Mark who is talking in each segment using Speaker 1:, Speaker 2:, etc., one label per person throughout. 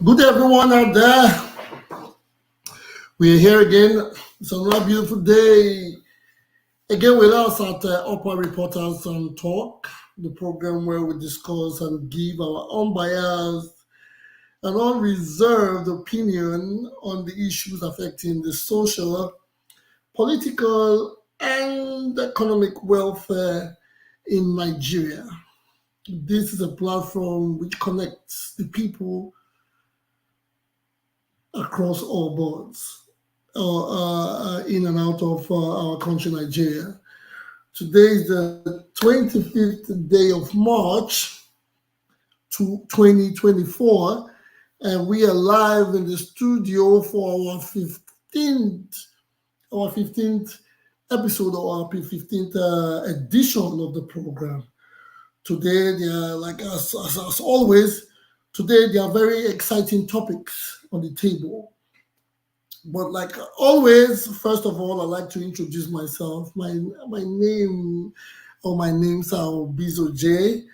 Speaker 1: Good everyone out there. We're here again. It's another beautiful day. Again with us at Upper Reporters and Talk, the program where we discuss and give our unbiased and unreserved opinion on the issues affecting the social, political, and economic welfare in Nigeria. This is a platform which connects the people across all boards in and out of our country, Nigeria. Today is the 25th day of March 2024, and we are live in the studio for our 15th episode or our 15th edition of the program. Today, they are like as always. Today, there are very exciting topics on the table. But like always, first of all, I'd like to introduce myself. My names are Bizo J,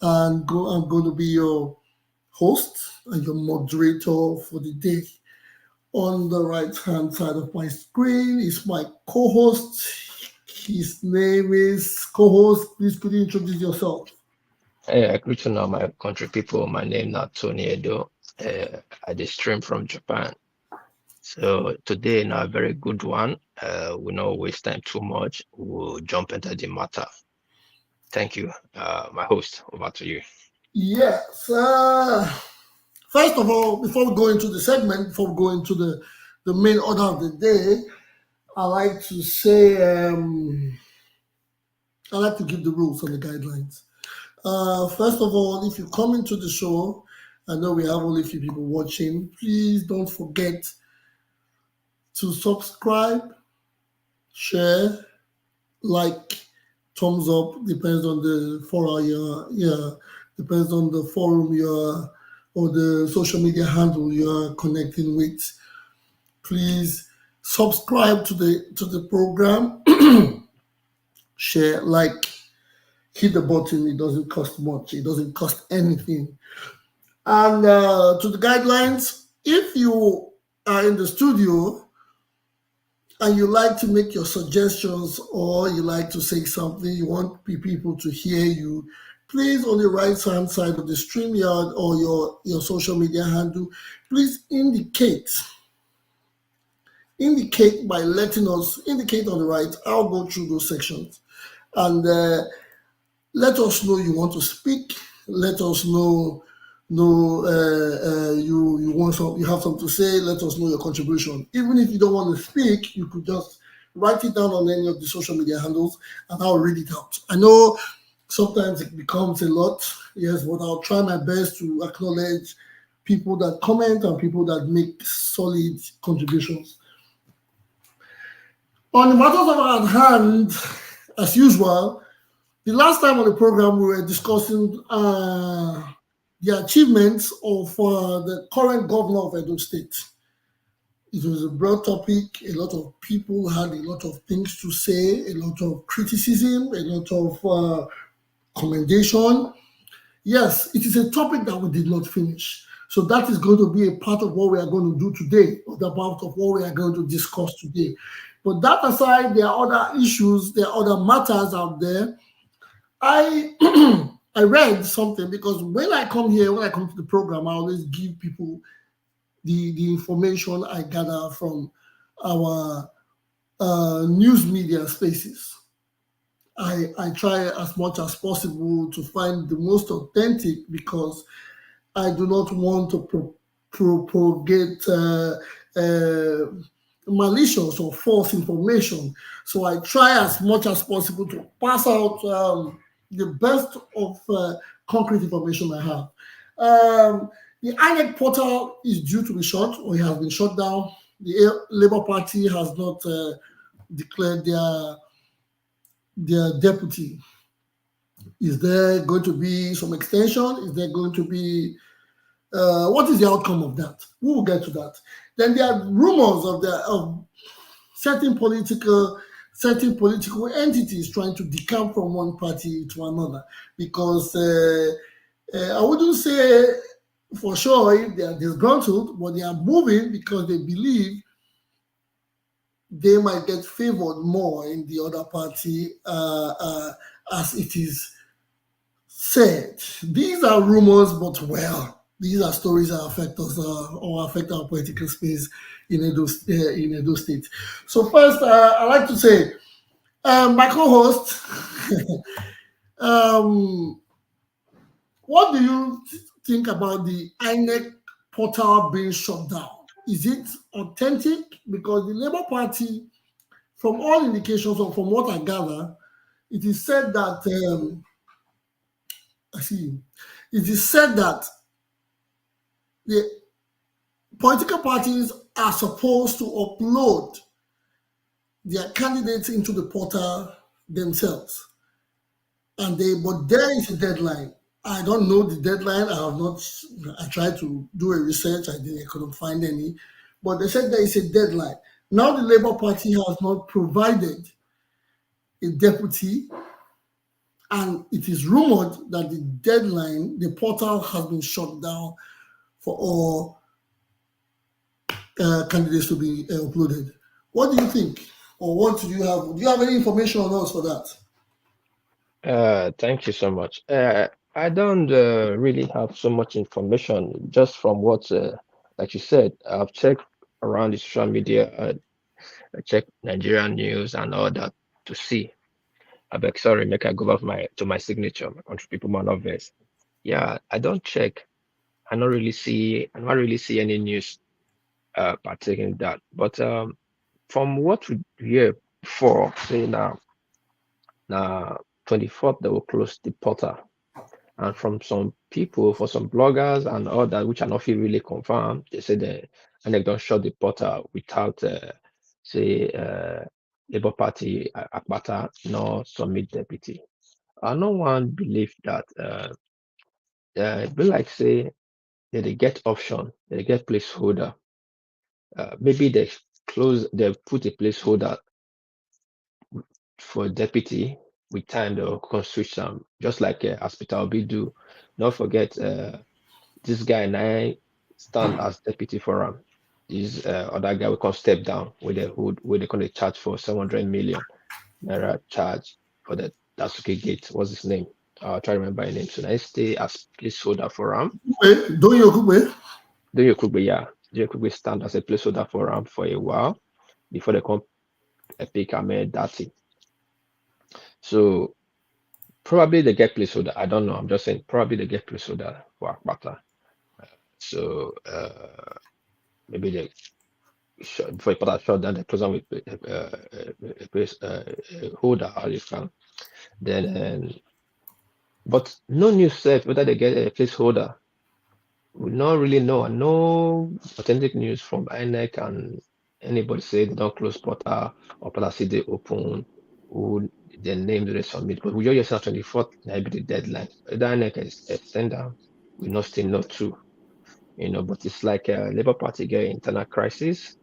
Speaker 1: and I'm going to be your host and your moderator for the day. On the right-hand side of my screen is my co-host. His name is co-host. Please could you introduce yourself?
Speaker 2: Hey, I greet to know my country people. My name is Tony Edo. I just stream from Japan. So today, now a very good one. We not waste time too much. We'll jump into the matter. Thank you, my host. Over to you.
Speaker 1: Yes. First of all, before we go into the segment, before we go into the main order of the day, I like to say, I like to give the rules and the guidelines. First of all, if you come into the show, I know we have only a few people watching, please don't forget to subscribe, share, like, thumbs up, depends on the forum depends on the forum you're or the social media handle you are connecting with. Please subscribe to the program, share, like, hit the button. It doesn't cost much. It doesn't cost anything. And to the guidelines, if you are in the studio and you like to make your suggestions or you like to say something, you want people to hear you, please on the right hand side of the StreamYard or your social media handle, please indicate by letting us indicate on the right. I'll go through those sections and let us know you want to speak. Let us know you have something to say. Let us know your contribution. Even if you don't want to speak, you could just write it down on any of the social media handles, and I'll read it out. I know sometimes it becomes a lot, yes, but I'll try my best to acknowledge people that comment and people that make solid contributions. On the matters of our hand, as usual, the last time on the program we were discussing the achievements of the current governor of Edo State. It was a broad topic. A lot of people had a lot of things to say, a lot of criticism, a lot of commendation. Yes, it is a topic that we did not finish. So that is going to be a part of what we are going to do today, or the part of what we are going to discuss today. But that aside, there are other issues, there are other matters out there. I I read something because when I come to the program, I always give people the information I gather from our news media spaces. I try as much as possible to find the most authentic because I do not want to propagate malicious or false information. So I try as much as possible to pass out the best of concrete information I have. The INEC portal is due to be shut, or it has been shut down. The Labour Party has not declared their deputy. Is there going to be some extension? Is there going to be what is the outcome of that? We will get to that. Then there are rumors of certain political entities trying to decamp from one party to another because I wouldn't say for sure if they are disgruntled, but they are moving because they believe they might get favored more in the other party, as it is said. These are rumors, but well, these are stories that affect us, or affect our political space in Edo State. So first, I'd like to say, my co-host, um, what do you think about the INEC portal being shut down? Is it authentic? Because the Labour Party, from all indications or from what I gather, it is said that I see. It is said that the political parties are supposed to upload their candidates into the portal themselves, but there is a deadline. I don't know the deadline. I have not. I tried to do a research. I couldn't find any, but they said there is a deadline. Now the Labour Party has not provided a deputy, and it is rumored that the portal has been shut down for all candidates to be uploaded. What do you think, or what do you have? Do you have any information on us for that?
Speaker 2: Thank you so much. I don't really have so much information just from what, like you said, I've checked around the social media, I checked Nigerian news and all that to see. I beg, sorry, make I go back to my signature, my country people, my novice. Yeah, I don't check. I don't really see any news partaking that. But from what we hear before, say now 24th they will close the portal. And from some people, for some bloggers and all that, which are not feel really confirmed, they say and they don't shut the portal without say Labour Party APATA no submit deputy. No one believe that it be like say they get option, they get placeholder. Maybe they put a placeholder for deputy with time they'll come switch some, just like Hospital B do. Don't forget this guy and I stand as deputy for him. This other guy will come step down with the hood where they can charge for 700 million naira charge for the Dasuke gate. What's his name? I'll try to remember his name. So I stay as placeholder for him.
Speaker 1: Don't you?
Speaker 2: Do you could be yeah? Do you could be stand as a placeholder for him for a while before they come pick Ahmed Dati. So probably they get placeholder. I don't know. I'm just saying probably they get placeholder for APATA. So maybe they before APATA shut down, they close down with a place holder how you can. Then but no news said whether they get a placeholder. We not really know. No authentic news from INEC and anybody say they don't close portal or portal say they open. Who their name do they submit? But we just have 24th maybe the deadline. The INEC is extend down. We not still know too. But it's like a Labour Party get internal crisis,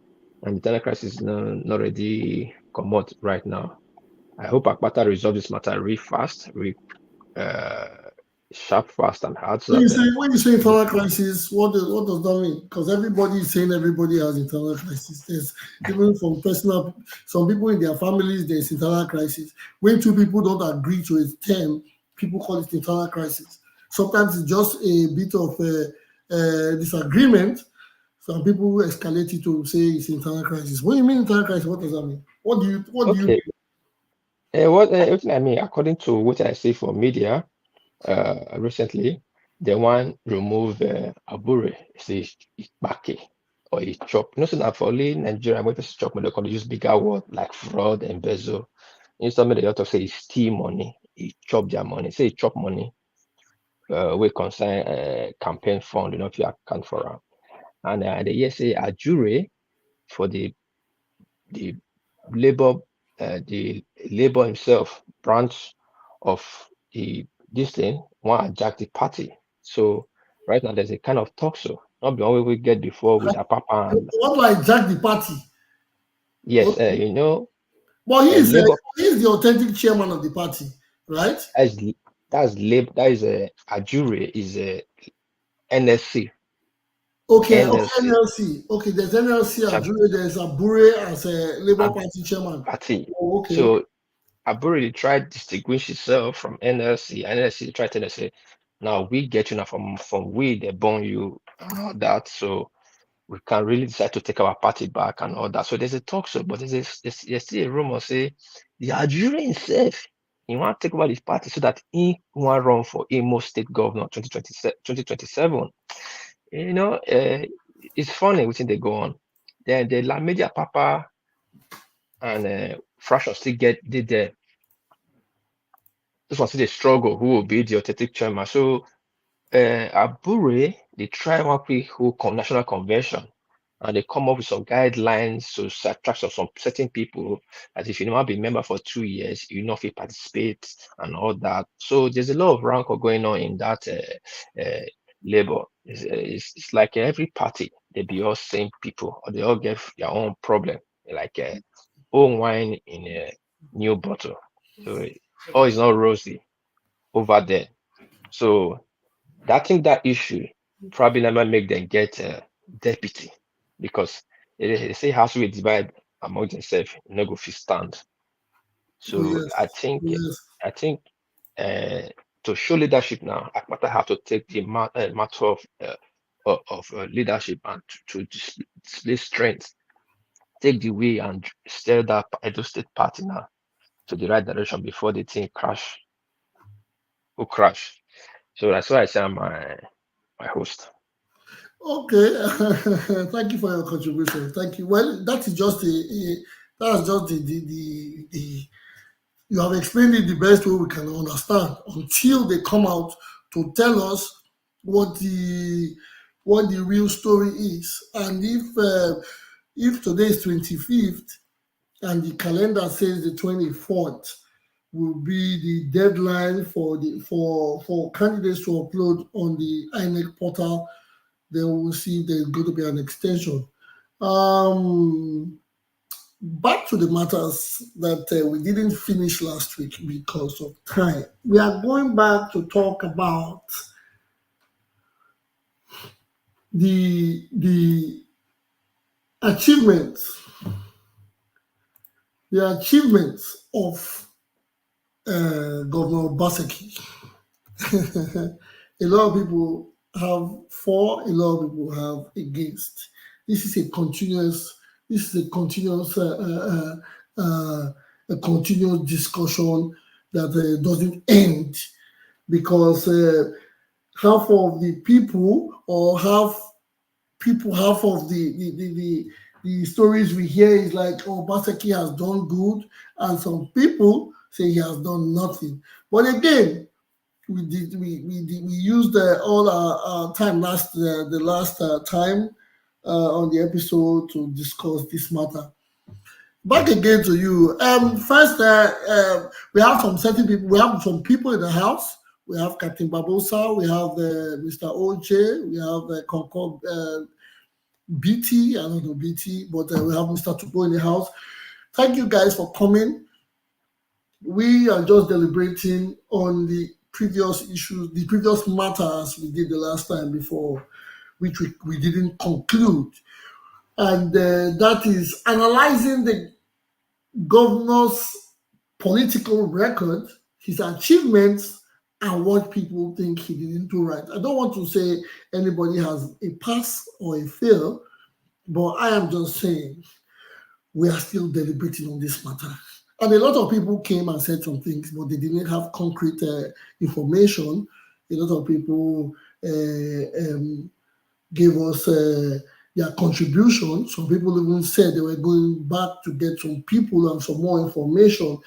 Speaker 2: and internal crisis is not already come out right now. I hope APATA resolve this matter really fast, uh, sharp, fast, and hard. So that
Speaker 1: When you say internal crisis, what does that mean? Because everybody is saying everybody has internal crisis. There's even from personal, some people in their families, there's internal crisis. When two people don't agree to a term, people call it internal crisis. Sometimes it's just a bit of a disagreement. Some people escalate it to say it's internal crisis. When you mean internal crisis, what does that mean? What do you
Speaker 2: okay.
Speaker 1: mean?
Speaker 2: What I mean, according to what I see for media, recently, they want remove Abure, say Baki or a chop. No, so now for only Nigeria, when people chop, they can use bigger word like fraud, embezzle. Instead, they ought to say steal money, he chop their money, say chop money. We concern campaign fund, if you account for them. And they say Ajure for the labor, the labor himself branch of this thing want to jack the party. So right now there's a kind of talk so not the only we get before with Apapa and
Speaker 1: What like Jack the party?
Speaker 2: yes,
Speaker 1: Okay. Well,
Speaker 2: labor
Speaker 1: he's the authentic chairman of the party, right?
Speaker 2: that's labor that is a Ajure is a NSC
Speaker 1: Okay,
Speaker 2: NLC
Speaker 1: NLC. Okay, there's NLC Ajure, there's Abure as a Labour Party chairman.
Speaker 2: party.
Speaker 1: Oh, okay.
Speaker 2: So Aburi tried to distinguish itself from NLC. NLC tried to say, now we get you now from we they born you and all that. So we can really decide to take our party back and all that. So there's a talk show, but there's still a rumor say the Ajure himself, he want to take over this party so that he want run for Imo State Governor 2027. You know, it's funny within they go on. Then the La Media Papa and Fraction still did the this one still the struggle who will be the authentic chairman. So Abure, they try one quick who national convention and they come up with some guidelines to attract some certain people that if you not be member for 2 years, you know if you participate and all that. So there's a lot of rancor going on in that labor. It's like every party, they be all same people or they all get their own problem, like old wine in a new bottle. So all is not rosy over there. So I think that issue probably never make them get a deputy because they say house will divide among themselves, no go fit stand.
Speaker 1: Oh,
Speaker 2: So
Speaker 1: yes. Yes.
Speaker 2: I think to show leadership now, APATA have to take the matter of leadership and to display strength, take the way and steer that Edo State party now to the right direction before the thing crash or crash. So that's why I say I'm my host.
Speaker 1: Okay. Thank you for your contribution. Thank you. Well, that is just that's just the you have explained it the best way we can understand until they come out to tell us what the real story is. And if today is 25th and the calendar says the 24th will be the deadline for candidates to upload on the INEC portal, then we'll see if there's going to be an extension. Um, Back to the matters that we didn't finish last week because of time. We are going back to talk about the achievements, the achievements of Governor Obaseki. A lot of people have for, a lot of people have against. This is a continuous. This is a continuous, a continuous discussion that doesn't end because half of the people or half of the stories we hear is like, oh, Baseki has done good, and some people say he has done nothing. But again, we used all our time the last time on the episode to discuss this matter. Back again to you. First, we have some certain people. We have some people in the house. We have Captain Barbosa. We have Mr. OJ. We have Concord BT. I don't know BT, but we have Mr. Tupo in the house. Thank you guys for coming. We are just deliberating on the previous issues, the previous matters we did the last time before, which we didn't conclude. And that is analyzing the governor's political record, his achievements, and what people think he didn't do right. I don't want to say anybody has a pass or a fail, but I am just saying we are still deliberating on this matter. And a lot of people came and said some things, but they didn't have concrete information. A lot of people gave us their contribution. Some people even said they were going back to get some people and some more information.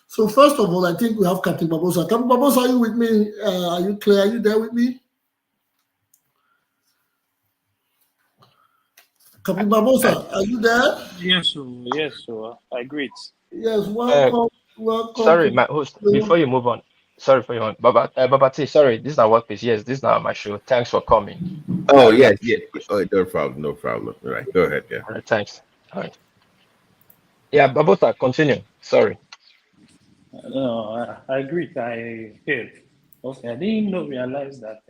Speaker 1: So first of all, I think we have Captain Barbosa. Captain Barbosa, are you with me? Are you clear? Are you there with me? Captain Barbosa, are you there?
Speaker 3: Yes, sir. Yes, sir. I agree.
Speaker 1: Yes, welcome.
Speaker 2: Sorry,
Speaker 1: To
Speaker 2: my host. Before you move on, sorry for you, Baba T. Sorry, this is not workplace. Yes, this is not my show. Thanks for coming.
Speaker 4: Oh,
Speaker 2: I
Speaker 4: yes,
Speaker 2: appreciate
Speaker 4: yes.
Speaker 2: it.
Speaker 4: Oh, no problem, no problem. All right, go ahead, yeah.
Speaker 2: All right, thanks. All right. Yeah, Babota, continue. Sorry.
Speaker 3: No, I agree. I heard. Okay, I didn't realize that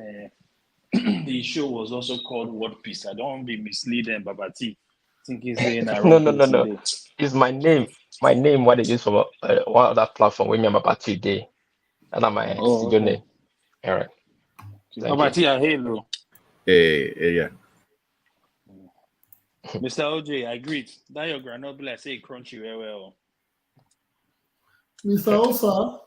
Speaker 3: the show was also called World Peace. I don't want to be misleading Babati, thinking saying I
Speaker 2: No,
Speaker 3: wrong
Speaker 2: no, no, no.
Speaker 3: today.
Speaker 2: It's my name. My name, what they use from one other platform. We remember about today. And my
Speaker 3: Oh,
Speaker 2: studio
Speaker 3: okay.
Speaker 2: name. All right. Thank you.
Speaker 3: Babati, hello.
Speaker 4: Yeah.
Speaker 3: Mr. OJ, I agreed. That your granola, I say crunchy very well.
Speaker 1: Mr. Osa,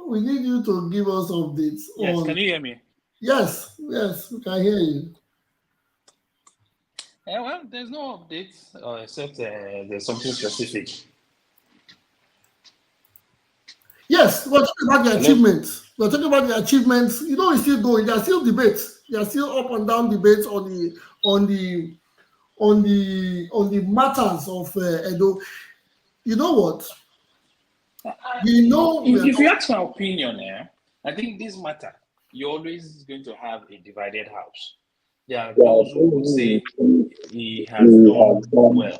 Speaker 1: we need you to give us updates
Speaker 3: Yes,
Speaker 1: on.
Speaker 3: can you hear me?
Speaker 1: Yes, we can hear you.
Speaker 3: Well, there's no updates except there's something specific.
Speaker 1: Yes, we're talking about the achievements. We're talking about the achievements. You know, it's still going. There are still debates. There are still up and down debates on the matters of Edo. You know what? We know.
Speaker 3: If you ask my opinion, I think this matter, you're always going to have a divided house. There are those who would say he has done well.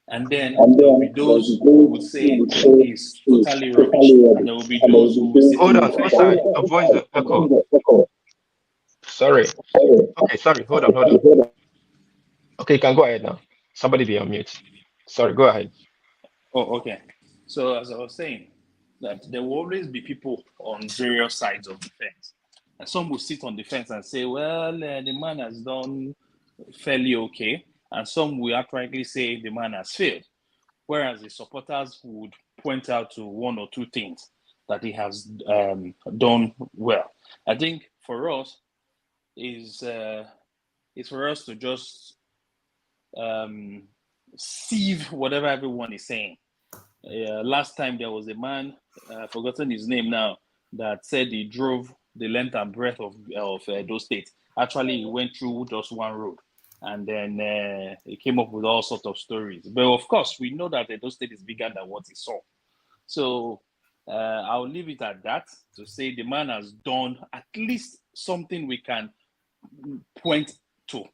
Speaker 3: And then there will be those who would say he's totally rubbish. And there will be those who will sit
Speaker 2: Hold
Speaker 3: on
Speaker 2: on.
Speaker 3: the
Speaker 2: Oh,
Speaker 3: fence.
Speaker 2: sorry. A voice echo. Sorry. Okay, sorry. Hold on. Okay, you can go ahead now. Somebody be on mute. Sorry, go ahead.
Speaker 3: Oh, okay. So as I was saying, that there will always be people on various sides of the fence. And some will sit on the fence and say, well, the man has done fairly okay. And some will outrightly say the man has failed. Whereas the supporters would point out to one or two things that he has done well. I think for us is for us to just sieve whatever everyone is saying. Last time there was a man, I've forgotten his name now, that said he drove the length and breadth of those states. Actually, he went through just one road, and then he came up with all sorts of stories. But of course, we know that Edo State is bigger than what he saw. So I'll leave it at that to say the man has done at least something we can point to.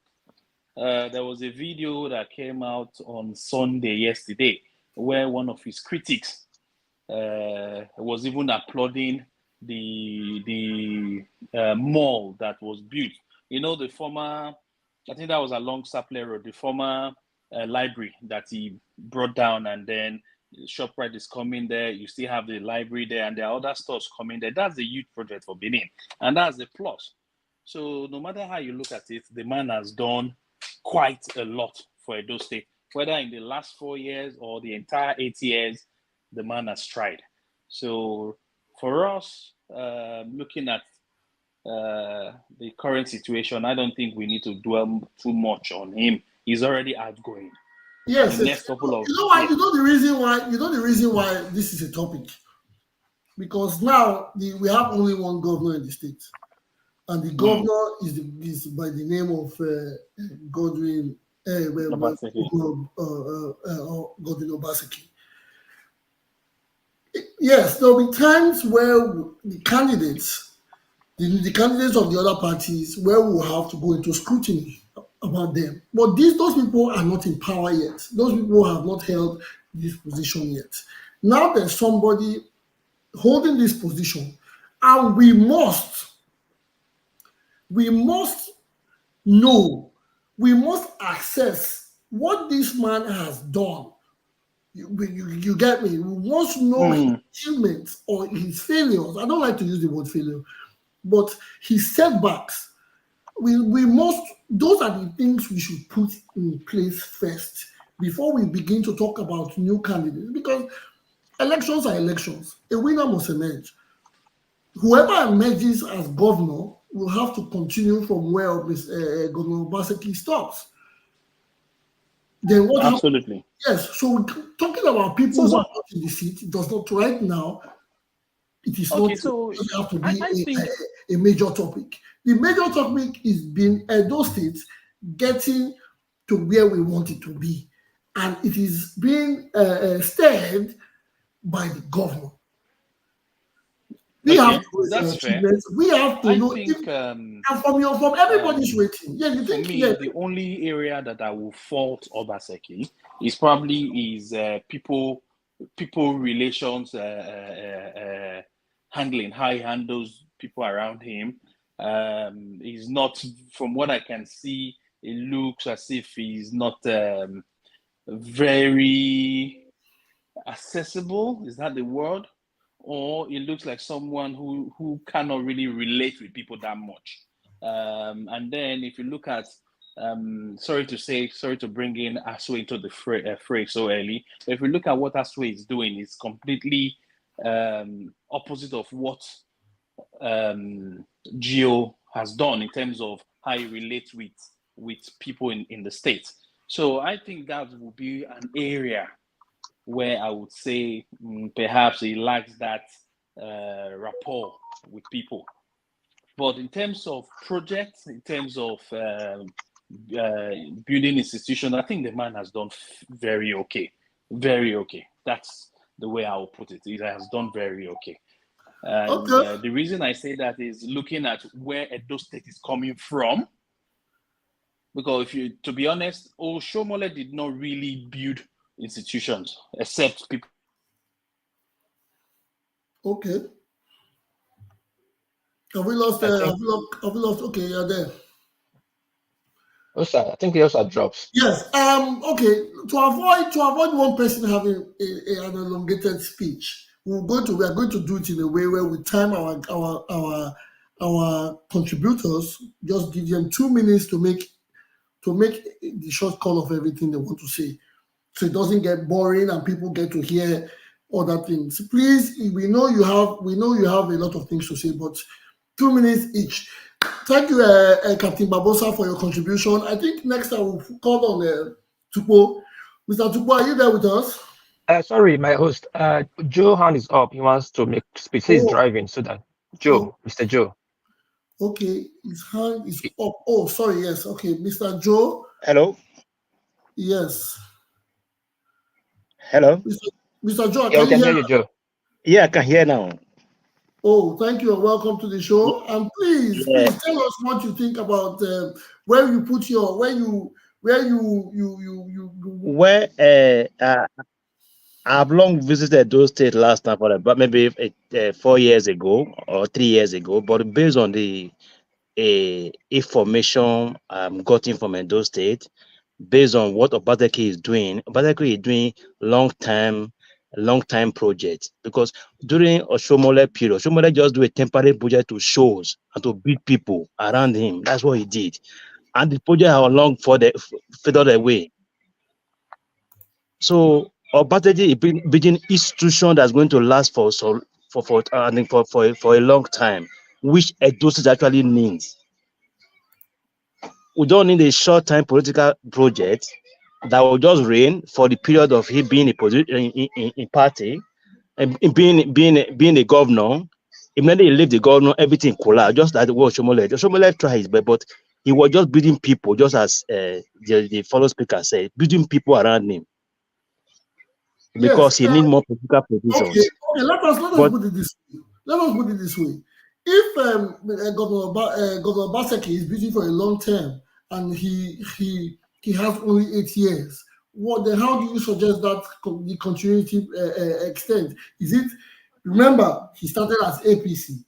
Speaker 3: There was a video that came out on Sunday yesterday where one of his critics was even applauding the mall that was built. You know, the former, I think that was along Sapler Road, the former library that he brought down, and then ShopRite is coming there. You still have the library there, and there are other stores coming there. That's a huge project for Benin, and that's the plus. So no matter how you look at it, the man has done quite a lot for Edo State, whether in the last 4 years or the entire 8 years, the man has tried. So for us, looking at the current situation, I don't think we need to dwell too much on him. He's already outgoing.
Speaker 1: Yes,
Speaker 3: the next couple of
Speaker 1: you know why? You know the reason why this is a topic, because now we have only one governor in the state, and the governor is by the name of Godwin Godwin Obaseki. Yes, there will be times where the candidates of the other parties, where we will have to go into scrutiny about them. But those people are not in power yet. Those people have not held this position yet. Now there's somebody holding this position, and we must know, we must access what this man has done. You get me? We must know his achievements or his failures. I don't like to use the word failure, but his setbacks. We must, those are the things we should put in place first before we begin to talk about new candidates, because elections are elections. A winner must emerge. Whoever emerges as governor will have to continue from where Governor Obaseki stops. Then what
Speaker 3: Absolutely.
Speaker 1: happens? Yes, so talking about people who are not in the seat does not, right now, it is
Speaker 3: Okay,
Speaker 1: not,
Speaker 3: so
Speaker 1: it doesn't have to be
Speaker 3: I think
Speaker 1: a major topic. The major topic is being Edo State getting to where we want it to be, and it is being steered by the governor. We have to
Speaker 3: that's fair.
Speaker 1: We have to
Speaker 3: I
Speaker 1: know,
Speaker 3: think
Speaker 1: and from everybody's rating. Yeah, you
Speaker 3: for
Speaker 1: think?
Speaker 3: me,
Speaker 1: Yeah.
Speaker 3: the only area that I will fault Obaseki is probably his people relations handling, how he handles people around him. He's not, from what I can see, it looks as if he's not very accessible. Is that the word? Or it looks like someone who cannot really relate with people that much. And then if you look at, sorry to bring in Aswe into the fray so early, but if you look at what Aswe is doing, it's completely opposite of what Gio has done in terms of how he relates with people in the States. So I think that would be an area where I would say perhaps he lacks that rapport with people. But in terms of projects, in terms of building institutions, I think the man has done very okay. Very okay. That's the way I will put it. He has done very okay. And the reason I say that is looking at where Edo State is coming from. Because to be honest, Oshomole did not really build institutions except people.
Speaker 1: Okay. Have we lost? Have we lost? Okay, you're there.
Speaker 2: Oh, sir, I think he also drops.
Speaker 1: Yes. Okay. To avoid one person having an elongated speech, we are going to do it in a way where we time our contributors. Just give them 2 minutes to make the short call of everything they want to say, so it doesn't get boring and people get to hear other things. Please, we know you have a lot of things to say, but 2 minutes each. Thank you, Captain Barbosa, for your contribution. I think next time we'll call on Tupo. Mr. Tupo, are you there with us?
Speaker 2: Sorry, my host. Joe hand is up. He wants to make speech. He's driving, so that Joe, Mr. Joe.
Speaker 1: Okay, his hand is up. Oh, sorry. Yes. Okay, Mr. Joe.
Speaker 5: Hello.
Speaker 1: Yes.
Speaker 5: Hello.
Speaker 1: Mr. Joe,
Speaker 2: Yeah, I can hear you, Joe.
Speaker 5: Yeah, I can hear now.
Speaker 1: Oh, thank you and welcome to the show. And please tell us what you think about where you put your
Speaker 5: I've long visited those states last time, but maybe 4 years ago or 3 years ago. But based on the information gotten from those states, based on what Obaseki'S is doing long time project, because during Oshomole period, Oshomole just do a temporary project to shows and to beat people around him. That's what he did, and the project are long further away. So Obaseki is building institution that's going to last for a long time, which Edo State actually needs. We don't need a short-time political project that will just reign for the period of him being a position in party and being a governor. Immediately he left the governor, everything collapsed. Just like the way Oshomole tried his best, but he was just building people, just as the fellow speaker said, building people around him. Because he needs more political positions.
Speaker 1: Okay. Let us put it this way. Let us put it this way. If Governor Obaseki is building for a long term and he has only 8 years, then how do you suggest that the continuity extent? Is it? Remember, he started as APC.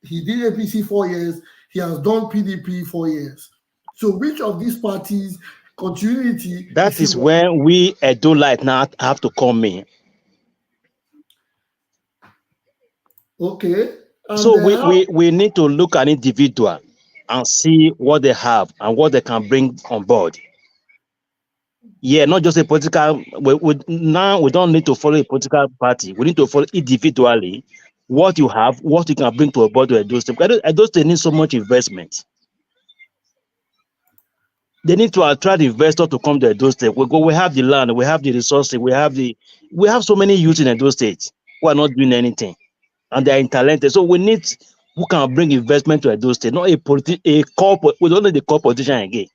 Speaker 1: He did APC 4 years. He has done PDP 4 years. So which of these parties continuity?
Speaker 5: That is when we Edo Light now have to come in.
Speaker 1: Okay. And
Speaker 5: so we need to look at individual and see what they have and what they can bring on board. Yeah, not just a political. Now we don't need to follow a political party. We need to follow individually what you have, what you can bring to a board to Edo State. Edo State needs so much investment. They need to attract investors to come to Edo State. We have the land, we have the resources, we have so many youth in Edo State who are not doing anything, and they are talented. So we need who can bring investment to Edo State, not a corporate. We don't need the corporate politician again.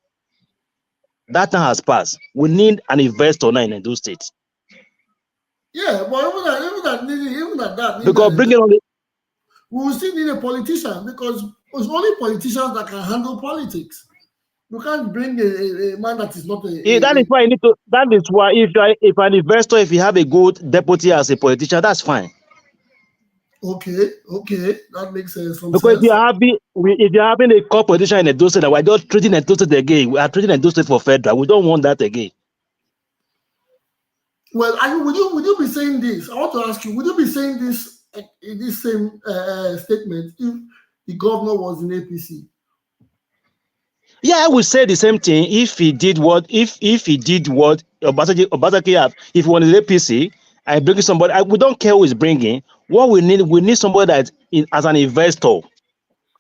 Speaker 5: That time has passed. We need an investor now in Edo State.
Speaker 1: Yeah, but even at that,
Speaker 5: because bringing on
Speaker 1: we will still need a politician, because it's only politicians that can handle politics. You can't bring a man that is not a.
Speaker 5: That is why you need to. That is why if an investor, if you have a good deputy as a politician, that's fine.
Speaker 1: Okay, that makes some
Speaker 5: Because
Speaker 1: sense.
Speaker 5: if you're having a core politician in Edo State, we're just treating Edo State again. We are treating Edo State for federal. We don't want that again.
Speaker 1: Well, would you be saying this? I want to ask you, would you be saying this in this same statement if the governor was in APC?
Speaker 5: Yeah, I would say the same thing if he did what Obaseki have. If he was in APC, I bring somebody. We don't care who is bringing. What we need somebody that as an investor.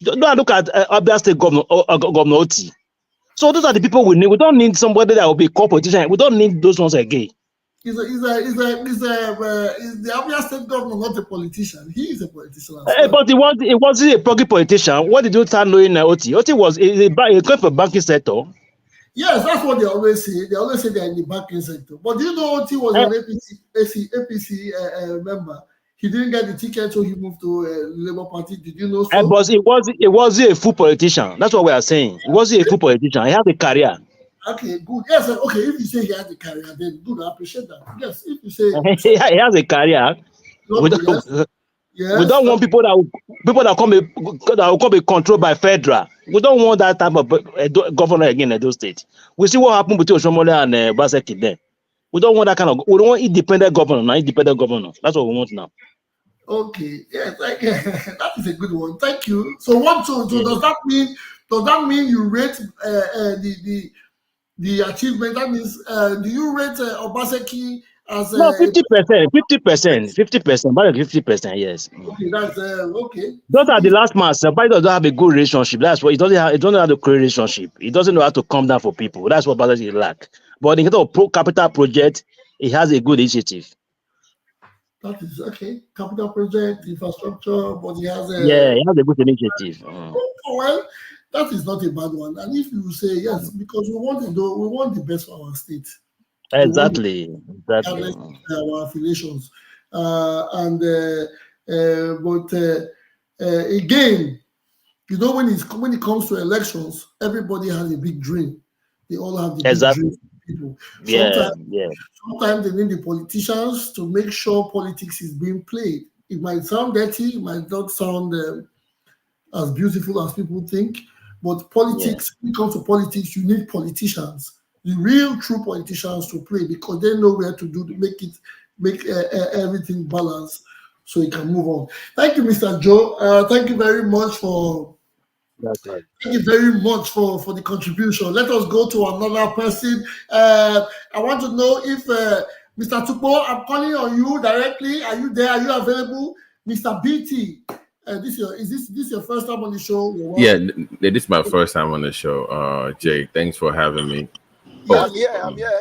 Speaker 5: Don't look at Abia State Governor Governor Oti. So those are the people we need. We don't need somebody that will be a core politician. We don't need those ones again.
Speaker 1: Is the Abia State governor not a politician? He is a politician as well.
Speaker 5: But it wasn't a proggy politician. What did you start knowing Oti? Oti was he came from banking sector.
Speaker 1: Yes, that's what they always say. They always say they're in the banking sector. But do you know Oti was an APC member? He didn't get the ticket, so he moved to Labour Party. Did you know so?
Speaker 5: But it wasn't a full politician. That's what we are saying. It wasn't a full politician. He had a career.
Speaker 1: Okay, good. Yes, okay. If you say he has a career, then good. I appreciate that. Yes, if you say
Speaker 5: he has a career. We don't want people that will come be controlled by federal. We don't want that type of governor again in Edo State. We see what happened between Oshomole and Obaseki'S there. We don't want that kind of. We don't want independent governor. Now independent governor. That's what we want now.
Speaker 1: Okay. Yes, that is a good one. Thank you. So does that mean you rate the achievement? That means do you rate Obaseki as
Speaker 5: no 50%, 50%, about 50%, yes.
Speaker 1: Okay, that's okay.
Speaker 5: Those are the last man. Somebody doesn't have a good relationship. That's what it doesn't have a good relationship. It doesn't know how to come down for people. That's what Obaseki lack. But in case of capital project, it has a good initiative.
Speaker 1: That is okay. Capital project, infrastructure, but he has a
Speaker 5: it has a good initiative.
Speaker 1: Well, that is not a bad one. And if you say yes, because we want the best for our state.
Speaker 5: Exactly.
Speaker 1: Our affiliations, but again, you know, when it comes to elections, everybody has a big dream. They all have the big dream. People. Sometimes they need the politicians to make sure politics is being played. It might sound dirty, it might not sound as beautiful as people think, but politics, when it comes to politics, you need politicians, the real true politicians to play, because they know where to do to make everything balanced so it can move on. Thank you, Mr. Joe. Thank you very much for Thank you very much for the contribution. Let us go to another person. I want to know if Mr. Tukpo, I'm calling on you directly. Are you there? Are you available? Mr. BT, is this your first time on the show?
Speaker 4: Yeah, this is my first time on the show. Jay, thanks for having me.
Speaker 6: I'm here.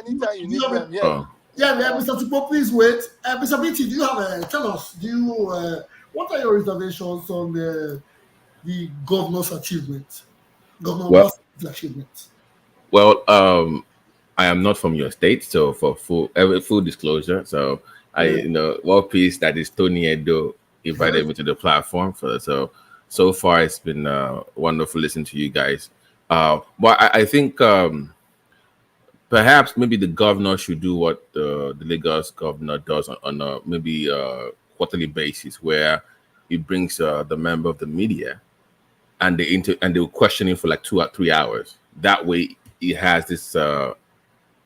Speaker 6: Anytime you need me, I'm here.
Speaker 1: Mr. Tukpo, please wait. Mr. BT, do you have tell us, what are your reservations on the governor's achievements?
Speaker 4: Well, I am not from your state, so for full disclosure, so one piece that is Tony Edo invited me to the platform so far it's been wonderful listening to you guys. But I think perhaps maybe the governor should do what the Lagos governor does on a maybe quarterly basis, where he brings the member of the media and they'll question him for like 2 or 3 hours. That way, he has this.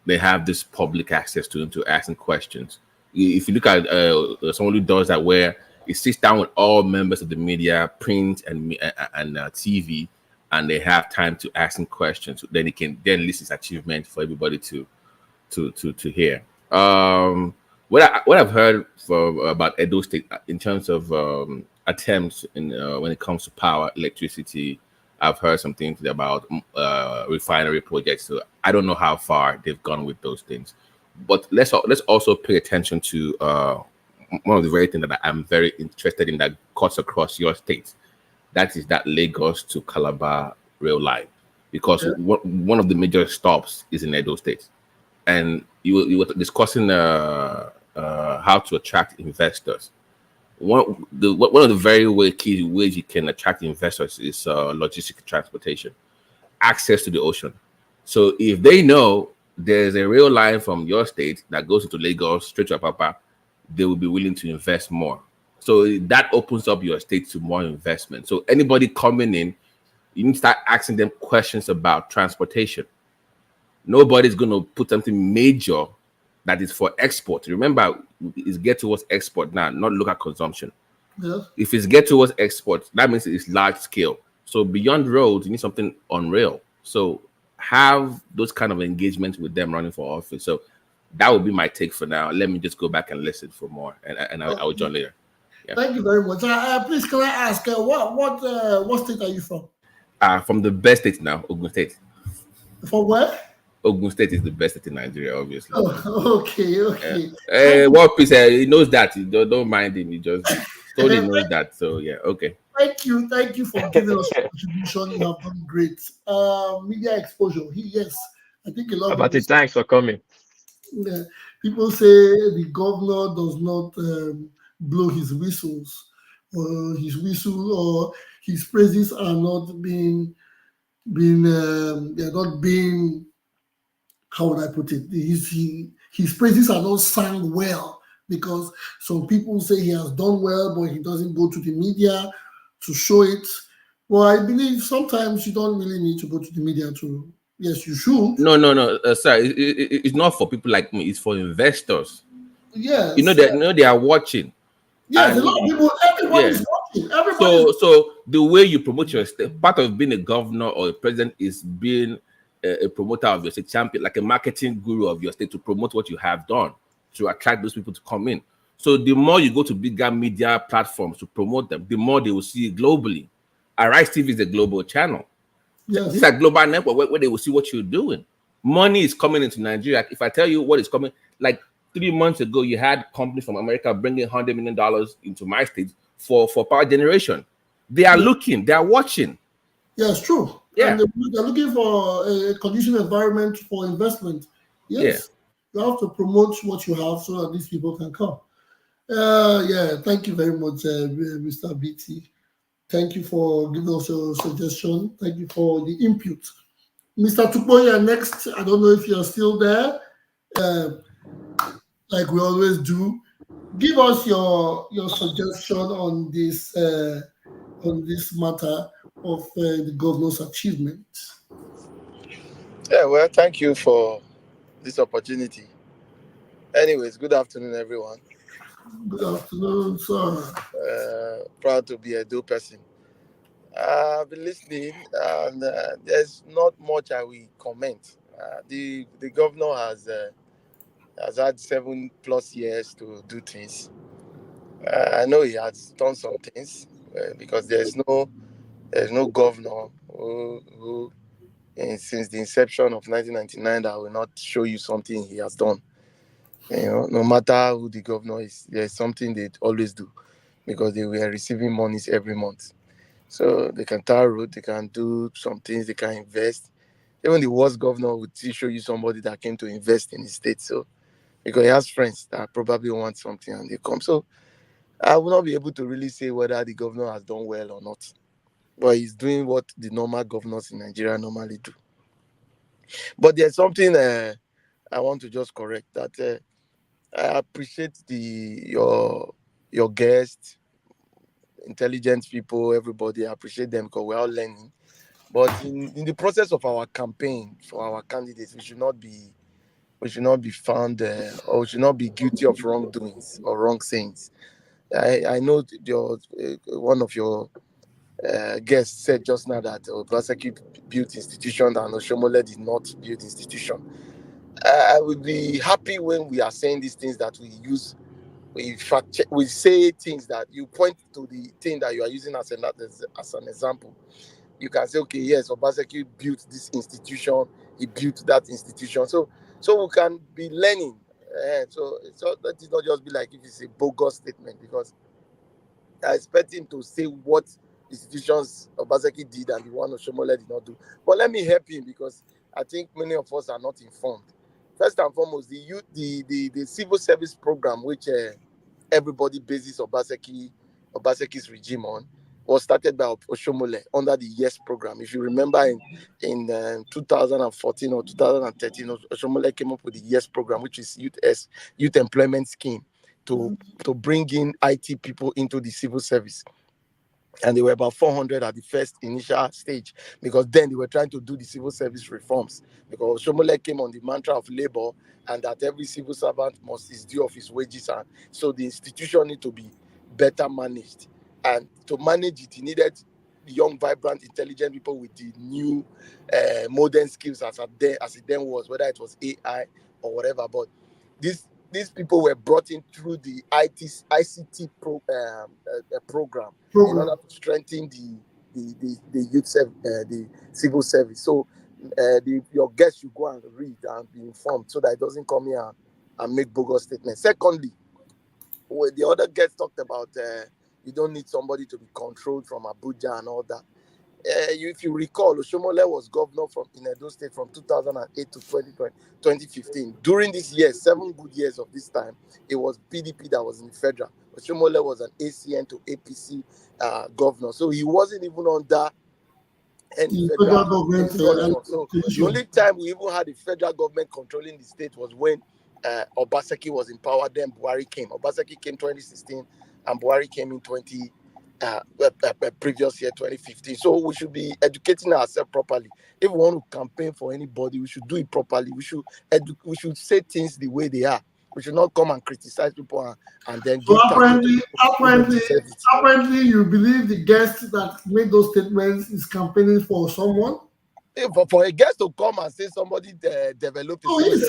Speaker 4: They have this public access to him to asking questions. If you look at someone who does that, where he sits down with all members of the media, print and TV, and they have time to ask him questions, then he can then list his achievement for everybody to hear. What I've heard about Edo State in terms of attempts when it comes to power, electricity, I've heard some things about refinery projects. So I don't know how far they've gone with those things. But let's also pay attention to one of the very things that I'm very interested in that cuts across your state. That is that Lagos to Calabar rail line, because one of the major stops is in Edo State, and you were discussing how to attract investors. One of the very key ways you can attract investors is logistic transportation, access to the ocean. So if they know there's a rail line from your state that goes into Lagos straight to Apapa, they will be willing to invest more. So that opens up your state to more investment. So anybody coming in, you need to start asking them questions about transportation. Nobody's going to put something major that is for export. Remember, it's get towards export now, not local consumption.
Speaker 1: Yeah.
Speaker 4: If it's get towards export, that means it's large scale. So beyond roads, you need something on rail. So have those kind of engagements with them running for office. So that would be my take for now. Let me just go back and listen for more, and I'll join later. Yeah.
Speaker 1: Thank you very much. Please, can I ask what state are you from?
Speaker 4: From the best state now, Ogun State.
Speaker 1: From where?
Speaker 4: Ogun State is the best state in Nigeria, obviously.
Speaker 1: Oh, okay.
Speaker 4: Yeah. What piece? He knows that. Don't mind him. He just totally knows that. So yeah, okay.
Speaker 1: Thank you for giving us a contribution. You have done great. Media exposure. Yes, I think a lot of
Speaker 2: APATA, thanks for coming.
Speaker 1: Yeah, people say the governor does not blow his whistles, or his praises are not they're not being, how would I put it? His praises are not sung well, because some people say he has done well, but he doesn't go to the media to show it. Well, I believe sometimes you don't really need to go to the media to. Yes, you should.
Speaker 4: No, sir. It's not for people like me. It's for investors.
Speaker 1: Yes.
Speaker 4: They are watching.
Speaker 1: Yes, a lot of people. Everybody's watching.
Speaker 4: So the way you promote your state, part of being a governor or a president is being a promoter of your state, champion, like a marketing guru of your state, to promote what you have done, to attract those people to come in. So the more you go to bigger media platforms to promote them, the more they will see it globally. Arise TV is a global channel.
Speaker 1: Yes.
Speaker 4: It's a global network where they will see what you're doing. Money is coming into Nigeria. If I tell you what is coming, like 3 months ago, you had companies from America bringing $100 million into my state for power generation. They are looking, they are watching.
Speaker 1: Yes, true.
Speaker 4: Yeah.
Speaker 1: And they're looking for a conducive environment for investment. Yes. Yeah. You have to promote what you have so that these people can come. Thank you very much, Mr. BT. Thank you for giving us your suggestion. Thank you for the input. Mr. Tupoya, next. I don't know if you're still there. Like we always do, give us your suggestion on this matter of the governor's achievement.
Speaker 6: Yeah, well, thank you for this opportunity. Anyways, good afternoon, everyone.
Speaker 1: Good afternoon, sir.
Speaker 6: Proud to be a Edo person. I've been listening, and there's not much I will comment. The governor has had 7+ years to do things. I know he has done some things because there's no governor who since the inception of 1999 that will not show you something he has done. No matter who the governor is, there's something they always do, because they were receiving monies every month. So they can tar road, they can do some things, they can invest. Even the worst governor would still show you somebody that came to invest in his state. So because he has friends that probably want something and they come. So I will not be able to really say whether the governor has done well or not. But he's doing what the normal governors in Nigeria normally do. But there's something I want to just correct, that I appreciate your guests, intelligent people, everybody. I appreciate them because we're all learning. But in the process of our campaign for our candidates, we should not be found or we should not be guilty of wrongdoings or wrong sayings. I know one of your guests said just now that Obaseki'S built institution and Oshomole did not build institution. I would be happy when we are saying these things that we say things that you point to the thing that you are using as an example. You can say, okay, yes, Obaseki'S built this institution, he built that institution. So we can be learning. So that is not just be like if it's a bogus statement, because I expect him to say what institutions Obaseki'S did and the one Oshomole did not do. But let me help him, because I think many of us are not informed. First and foremost, the civil service program, which everybody bases Obaseki'S regime on, was started by Oshomole under the YES program. If you remember, in 2014 or 2013, Oshomole came up with the YES program, which is Youth Employment Scheme. to bring in IT people into the civil service. And they were about 400 at the first initial stage, because then they were trying to do the civil service reforms, because Shomole came on the mantra of labor and that every civil servant must is due of his wages, and so the institution need to be better managed. And to manage it, he needed young, vibrant, intelligent people with the new modern skills as it then was, whether it was AI or whatever. But these people were brought in through the ICT program in order to strengthen the youth the civil service. So your guests should go and read and be informed, so that it doesn't come here and make bogus statements. Secondly, the other guests talked about you don't need somebody to be controlled from Abuja and all that. If you recall, Oshomole was governor in Edo State from 2008 to 2015. During this year, 7 good years of this time, it was PDP that was in the federal. Oshomole was an ACN to APC governor. So he wasn't even under any federal government. So the only time we even had the federal government controlling the state was when Obaseki was in power. Then Buhari came. Obaseki came 2016 and Buhari came in previous year 2015. So we should be educating ourselves properly. If we want to campaign for anybody, we should do it properly. We should say things the way they are. We should not come and criticize people and then
Speaker 1: so apparently you believe the guest that made those statements is campaigning for someone?
Speaker 6: For a guest to come and say somebody developed it.
Speaker 1: Oh, he's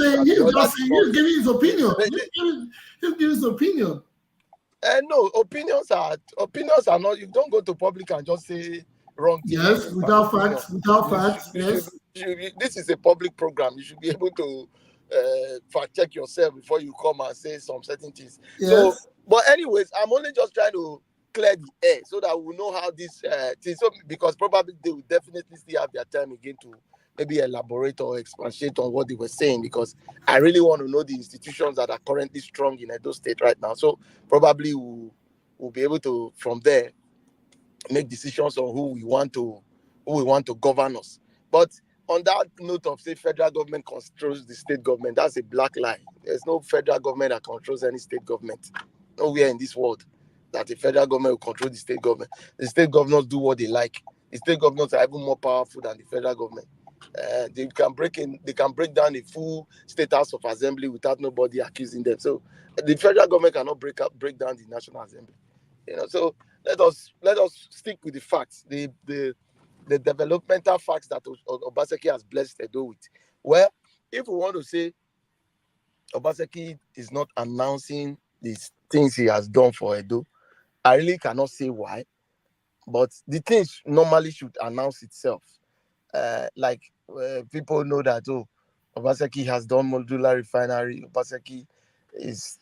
Speaker 1: giving his opinion. He's giving his opinion.
Speaker 6: No, opinions are not. You don't go to public and just say wrong things.
Speaker 1: Yes, without facts. Yes.
Speaker 6: This is a public program. You should be able to fact check yourself before you come and say some certain things. Yes. So, but anyways, I'm only just trying to clear the air so that we know how this thing. So, because probably they will definitely still have their time again to maybe elaborate or expatiate on what they were saying, because I really want to know the institutions that are currently strong in Edo State right now. So probably we'll be able to, from there, make decisions on who we want to govern us. But on that note of, say, federal government controls the state government, that's a black lie. There's no federal government that controls any state government. Nowhere in this world that the federal government will control the state government. The state governors do what they like. The state governors are even more powerful than the federal government. They can break down a full state house of assembly without nobody accusing them. So the federal government cannot break down the National Assembly. So let us stick with the facts, the developmental facts that Obaseki has blessed Edo with. Well, if we want to say Obaseki is not announcing these things he has done for Edo, I really cannot say why, but the things normally should announce itself. People know that Obaseki has done modular refinery. Obaseki is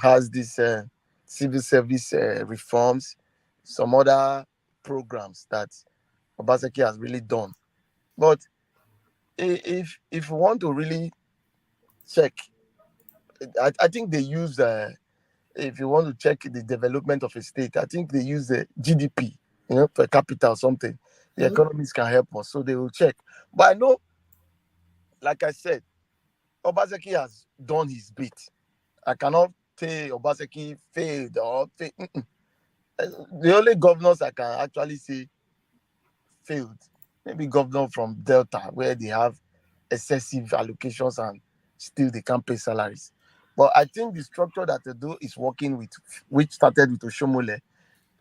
Speaker 6: has this civil service reforms, some other programs that Obaseki has really done. But if we want to really check, I think they use if you want to check the development of a state, I think they use the GDP, per capita or something. The economists can help us, so they will check. But I know, like I said, Obaseki has done his bit. I cannot say Obaseki failed or failed. The only governors I can actually say failed, maybe governor from Delta, where they have excessive allocations and still they can't pay salaries. But I think the structure that they do is working with, which started with Oshomole,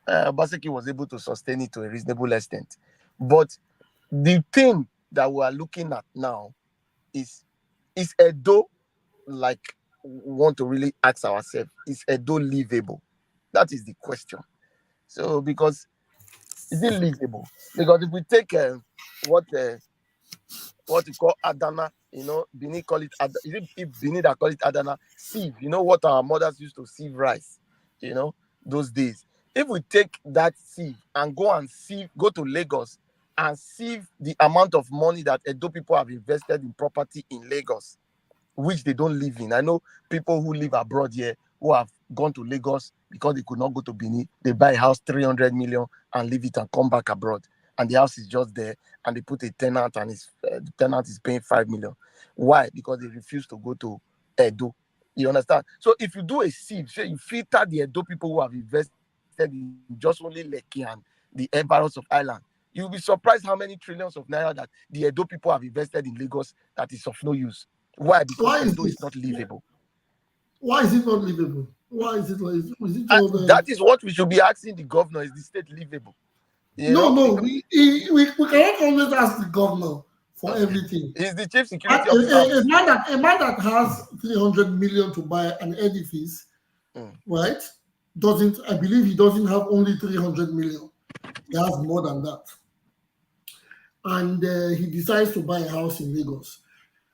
Speaker 6: Obaseki was able to sustain it to a reasonable extent. But the thing that we are looking at now is Edo, like, we want to really ask ourselves, is Edo livable? That is the question. So, because is it livable? Because if we take what you call Adana, Benin call it Adana. Is it Benin that call it Adana? Sieve, what our mothers used to sieve rice, those days. If we take that sieve and go to Lagos and sieve the amount of money that Edo people have invested in property in Lagos, which they don't live in. I know people who live abroad here who have gone to Lagos because they could not go to Benin. They buy a house 300 million and leave it and come back abroad. And the house is just there, and they put a tenant, and the tenant is paying 5 million. Why? Because they refuse to go to Edo. You understand? So if you do a sieve, say you filter the Edo people who have invested in just only Lekki and the environs of Island, you'll be surprised how many trillions of naira that the Edo people have invested in Lagos that is of no use. Why? Because
Speaker 1: Why is
Speaker 6: Edo
Speaker 1: this?
Speaker 6: is not livable.
Speaker 1: Why is it not livable? Why is it not? Is it all the...
Speaker 6: That is what we should be asking the governor. Is the state livable? You
Speaker 1: No,
Speaker 6: know?
Speaker 1: we cannot always ask the governor for everything.
Speaker 6: He's the chief
Speaker 1: A
Speaker 6: security officer.
Speaker 1: man that has 300 million to buy an edifice, right? I believe he doesn't have only 300 million. He has more than that. And he decides to buy a house in Lagos.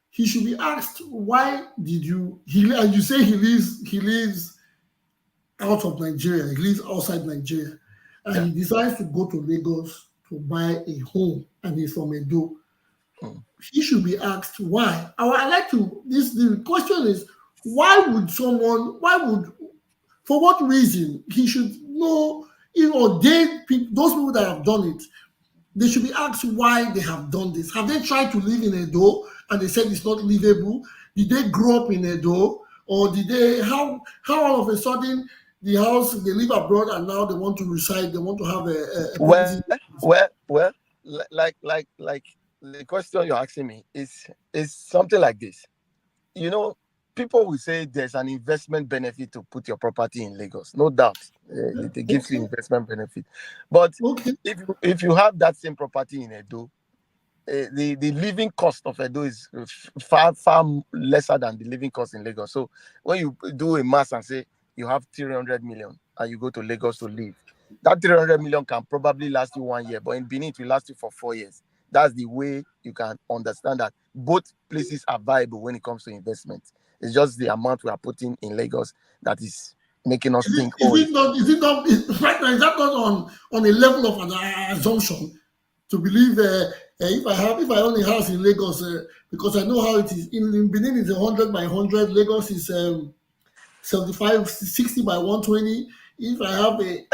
Speaker 1: He should be asked, why did you, and you say he lives out of Nigeria, he lives outside Nigeria, and he decides to go to Lagos to buy a home, and he's from Edo. He should be asked why. The question is, for what reason? He should know, those people that have done it, they should be asked why they have done this. Have they tried to live in Edo and they said it's not livable? Did they grow up in Edo? Or did they, how all of a sudden the house, they live abroad and now they want to reside, they want to have
Speaker 6: well, like the question you're asking me is something like this. People will say there's an investment benefit to put your property in Lagos. No doubt, it gives you investment benefit. But if you have that same property in Edo, the living cost of Edo is far lesser than the living cost in Lagos. So when you do a math and say you have 300 million and you go to Lagos to live, that 300 million can probably last you 1 year, but in Benin it will last you for 4 years. That's the way you can understand that both places are viable when it comes to investment. It's just the amount we are putting in Lagos that is making us think.
Speaker 1: Is that not on a level of an assumption to believe if I own a house in Lagos, because I know how it is. In Benin it's 100 by 100. Lagos is 75, 60 by 120. If I have
Speaker 6: it's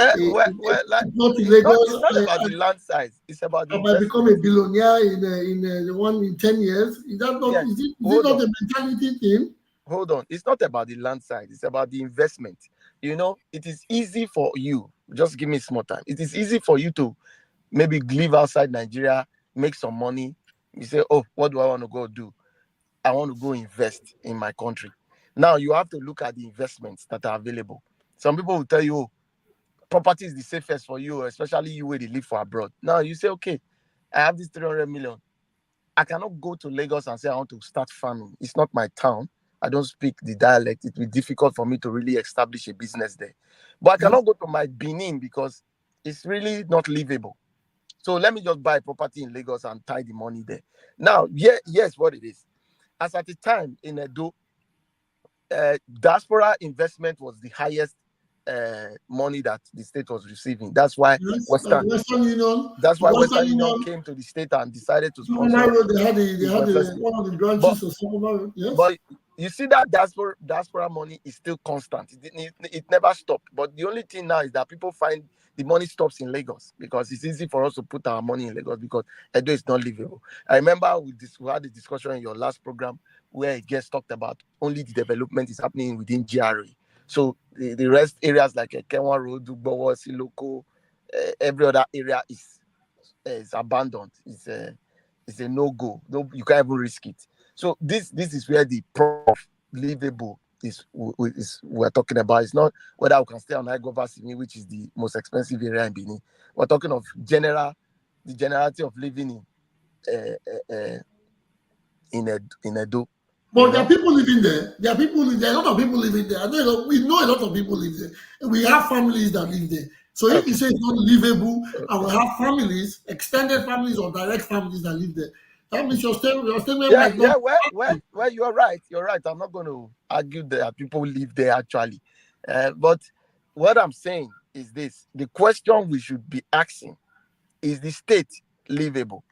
Speaker 6: not about the land size. It's about the
Speaker 1: I become a billionaire in 10 years. Is that not?
Speaker 6: Yes.
Speaker 1: Is it not a mentality thing?
Speaker 6: Hold on. It's not about the land size. It's about the investment. It is easy for you. Just give me small time. It is easy for you to maybe live outside Nigeria, make some money. You say, oh, what do I want to go do? I want to go invest in my country. Now you have to look at the investments that are available. Some people will tell you, oh, property is the safest for you, especially you where they live for abroad. Now you say, okay, I have this 300 million. I cannot go to Lagos and say I want to start farming. It's not my town. I don't speak the dialect. It will be difficult for me to really establish a business there. But I cannot go to my Benin because it's really not livable. So let me just buy a property in Lagos and tie the money there. Now, yes, what it is. As at the time in Edo, diaspora investment was the highest money that the state was receiving. That's why Western Union came to the state and decided to sponsor.
Speaker 1: They had one of the branches of Sokomaro. Yes.
Speaker 6: But you see that diaspora money is still constant. It never stopped. But the only thing now is that people find the money stops in Lagos because it's easy for us to put our money in Lagos because Edo is not livable. I remember we had a discussion in your last program where a guest talked about only the development is happening within GRA. So the rest areas like Kenwa Road, Dugbowo, Siloko, every other area is abandoned. It's a no-go. No, you can't even risk it. So this is where the livable is we're talking about. It's not whether we can stay on Igova, which is the most expensive area in Benin. We're talking of the generality of living in Edo.
Speaker 1: But there are people living there. There are a lot of people living there. We know a lot of people live there. We have families that live there. So if you say it's not livable, and we have families, extended families or direct families that live there, that means your statement
Speaker 6: well, you're right. You're right. I'm not going to argue that people live there actually. But what I'm saying is this. The question we should be asking is the state livable?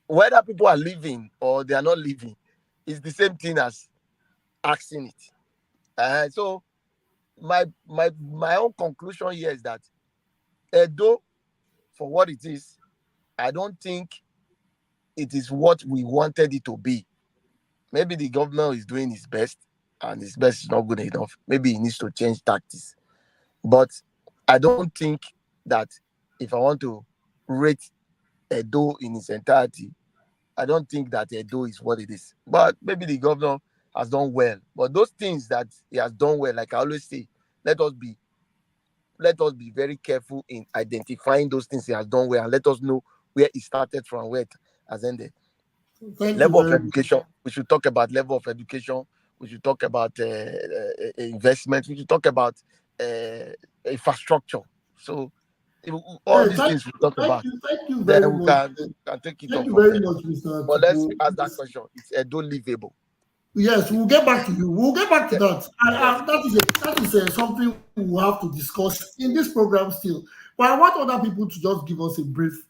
Speaker 6: Whether people are living or they are not living is the same thing as asking it. So my own conclusion here is that Edo, for what it is, I don't think it is what we wanted it to be. Maybe the governor is doing his best, and his best is not good enough. Maybe he needs to change tactics. But I don't think that if I want to rate Edo in its entirety, I don't think that Edo is what it is. But maybe the governor has done well. But those things that he has done well, like I always say, let us be very careful in identifying those things he has done well, and let us know where he started from, where it has ended.
Speaker 1: Thank you
Speaker 6: Level of
Speaker 1: very much.
Speaker 6: education. We should talk about level of education. We should talk about investment. We should talk about infrastructure. So all
Speaker 1: Hey,
Speaker 6: these things we talk about.
Speaker 1: thank you very
Speaker 6: Then we
Speaker 1: much.
Speaker 6: can take it
Speaker 1: Thank
Speaker 6: on
Speaker 1: you
Speaker 6: from
Speaker 1: very
Speaker 6: there.
Speaker 1: much, Mr.
Speaker 6: But let's
Speaker 1: Tupu.
Speaker 6: ask that question. It's Edo livable?
Speaker 1: Yes, we'll get back to you. We'll get back to
Speaker 6: Yeah.
Speaker 1: that. That is something we'll have to discuss in this program still. But I want other people to just give us a brief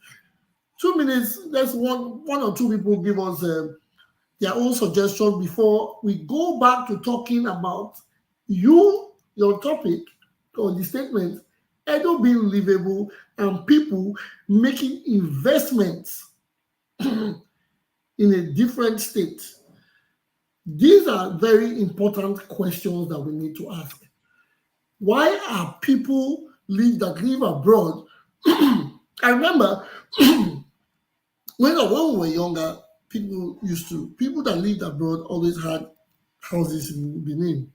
Speaker 1: 2 minutes. Let's one or two people give us their own suggestions before we go back to talking about your topic or the statement, Edo being livable and people making investments in a different state. These are very important questions that we need to ask. Why are people that live abroad? I remember when we were younger, people that lived abroad always had houses in Benin.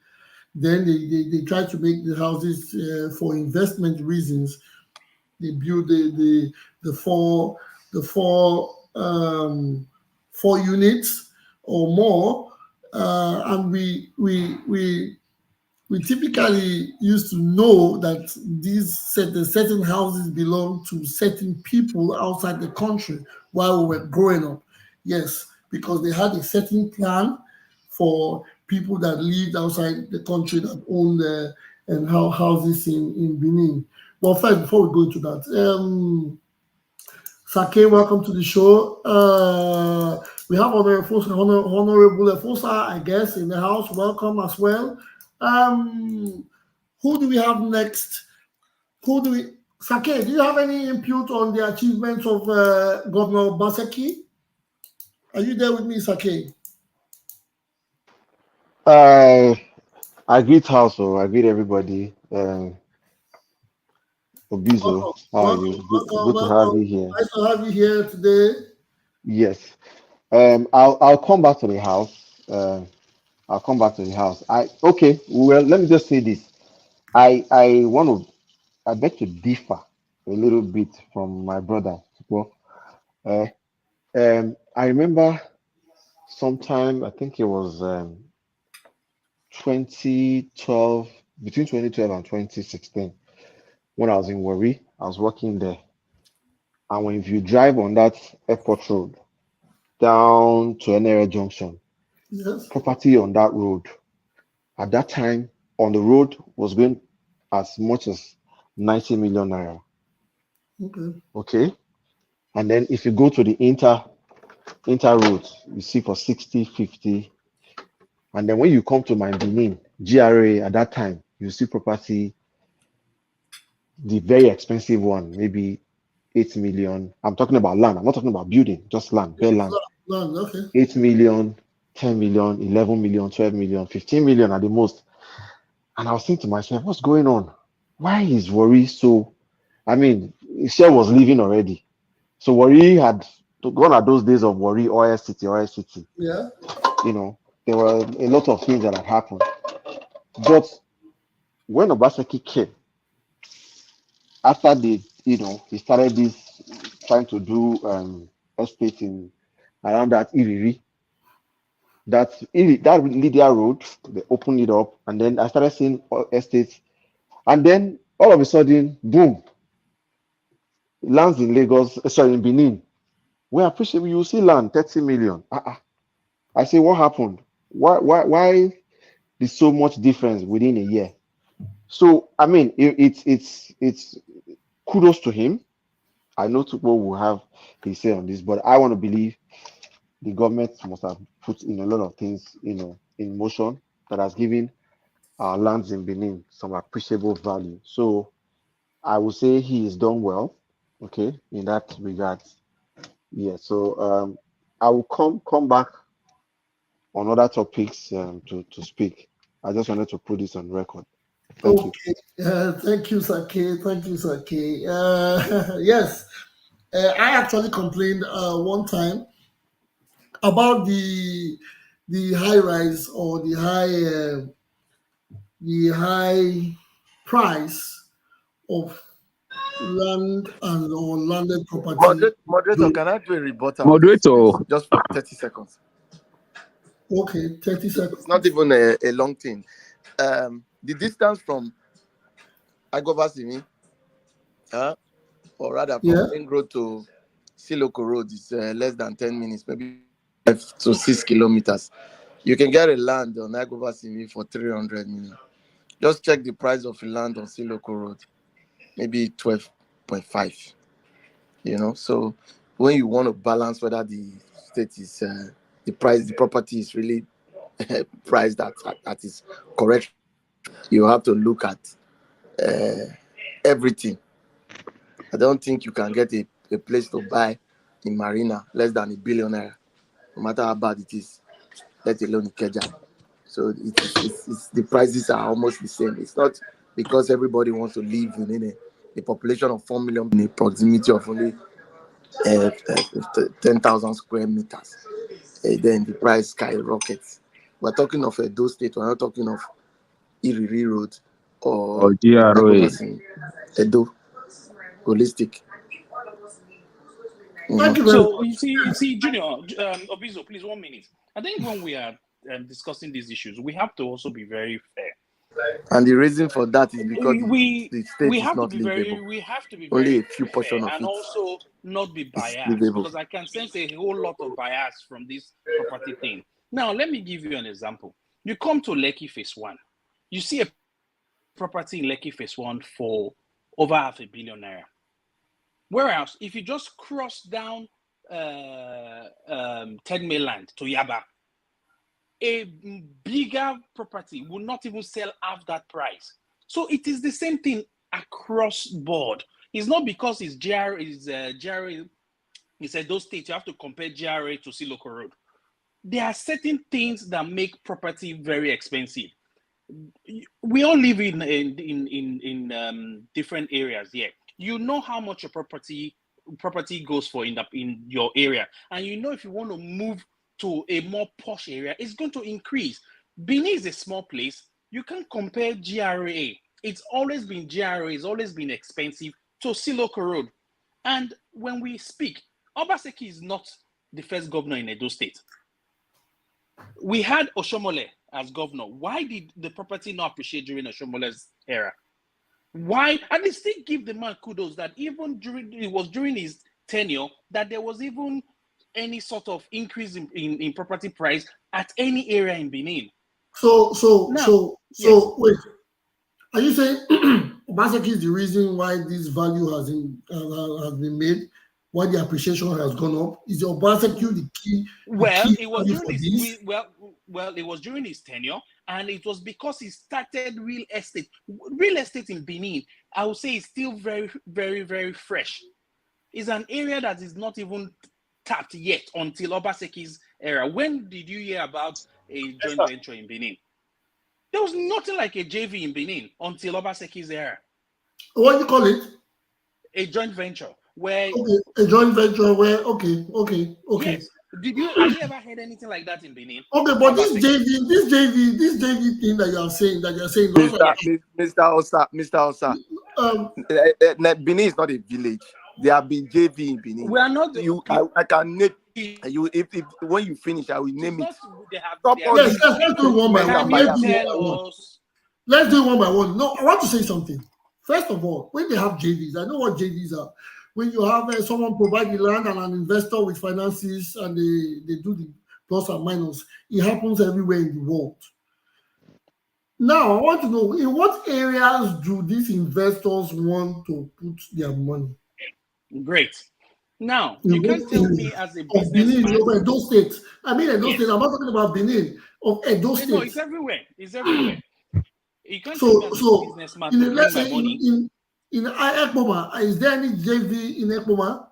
Speaker 1: Then they tried to make the houses for investment reasons. They built the four units or more, and we typically used to know that certain houses belong to certain people outside the country while we were growing up. Yes, because they had a certain plan for people that lived outside the country that owned and houses in Benin. Well, first, before we go into that, Sake, welcome to the show. We have Honorable Efosa, I guess, in the house. Welcome as well. Who do we have next? Sake, do you have any input on the achievements of Governor Obaseki? Are you there with me, Sake?
Speaker 7: I greet house, I greet everybody. Obizo,
Speaker 1: Welcome,
Speaker 7: how are you? Good to have
Speaker 1: welcome.
Speaker 7: you here.
Speaker 1: Nice to have you here today.
Speaker 7: Yes. I'll come back to the house. I'll come back to the house. Okay. Well, let me just say this. I beg to differ a little bit from my brother. Well, I remember sometime, I think it was 2012, between 2012 and 2016, when I was in Warri. I was working there. And if you drive on that airport road down to NRA Junction,
Speaker 1: Yes.
Speaker 7: property on that road at that time on the road was going as much as 90 million naira.
Speaker 1: Okay.
Speaker 7: Okay. And then if you go to the inter road, you see for 60, 50. And then when you come to my Benin, GRA at that time, you see property, the very expensive one, maybe 8 million. I'm talking about land. I'm not talking about building, just land, bare land.
Speaker 1: Land, okay.
Speaker 7: 8 million, 10 million, 11 million, 12 million, 15 million at the most. And I was thinking to myself, what's going on? Why is Warri so? I mean, share was leaving already. So Warri had gone at those days of Warri, oil city.
Speaker 1: Yeah.
Speaker 7: You know, there were a lot of things that had happened. But when Obaseki came, after he started this trying to do estate in around that Iriri, that Lydia Road, they opened it up, and then I started seeing estates, and then all of a sudden, boom, lands in Lagos, sorry, in Benin. We appreciate you see land 30 million. I say, what happened? Why there's so much difference within a year? So I mean, it's kudos to him. I know people will have his say on this, but I want to believe the government must have put in a lot of things, in motion that has given our lands in Benin some appreciable value. So I would say he is done well, okay, in that regard. Yeah. So I will come back on other topics to speak. I just wanted to put this on record. Thank you.
Speaker 1: Thank you, Sake. Thank you, Sake. Yes, I actually complained one time about the high rise or the high price of land and or landed property.
Speaker 6: Moderator, can I do a rebuttal?
Speaker 5: Moderator.
Speaker 6: Please? Just for 30 seconds.
Speaker 1: Okay, 30 seconds.
Speaker 6: It's not even a long thing. The distance from Agobasimi, or rather from Ring Road to Siloko Road is less than 10 minutes, maybe 5 to 6 kilometers. You can get a land on Agobasimi for 300 million. Just check the price of a land on Siloko Road, maybe 12.5. You know, so when you want to balance whether the state is the property is really priced that is correct, you have to look at everything. I don't think you can get a place to buy in Marina less than $1 billion, no matter how bad it is, let alone Ikeja. So it's the prices are almost the same. It's not because everybody wants to live within a population of 4 million in a proximity of only 10,000 square meters. Then the price skyrockets. We're talking of Edo State. We're not talking of Iriri Road or
Speaker 5: GROA.
Speaker 6: Edo holistic.
Speaker 1: Thank you very
Speaker 3: So
Speaker 1: much.
Speaker 3: you see, Junior, Obizo, please 1 minute. I think when we are discussing these issues, we have to also be very fair.
Speaker 6: And the reason for that is because the state
Speaker 3: we
Speaker 6: is
Speaker 3: have
Speaker 6: not
Speaker 3: to be
Speaker 6: livable.
Speaker 3: we have to be
Speaker 6: Only
Speaker 3: very
Speaker 6: a few
Speaker 3: fair
Speaker 6: portion of
Speaker 3: and
Speaker 6: it
Speaker 3: also not be biased,
Speaker 6: livable.
Speaker 3: because I can sense a whole lot of bias from this property thing. Now, let me give you an example. You come to Lekki Phase 1, you see a property in Lekki Phase 1 for over $500 million. Whereas if you just cross down 10 mainland to Yaba, a bigger property will not even sell half that price. So it is the same thing across board. It's not because it's GRA, it's Edo State, you have to compare GRA to Siloko Road. There are certain things that make property very expensive. We all live in different areas here. You know how much a property goes for in your area, and you know if you want to move to a more posh area, it's going to increase. Benin is a small place. You can't compare GRA. It's always been GRA. It's always been expensive to Siloko Road. And when we speak, Obaseki is not the first governor in Edo State. We had Oshomole as governor. Why did the property not appreciate during Oshomole's era? Why? And they still give the man kudos that even during his tenure that there was even any sort of increase in property price at any area in Benin.
Speaker 1: So wait. Are you saying Obaseki is the reason why this value has been made? Why the appreciation has gone up? Is Obaseki the key?
Speaker 3: It was during his tenure, and it was because he started real estate. Real estate in Benin, I would say, is still very, very, very fresh. It's an area that is not even tapped yet until Obaseki's era. When did you hear about a joint venture in Benin? There was nothing like a JV in Benin until Obaseki's era.
Speaker 1: What do you call it?
Speaker 3: A joint venture where
Speaker 1: a joint venture where okay.
Speaker 3: Yes. Have you ever heard anything like that in Benin?
Speaker 1: Okay, but this JV thing that you're saying,
Speaker 6: Mr. Osa, Benin is not a village. There have been JV in Benin.
Speaker 3: We are not.
Speaker 6: I can name you if when you finish, I will name it.
Speaker 1: Let's do one by one. Let's do one by one. No, I want to say something. First of all, when they have JVs, I know what JVs are. When you have someone provide the land and an investor with finances and they do the plus and minus, it happens everywhere in the world. Now, I want to know, in what areas do these investors want to put their money?
Speaker 3: Great. Now, you can't tell me as a businessman.
Speaker 1: Edo State. I mean Edo State. I'm not talking about Benin. Of Edo State.
Speaker 3: No, it's everywhere. It's everywhere. You can't tell me as a businessman to bring my money.
Speaker 1: In Ekpoma, is there any JV in Ekpoma?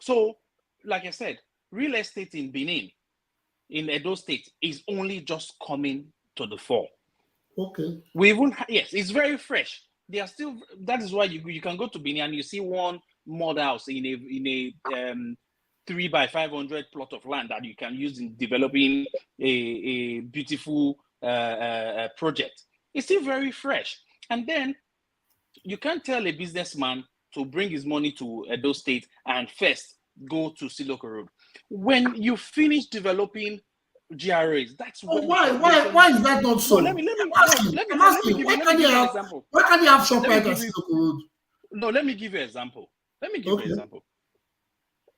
Speaker 3: So, like I said, real estate in Benin, in Edo State, is only just coming to the fore.
Speaker 1: Okay.
Speaker 3: We even yes, it's very fresh. They are still. That is why you can go to Benin and you see one mod house in a 3 by 500 plot of land that you can use in developing a beautiful project. It's still very fresh. And then you can't tell a businessman to bring his money to Edo State and first go to Siloko Road. When you finish developing GRAs, that's when
Speaker 1: why is that not so?
Speaker 3: No, let me
Speaker 1: I'm asking,
Speaker 3: give
Speaker 1: why
Speaker 3: you
Speaker 1: can't they
Speaker 3: an
Speaker 1: have
Speaker 3: example.
Speaker 1: why can't they have
Speaker 3: Let me
Speaker 1: ShopRite
Speaker 3: give
Speaker 1: at
Speaker 3: you
Speaker 1: Siloko Road?
Speaker 3: no, let me give you an example. Let me give you
Speaker 1: Okay.
Speaker 3: an example.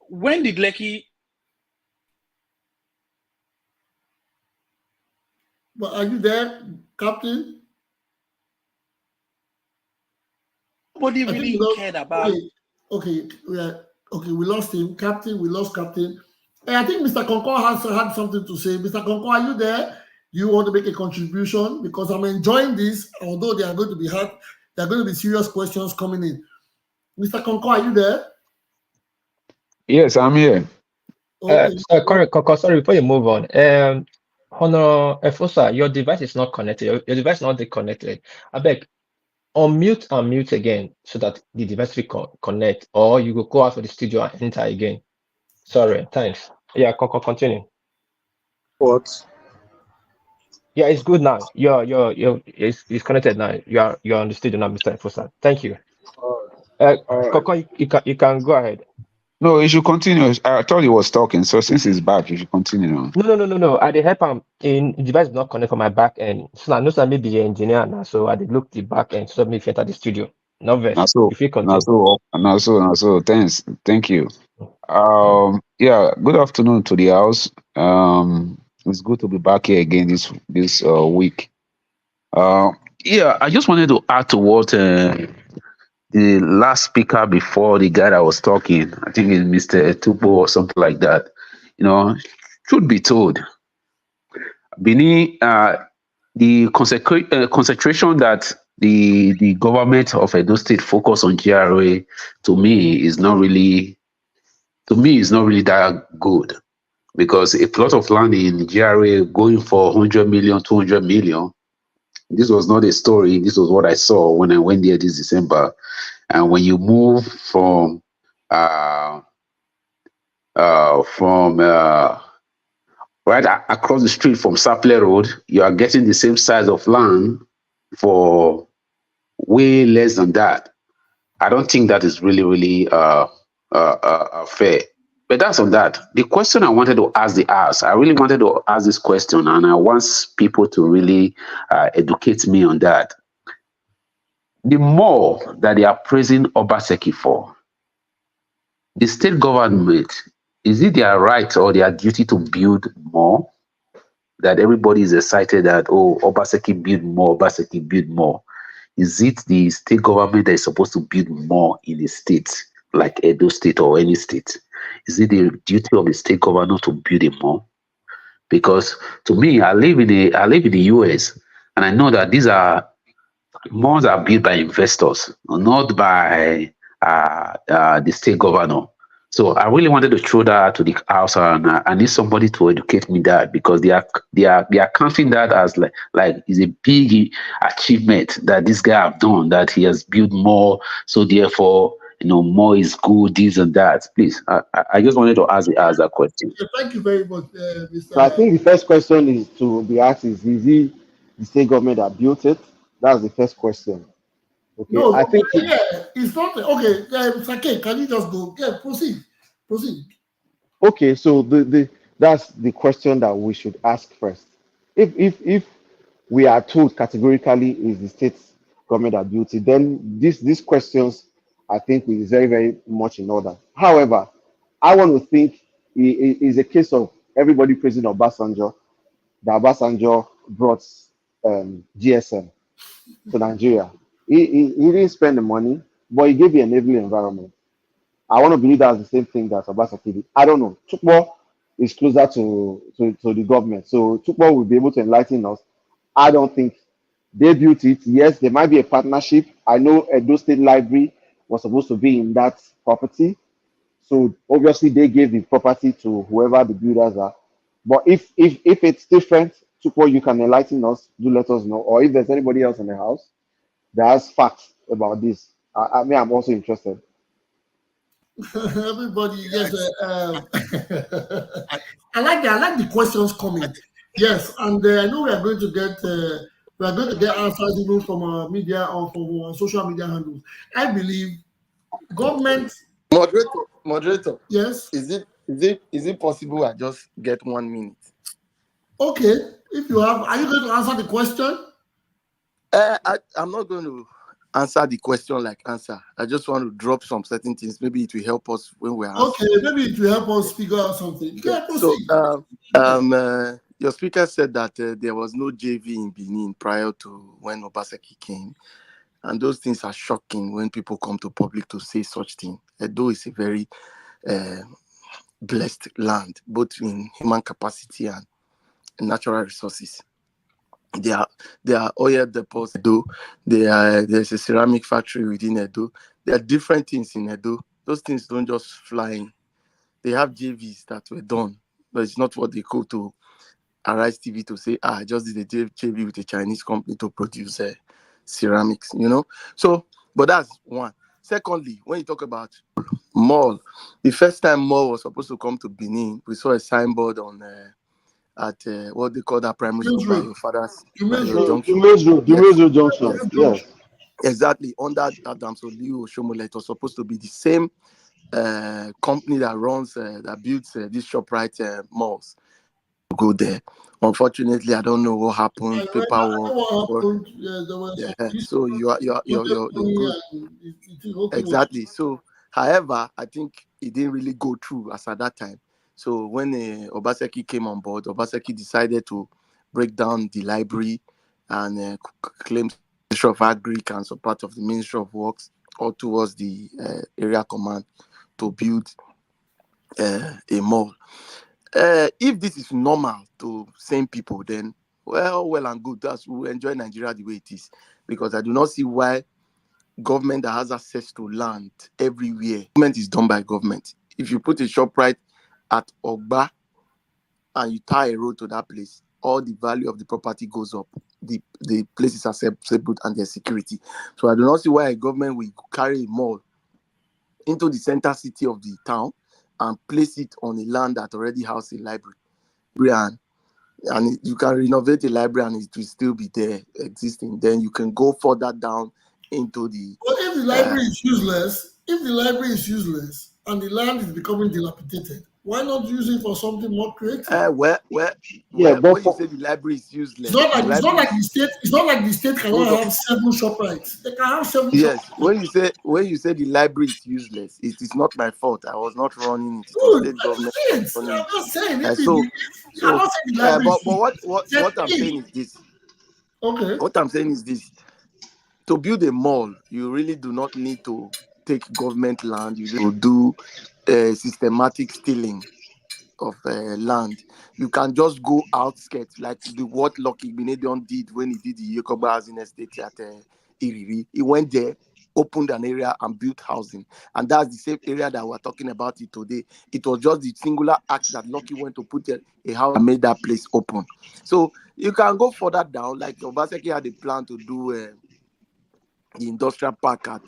Speaker 3: When did Lekki
Speaker 1: But are you there, Captain?
Speaker 3: nobody
Speaker 1: I think we
Speaker 3: really
Speaker 1: lost.
Speaker 3: cared about
Speaker 1: Okay, we lost him, Captain. We lost Captain. I think Mr. Concord had something to say. Mr. Concord, are you there? You want to make a contribution? Because I'm enjoying this, although there are going to be serious questions coming in. Mr. Concord, are you there?
Speaker 8: Yes, I'm here.
Speaker 1: Okay.
Speaker 2: Sorry, sorry, before you move on, Honor Efosa, your device is not connected. Your device is not connected. I beg, unmute and mute again so that the device will connect, or you will go out of the studio and enter again. Sorry, thanks. Yeah, continue.
Speaker 8: What?
Speaker 2: Yeah, it's good now. It's connected now. You're on the studio now, Mr. Efosa. Thank you.
Speaker 8: All right.
Speaker 2: Koko, you can go ahead.
Speaker 8: No, you should continue. I thought he was talking, so since he's back, you should continue now.
Speaker 2: No. I did help him in device not connect for my back end. So I know some maybe the engineer now, so I did look the back end so me enter the studio. No verse. If you continue.
Speaker 8: So thanks. Thank you. Yeah, good afternoon to the house. It's good to be back here again this week. Yeah, I just wanted to add to what the last speaker before the guy that was talking, I think it's Mr. Tupo or something like that, should be told. Benin, the concentration that the government of Edo State focus on GRA to me is not really that good, because a plot of land in GRA going for 100 million, 200 million. This was not a story. This was what I saw when I went there this December. And when you move from right across the street from Saple Road, you are getting the same size of land for way less than that. I don't think that is really fair. But that's on that. The question I wanted to ask I really wanted to ask this question, and I want people to really educate me on that. The more that they are praising Obaseki for, the state government, is it their right or their duty to build more? That everybody is excited that, oh, Obaseki build more. Is it the state government that is supposed to build more in a state like Edo State or any state? Is it the duty of the state governor to build it more? Because to me, I live in the US, and I know that these are malls are built by investors, not by the state governor. So I really wanted to throw that to the house, and I need somebody to educate me that, because they are counting that as like is a big achievement that this guy have done, that he has built more. So therefore, more is good, this and that. Please, I just wanted to ask that question.
Speaker 1: Thank you very much, Mr.
Speaker 7: So I think the first question is to be asked is it the state government that built it? That's the first question. Okay,
Speaker 1: No,
Speaker 7: I think
Speaker 1: it's not okay. Sake, can you just go? Yeah, proceed.
Speaker 7: okay. So that's the question that we should ask first. If we are told categorically is the state government that built it, then these questions I think is very, very much in order. However, I want to think it is a case of everybody praising Obasanjo, that Obasanjo brought GSM to Nigeria. He didn't spend the money, but he gave the enabling environment. I want to believe that's the same thing that Obaseki did. I don't know. Tukbo is closer to the government, so Tukbo will be able to enlighten us. I don't think they built it. Yes, there might be a partnership. I know Edo State Library was supposed to be in that property, so obviously they gave the property to whoever the builders are. But if it's different, Tupo, you can enlighten us, do let us know. Or if there's anybody else in the house that has facts about this, I mean, I'm also interested.
Speaker 1: Everybody, yes. I like that. I like the questions coming. Yes, and I know we are going to get answers even from our media or from our social media handles. I believe government.
Speaker 6: Moderator.
Speaker 1: Yes.
Speaker 6: Is it possible I just get 1 minute?
Speaker 1: Okay. If you have, are you going to answer the question?
Speaker 6: I'm not going to answer the question like answer. I just want to drop some certain things. Maybe it will help us when we're answering.
Speaker 1: Okay, maybe it will help us figure out something. Yeah,
Speaker 6: So,
Speaker 1: proceed.
Speaker 6: your speaker said that there was no JV in Benin prior to when Obaseki came. And those things are shocking when people come to public to say such thing. Edo is a very blessed land, both in human capacity and natural resources. There are oil depots in Edo. There's a ceramic factory within Edo. There are different things in Edo. Those things don't just fly in. They have JVs that were done, but it's not what they go to Arise TV to say, I just did a JV with a Chinese company to produce ceramics, So, but that's one. Secondly, when you talk about mall, the first time mall was supposed to come to Benin, we saw a signboard on at what they call that primary school by your father's junction.
Speaker 7: The junction. Yes.
Speaker 6: Exactly. Under Adams Oliu Oshomole, it was supposed to be the same company that runs that builds these ShopRite malls. Go there. Unfortunately, I don't know what happened. Paperwork. So you're good. Exactly. So, however, I think it didn't really go through as at that time. So when Obaseki came on board, Obaseki decided to break down the library and claim Ministry of Agric and some part of the Ministry of Works all towards the area command to build a mall. If this is normal to same people, then well and good. We'll enjoy Nigeria the way it is, because I do not see why government that has access to land everywhere. Government is done by government. If you put a shop right at Ogba and you tie a road to that place, all the value of the property goes up. The places are separate and their security. So I do not see why a government will carry a mall into the center city of the town and place it on a land that already houses a library. And you can renovate the library and it will still be there existing. Then you can go further down into the.
Speaker 1: But if the library is useless, and the land is becoming dilapidated, why not use it for something more creative?
Speaker 6: When you say the library is useless,
Speaker 1: it's not like the state cannot have 7 ShopRites. They can have 7.
Speaker 6: Yes, when you say the library is useless, it is not my fault. I was not running it. It was state government.
Speaker 1: I'm just saying.
Speaker 6: But what I'm saying is this.
Speaker 1: Okay.
Speaker 6: What I'm saying is this. To build a mall, you really do not need to take government land. You will do systematic stealing of land. You can just go outskirts, like what Lucky Benedion did when he did the Yokoba housing estate at Iriri. He went there, opened an area and built housing. And that's the same area that we're talking about it today. It was just the singular act that Lucky went to put a house and made that place open. So you can go further down, like Obaseki had a plan to do the industrial park at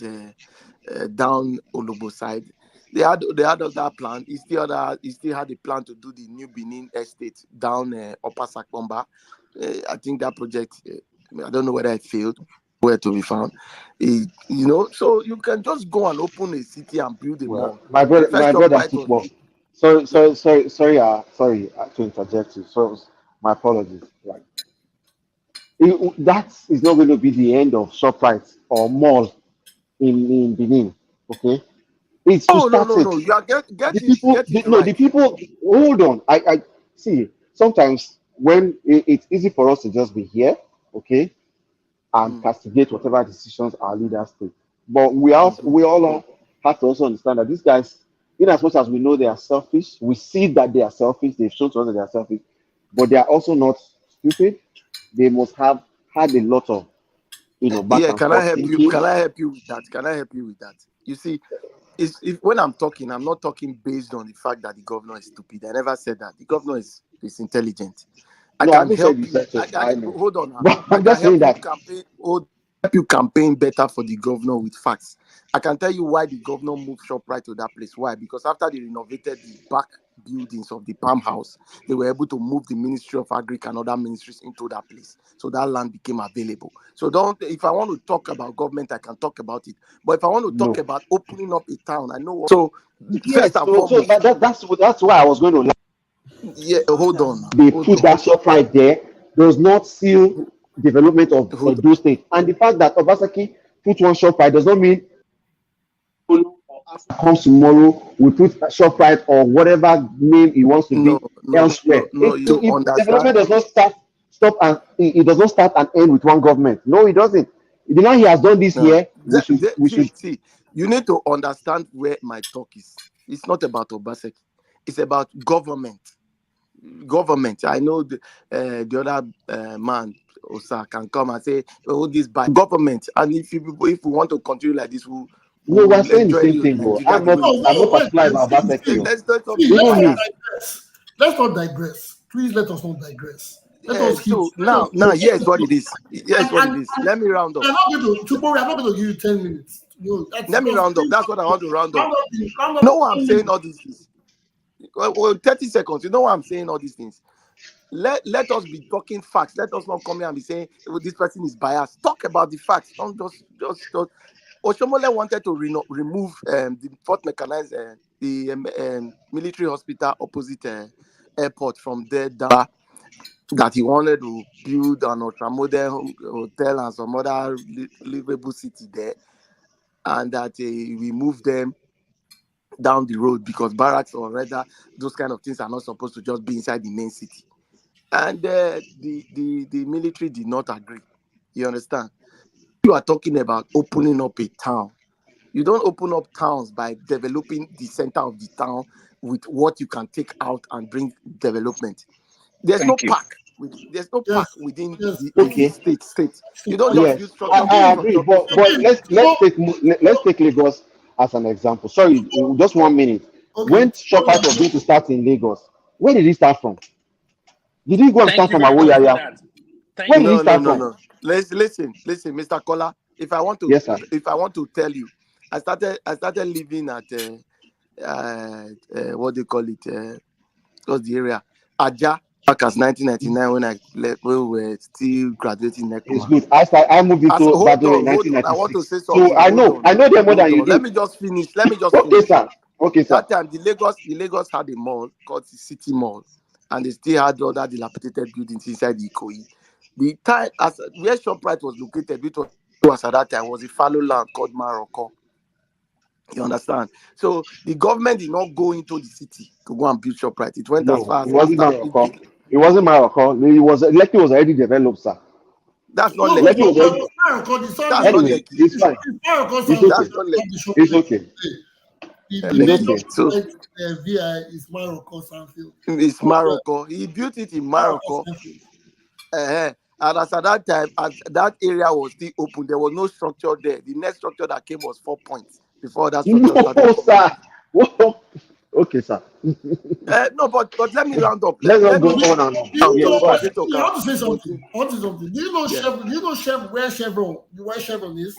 Speaker 6: down Olobo side. They had that plan. He still had a plan to do the new Benin estate down Upper Sakomba. I think that project, I don't know whether it failed, where to be found. So you can just go and open a city and build a mall.
Speaker 7: My brother, sorry to interject you. So my apologies. Right. That is not going to be the end of ShopRite or mall in Benin. Okay. It's to start
Speaker 6: No. You are
Speaker 7: the people. Hold on. I see. Sometimes when it's easy for us to just be here, okay, and castigate whatever decisions our leaders take, but we all have to also understand that these guys, in as much as we know they are selfish, we see that they are selfish. They've shown to us that they are selfish, but they are also not stupid. They must have had a lot of, back and
Speaker 6: can
Speaker 7: forth
Speaker 6: I help
Speaker 7: thinking.
Speaker 6: you? Can I help you with that? You see, when I'm talking, I'm not talking based on the fact that the governor is stupid. I never said that. The governor is intelligent. I
Speaker 7: No, I
Speaker 6: can
Speaker 7: haven't
Speaker 6: help
Speaker 7: said
Speaker 6: you.
Speaker 7: deception. I know.
Speaker 6: Hold on now.
Speaker 7: But
Speaker 6: I
Speaker 7: I'm
Speaker 6: can
Speaker 7: just saying
Speaker 6: help you
Speaker 7: that.
Speaker 6: campaign. Help you campaign better for the governor with facts. I can tell you why the governor moved ShopRite to that place. Why? Because after they renovated the back buildings of the Palm House, they were able to move the Ministry of Agric and other ministries into that place. So that land became available. So if I want to talk about government, I can talk about it. But if I want to talk
Speaker 7: No.
Speaker 6: about opening up a town, I know what. So
Speaker 7: Yes,
Speaker 6: first and
Speaker 7: so
Speaker 6: foremost,
Speaker 7: that's why I was going to.
Speaker 6: yeah, hold on now.
Speaker 7: They
Speaker 6: Hold
Speaker 7: put
Speaker 6: on.
Speaker 7: that shop right there does not seal development of those states. And the fact that Obaseki put one shop right does not mean comes tomorrow we put a shop right or whatever name he wants to be elsewhere.
Speaker 6: You
Speaker 7: Development does not stop and it does not start and end with one government. No, it doesn't. The one he has done this year, we should
Speaker 6: see. You need to understand where my talk is. It's not about Obaseki. It's about government. Government. I know the other man Osa can come and say, "Oh, this by government." And if we want to continue like this,
Speaker 7: we're saying the
Speaker 6: enjoy
Speaker 7: same thing, bro.
Speaker 6: Nigeria.
Speaker 7: I'm not particular about Obaseki.
Speaker 1: Let's not digress. Please let us not digress. Let us
Speaker 6: so now, here's what it is. Here's what it is. Let me round up.
Speaker 1: I'm not going to give you 10 minutes.
Speaker 6: Let me round up. That's what I want to round up. You know why I'm saying all these things? Well, 30 seconds. You know why I'm saying all these things? Let us be talking facts. Let us not come here and be saying this person is biased. Talk about the facts. Don't just. Oshomole wanted to remove the Fort Mechanized, the military hospital opposite airport from there down. That he wanted to build an ultra-modern hotel and some other livable city there, and that we moved them down the road because barracks or rather those kind of things are not supposed to just be inside the main city. And the military did not agree. You understand? You are talking about opening up a town. You don't open up towns by developing the center of the town with what you can take out and bring development. There's no park. There's no park within the state. You don't just use structure.
Speaker 7: I agree, but let's take Lagos as an example. Sorry, just 1 minute.
Speaker 1: Okay.
Speaker 7: When ShopRite was going to start in Lagos, where did he start from? Did he go and start from Awoyaya? Where did he start from?
Speaker 6: No. Listen, Mr. Kola. If I want to tell you, I started living at what they call it, what's the area? Aja, back as 1999 when we were still graduating.
Speaker 7: It's good. I moved into Badore in 1996.
Speaker 6: I want to say something.
Speaker 7: So I know them more than you do.
Speaker 6: Let me just finish.
Speaker 7: Okay, sir.
Speaker 6: That time, the Lagos had a mall called the City Mall, and they still had other dilapidated buildings inside the Ikoyi. The time where ShopRite was located, which was at that time, was a fallow land called Morocco. You understand? So the government did not go into the city to go and build ShopRite. It went as far as
Speaker 7: it wasn't Morocco. It wasn't Morocco. Lekki was already developed, sir.
Speaker 6: That's not Lekki.
Speaker 7: Anyway, it's fine. It's okay.
Speaker 1: So VI is Morocco Sanfield.
Speaker 6: It's Morocco. He built it in Morocco. And as at that time, as that area was still open, there was no structure there. The next structure that came was 4 points before that structure started.
Speaker 7: Sir. Okay, sir.
Speaker 6: No, but let me round up.
Speaker 7: Let's not go on and on.
Speaker 1: I want to say something. Do you know where Chevron is?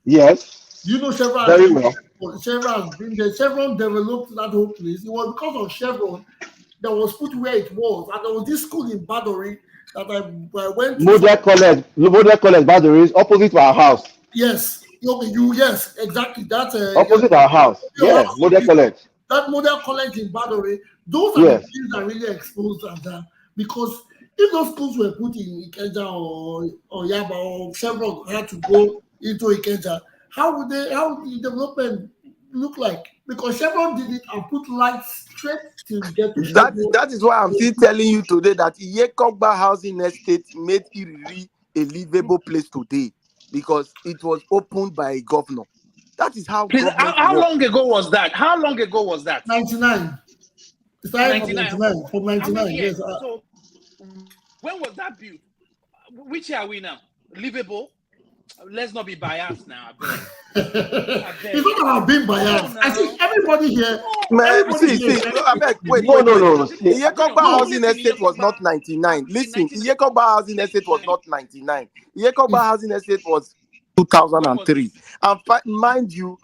Speaker 7: Yes.
Speaker 1: Do you know Chevron?
Speaker 7: Very well.
Speaker 1: Chevron has been there. Chevron developed that whole place. It was because of Chevron that was put where it was. And there was this school in Badore that I went to.
Speaker 7: Model College, Badore is opposite to our house.
Speaker 1: Yes. Yes, exactly. That's
Speaker 7: opposite our house. Yeah, Model College.
Speaker 1: That Model College in Badore, those are the things that really exposed at that. Because if those schools were put in Ikeja or Yaba or Chevron had to go into Ikeja, how would the development look like? Because Chevron did it and put lights straight to get to
Speaker 6: that is why I'm still telling you today that Iyekogba housing estate made Iriri a livable place today because it was opened by a governor. That is how.
Speaker 3: Please, how long ago was that?
Speaker 1: 99. It's 99. From 99. Yes.
Speaker 3: So when was that built? Which year are we now? Livable? Let's not be biased now.
Speaker 1: It's not about being biased. I think everybody here.
Speaker 6: Man, see, wait.
Speaker 7: No.
Speaker 6: Iyekoba Housing Estate was not 99. Listen, Iyekoba Housing Estate was not 99. Iyekoba Housing Estate was 2003. And mind you,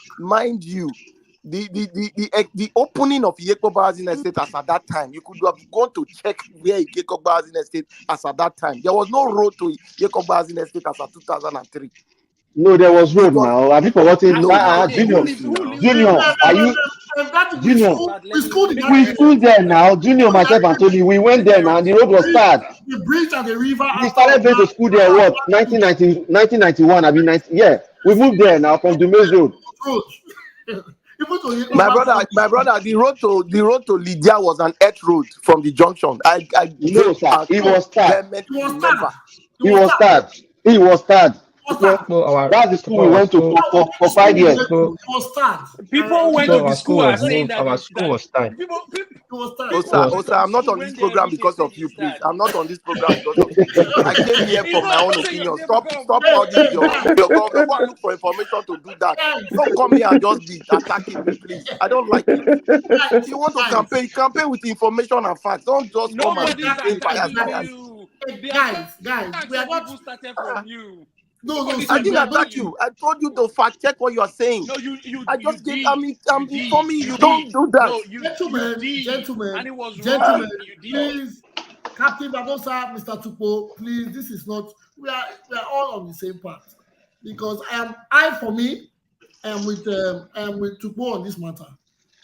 Speaker 6: the opening of Iyekoba Housing Estate as at that time, you could have gone to check where Iyekoba Housing Estate as at that time. There was no road to Iyekoba Housing Estate as at 2003.
Speaker 7: No, there was road now. Have you forgotten? Junior, are you? Junior, we schooled there now. Junior, myself, and Tony, we went there now. The road was started.
Speaker 1: The bridge and the river.
Speaker 7: We started going to school there. What? 1991. I mean, yeah. We moved there now from Dume's Road.
Speaker 6: My brother, the road to Lydia was an earth road from the junction.
Speaker 7: No, sir. It was started. That's the school we went to for 5 years.
Speaker 3: People went to the school and saying that
Speaker 2: our school was started.
Speaker 6: Osa, I'm not on this program because of you, please. I'm not on this program because of you. I came here for my own opinion. Stop auditing your government. Go and look for information to do that. Don't come here and just be attacking me, please. I don't like it. If you want to campaign with information and facts. Don't just come and be biased.
Speaker 1: Guys, we are not
Speaker 3: started from you.
Speaker 1: No,
Speaker 6: I didn't attack you. I told you to fact check what you are saying.
Speaker 3: No, you
Speaker 6: I just gave. I'm informing you. Don't do that.
Speaker 3: No,
Speaker 1: gentlemen,
Speaker 3: and it was
Speaker 1: gentlemen,
Speaker 3: wrong.
Speaker 1: please, Captain Babosa, Mr. Tupo, please. This is not. We are all on the same path because I for me, I am with Tupo on this matter.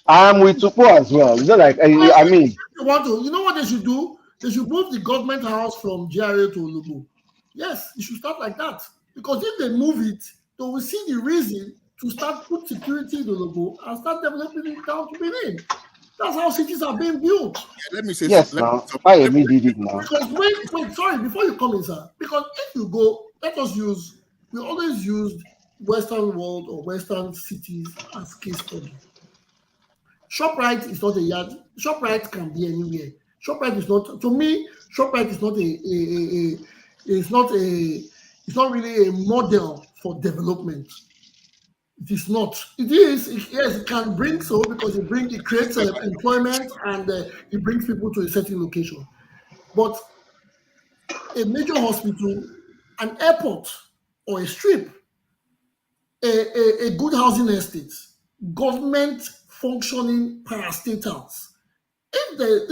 Speaker 7: I am with Tupo as well. It's not like I mean.
Speaker 1: You know what they should do? They should move the government house from GRA to Olubu. Yes, it should start like that. Because if they move it, they will see the reason to start put security in the logo and start developing it down to Benin. That's how cities are being built.
Speaker 9: Let me say
Speaker 7: yes, now I did it now.
Speaker 1: Because wait, sorry, before you come in, sir. Because if you go, we always used Western world or Western cities as case study. ShopRite is not a yard. ShopRite can be anywhere. ShopRite is not, to me, ShopRite is not it's not really a model for development. It is not. It is. Yes, it can bring so because it creates employment and it brings people to a certain location. But a major hospital, an airport, or a strip, a good housing estate, government functioning parastatals. If they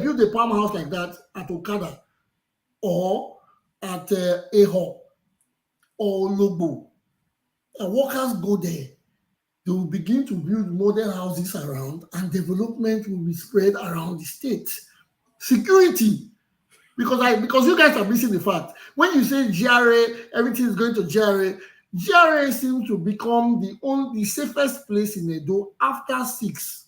Speaker 1: build a farmhouse like that at Okada, or at Eho or Lobo, and workers go there, they will begin to build model houses around and development will be spread around the state. Security, because you guys are missing the fact. When you say GRA, everything is going to GRA, GRA seems to become the safest place in Edo after 6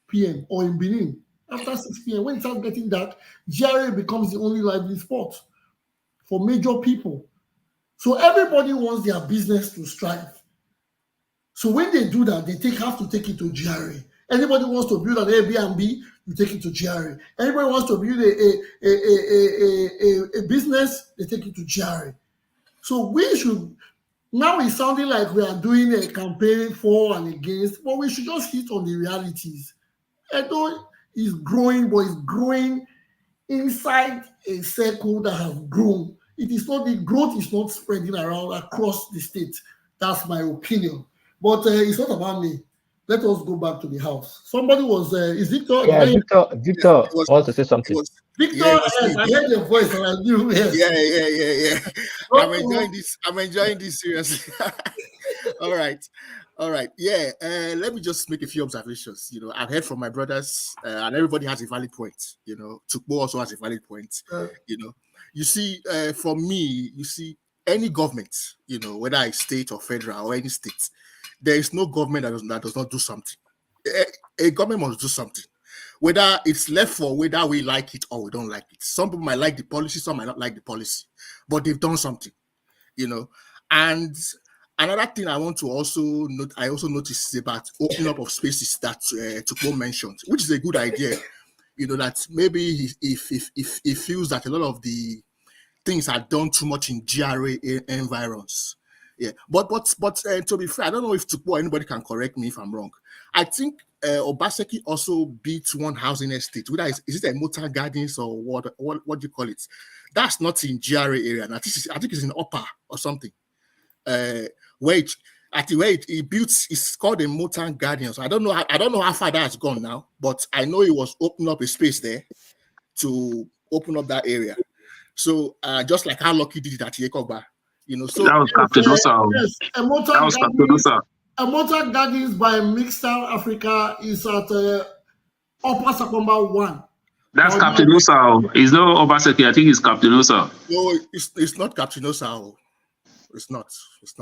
Speaker 1: p.m. or in Benin. After 6 p.m., when it starts getting dark, GRA becomes the only lively spot for major people. So everybody wants their business to strive. So when they do that, they have to take it to GRA. Anybody wants to build an Airbnb, you take it to GRA. Anybody wants to build a business, they take it to GRA. So we should, now it's sounding like we are doing a campaign for and against, but we should just hit on the realities. Edo is growing, but it's growing inside a circle that has grown. The growth is not spreading around across the state. That's my opinion. But it's not about me. Let us go back to the house. Somebody was, is Victor?
Speaker 2: Yeah, Victor wants to say something.
Speaker 1: Victor, yes, I heard your voice and I knew. Yes.
Speaker 9: Yeah. I'm enjoying this seriously. All right. Yeah. Let me just make a few observations. I've heard from my brothers, and everybody has a valid point. Tukbo also has a valid point. You see, for me, any government, whether it's state or federal or any state, there is no government that does not do something. A government must do something. Whether it's left for whether we like it or we don't like it. Some people might like the policy, some might not like the policy, but they've done something, And another thing I want to also note, I also noticed about opening up of spaces that Tukbo mentioned, which is a good idea. That maybe if feels that a lot of the things are done too much in GRA environs, Yeah, but to be fair, I don't know if Tukpo or anybody can correct me if I'm wrong. I think Obaseki also beat one housing estate. Whether is it a motor gardens or what do you call it? That's not in GRA area. And I think it's in Upper or something. Where it built, it's called a motor garden. So I don't know how far that has gone now, but I know it was opening up a space there to open up that area. So just like how Lucky did it at Yekoba. You know, so
Speaker 10: that was Captain Osa.
Speaker 1: Yes, a motor gardens by Mixed Africa is at Upper Sakomba 1.
Speaker 10: That's Captain Osa. It's not Obaseki. I think it's Captain Osa.
Speaker 9: No, it's not Captain Osa. It's not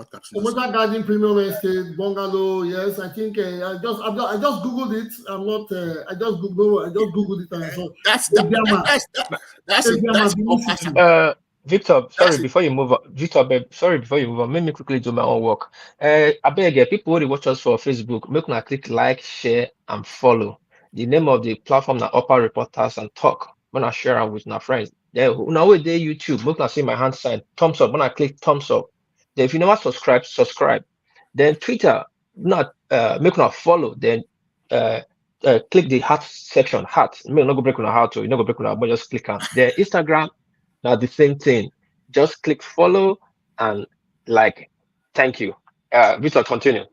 Speaker 9: Captain Osa.
Speaker 1: Motor Garden Premium Estate Bungalow. Yes, I think I just googled it. I'm not. I just googled it. And so
Speaker 2: that's Victor, sorry, before you move on, let me quickly do my own work. I beg people who watch us for Facebook, make una click like, share, and follow. The name of the platform na Upper Reporters and Talk. When I share it with my friends. Then now with the YouTube, make una see my hand sign, thumbs up. When I click thumbs up. Then if you never subscribe. Then Twitter, not make una follow. Then click the heart section. Heart. Make not go break on a heart, you not go break on a but just click on. Then Instagram. Now the same thing. Just click follow and like. Thank you. Victor, continue.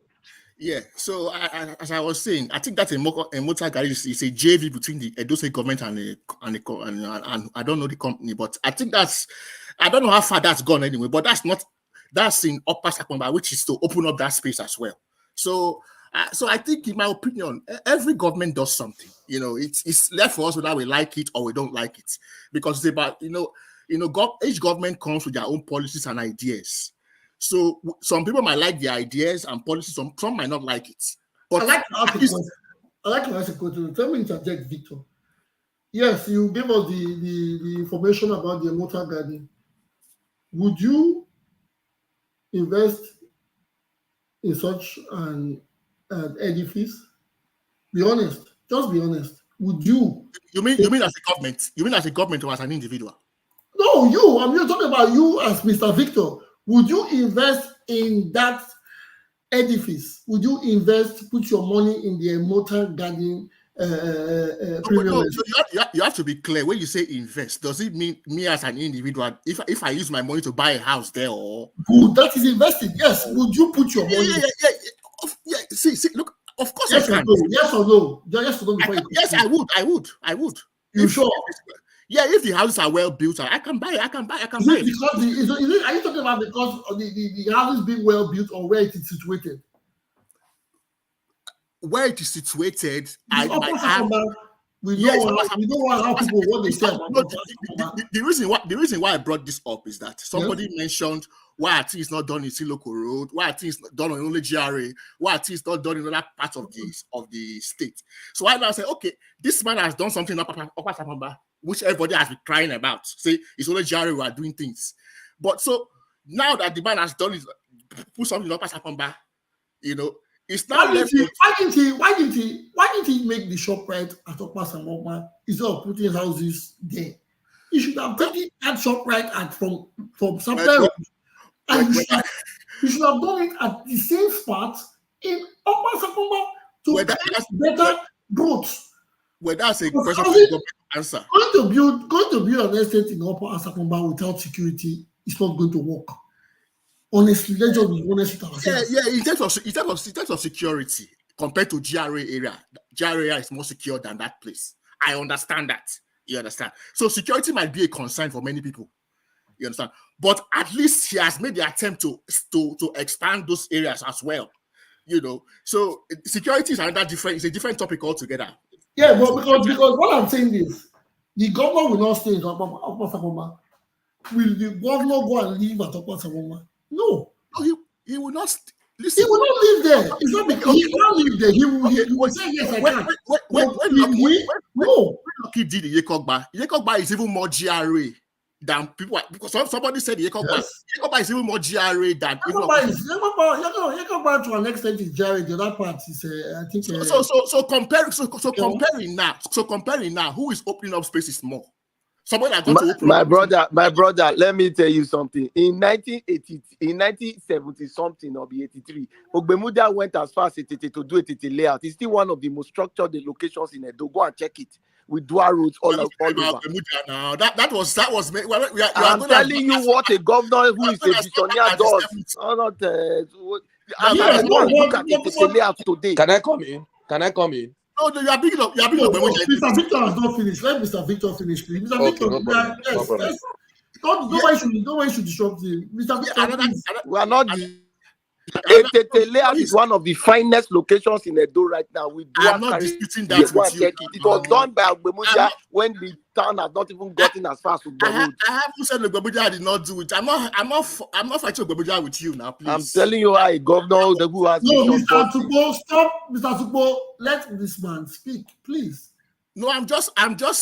Speaker 9: Yeah. So as I was saying, I think that's a motor garage. It's a JV between the Edo State government and I don't know the company, but I think I don't know how far that's gone anyway. But that's in Upper Sakomba, which is to open up that space as well. So I think, in my opinion, every government does something. You know, it's left for us whether we like it or we don't like it, because it's about each government comes with their own policies and ideas. So some people might like the ideas and policies, some might not like it. But
Speaker 1: I like to ask a question. Let me interject, Victor. Yes, you gave us the information about the motor garden. Would you invest in such an edifice? Be honest. Just be honest. Would you?
Speaker 9: You mean as a government? You mean as a government or as an individual?
Speaker 1: No, you. I'm not talking about you as Mr. Victor. Would you invest in that edifice? Would you put your money in the motor garden?
Speaker 9: No, so you have to be clear. When you say invest, does it mean me as an individual? If I use my money to buy a house there, or
Speaker 1: that is investing? Yes. Would you put your money?
Speaker 9: Yeah. See, look. Of course,
Speaker 1: yes
Speaker 9: I can.
Speaker 1: Yes or no? Yes or no?
Speaker 9: Yes, I would.
Speaker 1: You sure?
Speaker 9: Yeah, if the houses are well built, I can buy it.
Speaker 1: Because are you talking about because of the houses being well built or where it is situated?
Speaker 9: Where it is situated,
Speaker 1: we don't want how people what they say.
Speaker 9: The reason why I brought this up is that somebody mentioned why a thing is not done in Siloko Road, why a thing is not done on only GRA, why a thing is not done in other parts of the state. So I now say, okay, this man has done something up Sapamba, which everybody has been crying about. Say it's only GRA who are doing things. But so now that the man has done it, put something up Sapamba, it's not
Speaker 1: why didn't he make the shop right at Obaseki'S instead of putting houses there? He should have taken that shop right from somewhere. And you should have done it at the same spot in Obaseki'S to get better growth.
Speaker 9: Well, that's a question to answer.
Speaker 1: Going to build an estate in Obaseki'S without security is not going to work. Honestly, let's just be honest with ourselves.
Speaker 9: Yeah. In terms of security, compared to GRA area is more secure than that place. I understand that. You understand? So security might be a concern for many people. You understand? But at least he has made the attempt to expand those areas as well. So security is another different. It's a different topic altogether.
Speaker 1: Yeah, but because what I'm saying is, the governor will not stay in Obaseki'S. Will the governor go and live at Obaseki'S? No,
Speaker 9: he will not.
Speaker 1: Listen, he will not live there. It's not because he will not live there. He will say yes, I can.
Speaker 9: When Lucky did the Yekogba is even more GRA than people. Because somebody said the Yekogba is even more GRA than.
Speaker 1: Yekogba to an extent is GRA. The other part is I think.
Speaker 9: Comparing now, who is opening up spaces more? Someone that got to open
Speaker 6: my brother, let me tell you something. In 1970 something or 83, Ogbemudia went as far as to do a layout. It's still one of the most structured locations in Edo. Go and check it with dual roads all over.
Speaker 9: Now that was well,
Speaker 6: I'm telling you what a governor who is a visionary does. Look at the layout today.
Speaker 11: Can I come in?
Speaker 9: No, you are big enough.
Speaker 1: Mr. Victor has not finished. Let Mr. Victor finish, please. Mr. Victor,
Speaker 11: No problem.
Speaker 1: Nobody should disrupt him. Mr. Victor, please.
Speaker 6: We are not. The layout is one of the finest locations in Edo right now.
Speaker 9: I'm not disputing that with you.
Speaker 6: It was done by Ogbemudia when the town has not even gotten as far as Ugbo Road.
Speaker 9: I haven't said Ogbemudia did not do it. I'm not fighting Ogbemudia with you now, please.
Speaker 6: I'm telling you, how a governor who has
Speaker 1: Mr. Tukbo, stop, Mr. Tukbo. Let this man speak, please.
Speaker 9: No, I'm just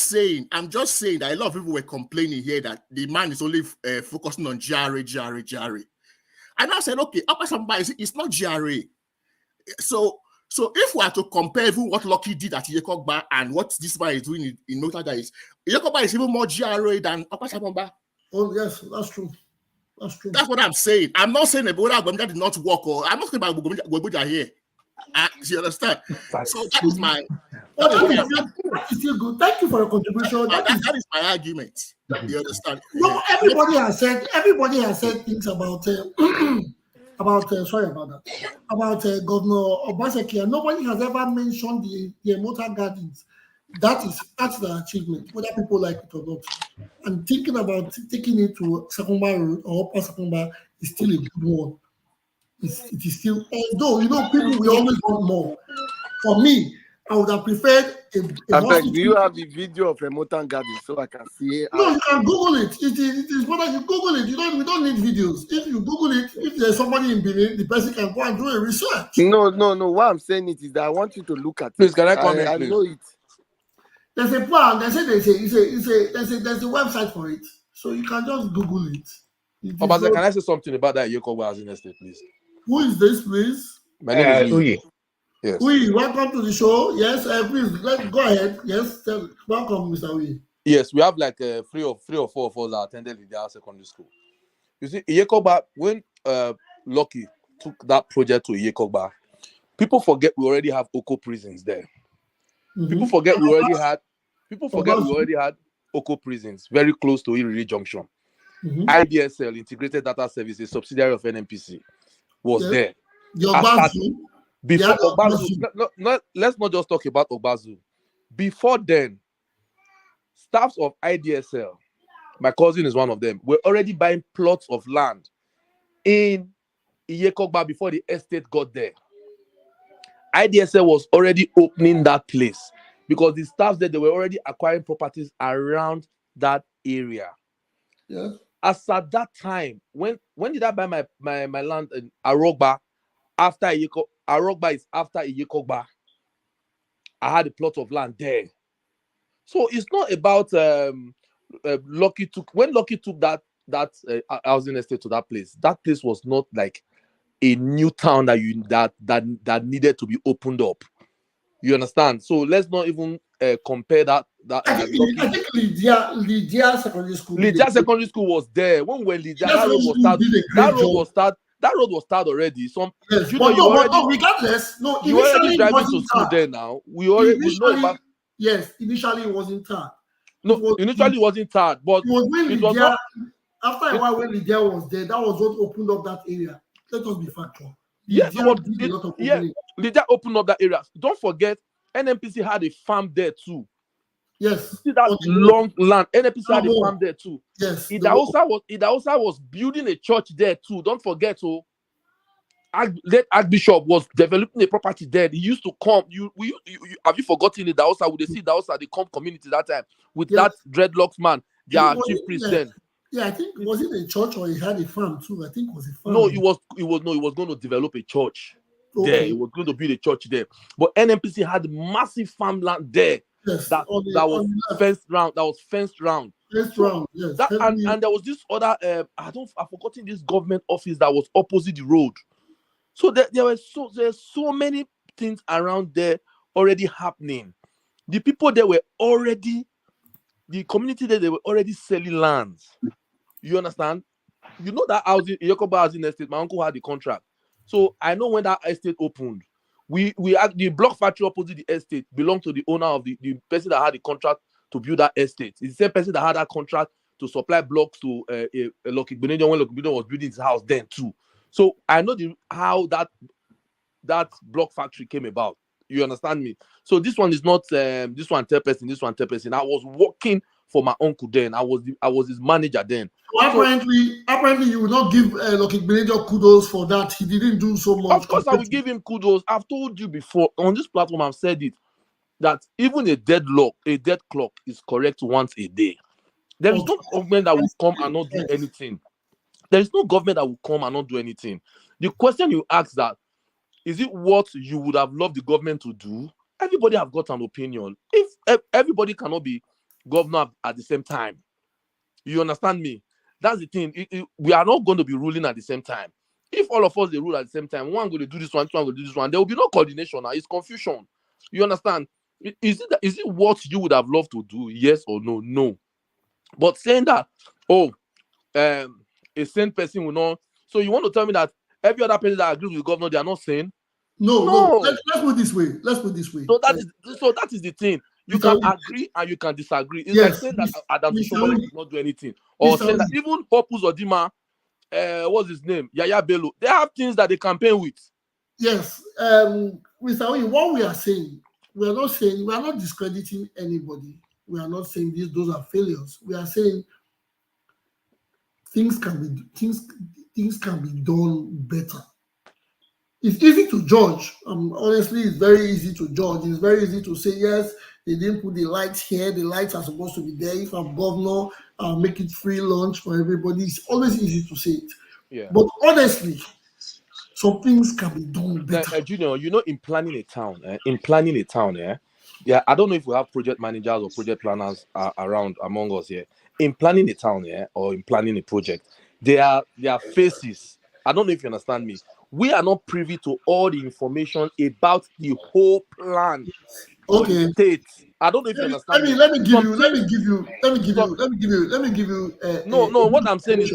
Speaker 9: saying that a lot of people were complaining here that the man is only focusing on GRA. And I said, okay, it's not GRA. So if we are to compare even what Lucky did at Iyekogba and what this man is doing in Nota, is Iyekogba is even more GRA than Opasambamba.
Speaker 1: Oh yes, that's true.
Speaker 9: That's what I'm saying. I'm not saying Ogbemudia did not work, or I'm not talking about Ogbemudia here. You understand? So that is my.
Speaker 1: That is still good. Thank you for your contribution.
Speaker 9: That is my argument. You understand?
Speaker 1: No, everybody has said things about Governor Obaseki, and nobody has ever mentioned the Emota Gardens. That's the achievement, whether people like it or not. And thinking about taking it to Sakumba Road or Upper Sakumba is still a good one. It is still, although people will always want more. For me, I would have preferred a
Speaker 6: do you have the video of Remotan Garden so I can see it?
Speaker 1: No, you can Google it. It is better you Google it. We don't need videos. If you Google it, if there's somebody in Benin, the person can go and do a research.
Speaker 6: No. What I'm saying is that I want you to look at it.
Speaker 11: Please, can I comment?
Speaker 6: I know it.
Speaker 1: There's a plan. There's a website for it, so you can just Google it.
Speaker 11: Obase, can I say something about that Iyekogba Housing Estate, please?
Speaker 1: Who is this, please?
Speaker 11: My name is Uyi.
Speaker 1: Yes. Uyi, welcome to the show. Yes, please go ahead. Yes, welcome, Mr. Uyi.
Speaker 11: Yes, we have like three or four of us that attended Lydia Secondary School. You see, Iyekogba, when Lucky took that project to Iyekogba, people forget we already have Oko prisons there. Mm-hmm. People forget we already had Oko prisons very close to Iriri Junction. Mm-hmm. IDSL, Integrated Data Service, a subsidiary of NNPC, was there. Before Obazu, let's not just talk about Obazu. Before then, staffs of IDSL, my cousin is one of them, were already buying plots of land in Iyekogba before the estate got there. IDSL was already opening that place because the staffs there, they were already acquiring properties around that area.
Speaker 1: Yeah.
Speaker 11: As at that time, when did I buy my land in Arogba? After Arogba is after Iyekogba. I had a plot of land there. So it's not about Lucky took that housing estate to that place. That place was not like a new town that needed to be opened up. You understand? So let's not even compare that.
Speaker 1: I think Lydia Secondary School.
Speaker 11: Lydia Secondary School was there when Lydia. That road was started already.
Speaker 1: Regardless, no.
Speaker 11: You already driving to school there now. We know about.
Speaker 1: Yes, initially it wasn't tarred.
Speaker 11: Initially it wasn't tarred, but
Speaker 1: it was when Lydia. After a while, when Lydia was there, that was what opened up that area. Let us be factual.
Speaker 11: Lydia opened up that area. Don't forget, NNPC had a farm there too.
Speaker 1: Yes.
Speaker 11: See that long land. NNPC had a farm there too.
Speaker 1: Yes.
Speaker 11: Idahosa was building a church there too. Don't forget, late Archbishop was developing a property there. He used to come. Have you forgotten Idahosa? Would they see Idahosa, the comp community that time with that dreadlocks man, their chief priest then?
Speaker 1: Yeah, I think was it a church or he had a farm too? I think it was a farm.
Speaker 11: No, he was going to develop a church there. He was going to build a church there. But NNPC had massive farmland there.
Speaker 1: Yes,
Speaker 11: that was fenced round.
Speaker 1: Yes.
Speaker 11: And there was this other I've forgotten this government office that was opposite the road. So there's so many things around there already happening. The people there were already the community there, they were already selling lands. You understand? You know that housing, Yokoba housing estate, my uncle had the contract. So I know when that estate opened, we had the block factory opposite the estate belonged to the owner of the person that had the contract to build that estate. It's the same person that had that contract to supply blocks to Lucky Benedict when Lucky Benedict was building his house then too. So I know how that block factory came about. You understand me? So this one is not this one third person, this one third person. I was working for my uncle then. I was his manager then.
Speaker 1: So apparently, you will not give Lucky Benedict kudos for that. He didn't do so much.
Speaker 11: Of course, I will give him kudos. I've told you before on this platform. I've said it that even a dead clock is correct once a day. There is no government that will come and not do anything. There is no government that will come and not do anything. The question you ask that, is it what you would have loved the government to do? Everybody have got an opinion. If everybody cannot be governor at the same time, you understand me? That's the thing. We are not going to be ruling at the same time. If all of us they rule at the same time, one going to do this one, two going to do this one, there will be no coordination. Now it's confusion. You understand? Is it what you would have loved to do? Yes or no? No. But saying that, a sane person will not. So you want to tell me that every other person that agrees with the governor, they are not sane?
Speaker 1: No. Let's put it this way.
Speaker 11: So that is the thing. You can agree and you can disagree. It's like saying that Adam Shomole did not do anything, or saying that even Popus Odima, what's his name, Yaya Bello, they have things that they campaign with.
Speaker 1: Yes, Mr. Oyi, what we are saying, we are not discrediting anybody. We are not saying those are failures. We are saying things can be done better. It's easy to judge. Honestly, it's very easy to judge. It's very easy to say, yes, they didn't put the lights here. The lights are supposed to be there. If I'm governor, I'll make it free lunch for everybody. It's always easy to say it.
Speaker 11: Yeah.
Speaker 1: But honestly, some things can be done better.
Speaker 11: Junior, you know, in planning a town, I don't know if we have project managers or project planners around among us here. In planning a town, or in planning a project, there are phases. I don't know if you understand me. We are not privy to all the information about the whole plan.
Speaker 1: Okay.
Speaker 11: State. I don't know if you understand me.
Speaker 1: Let me give you.
Speaker 11: No. What I'm saying is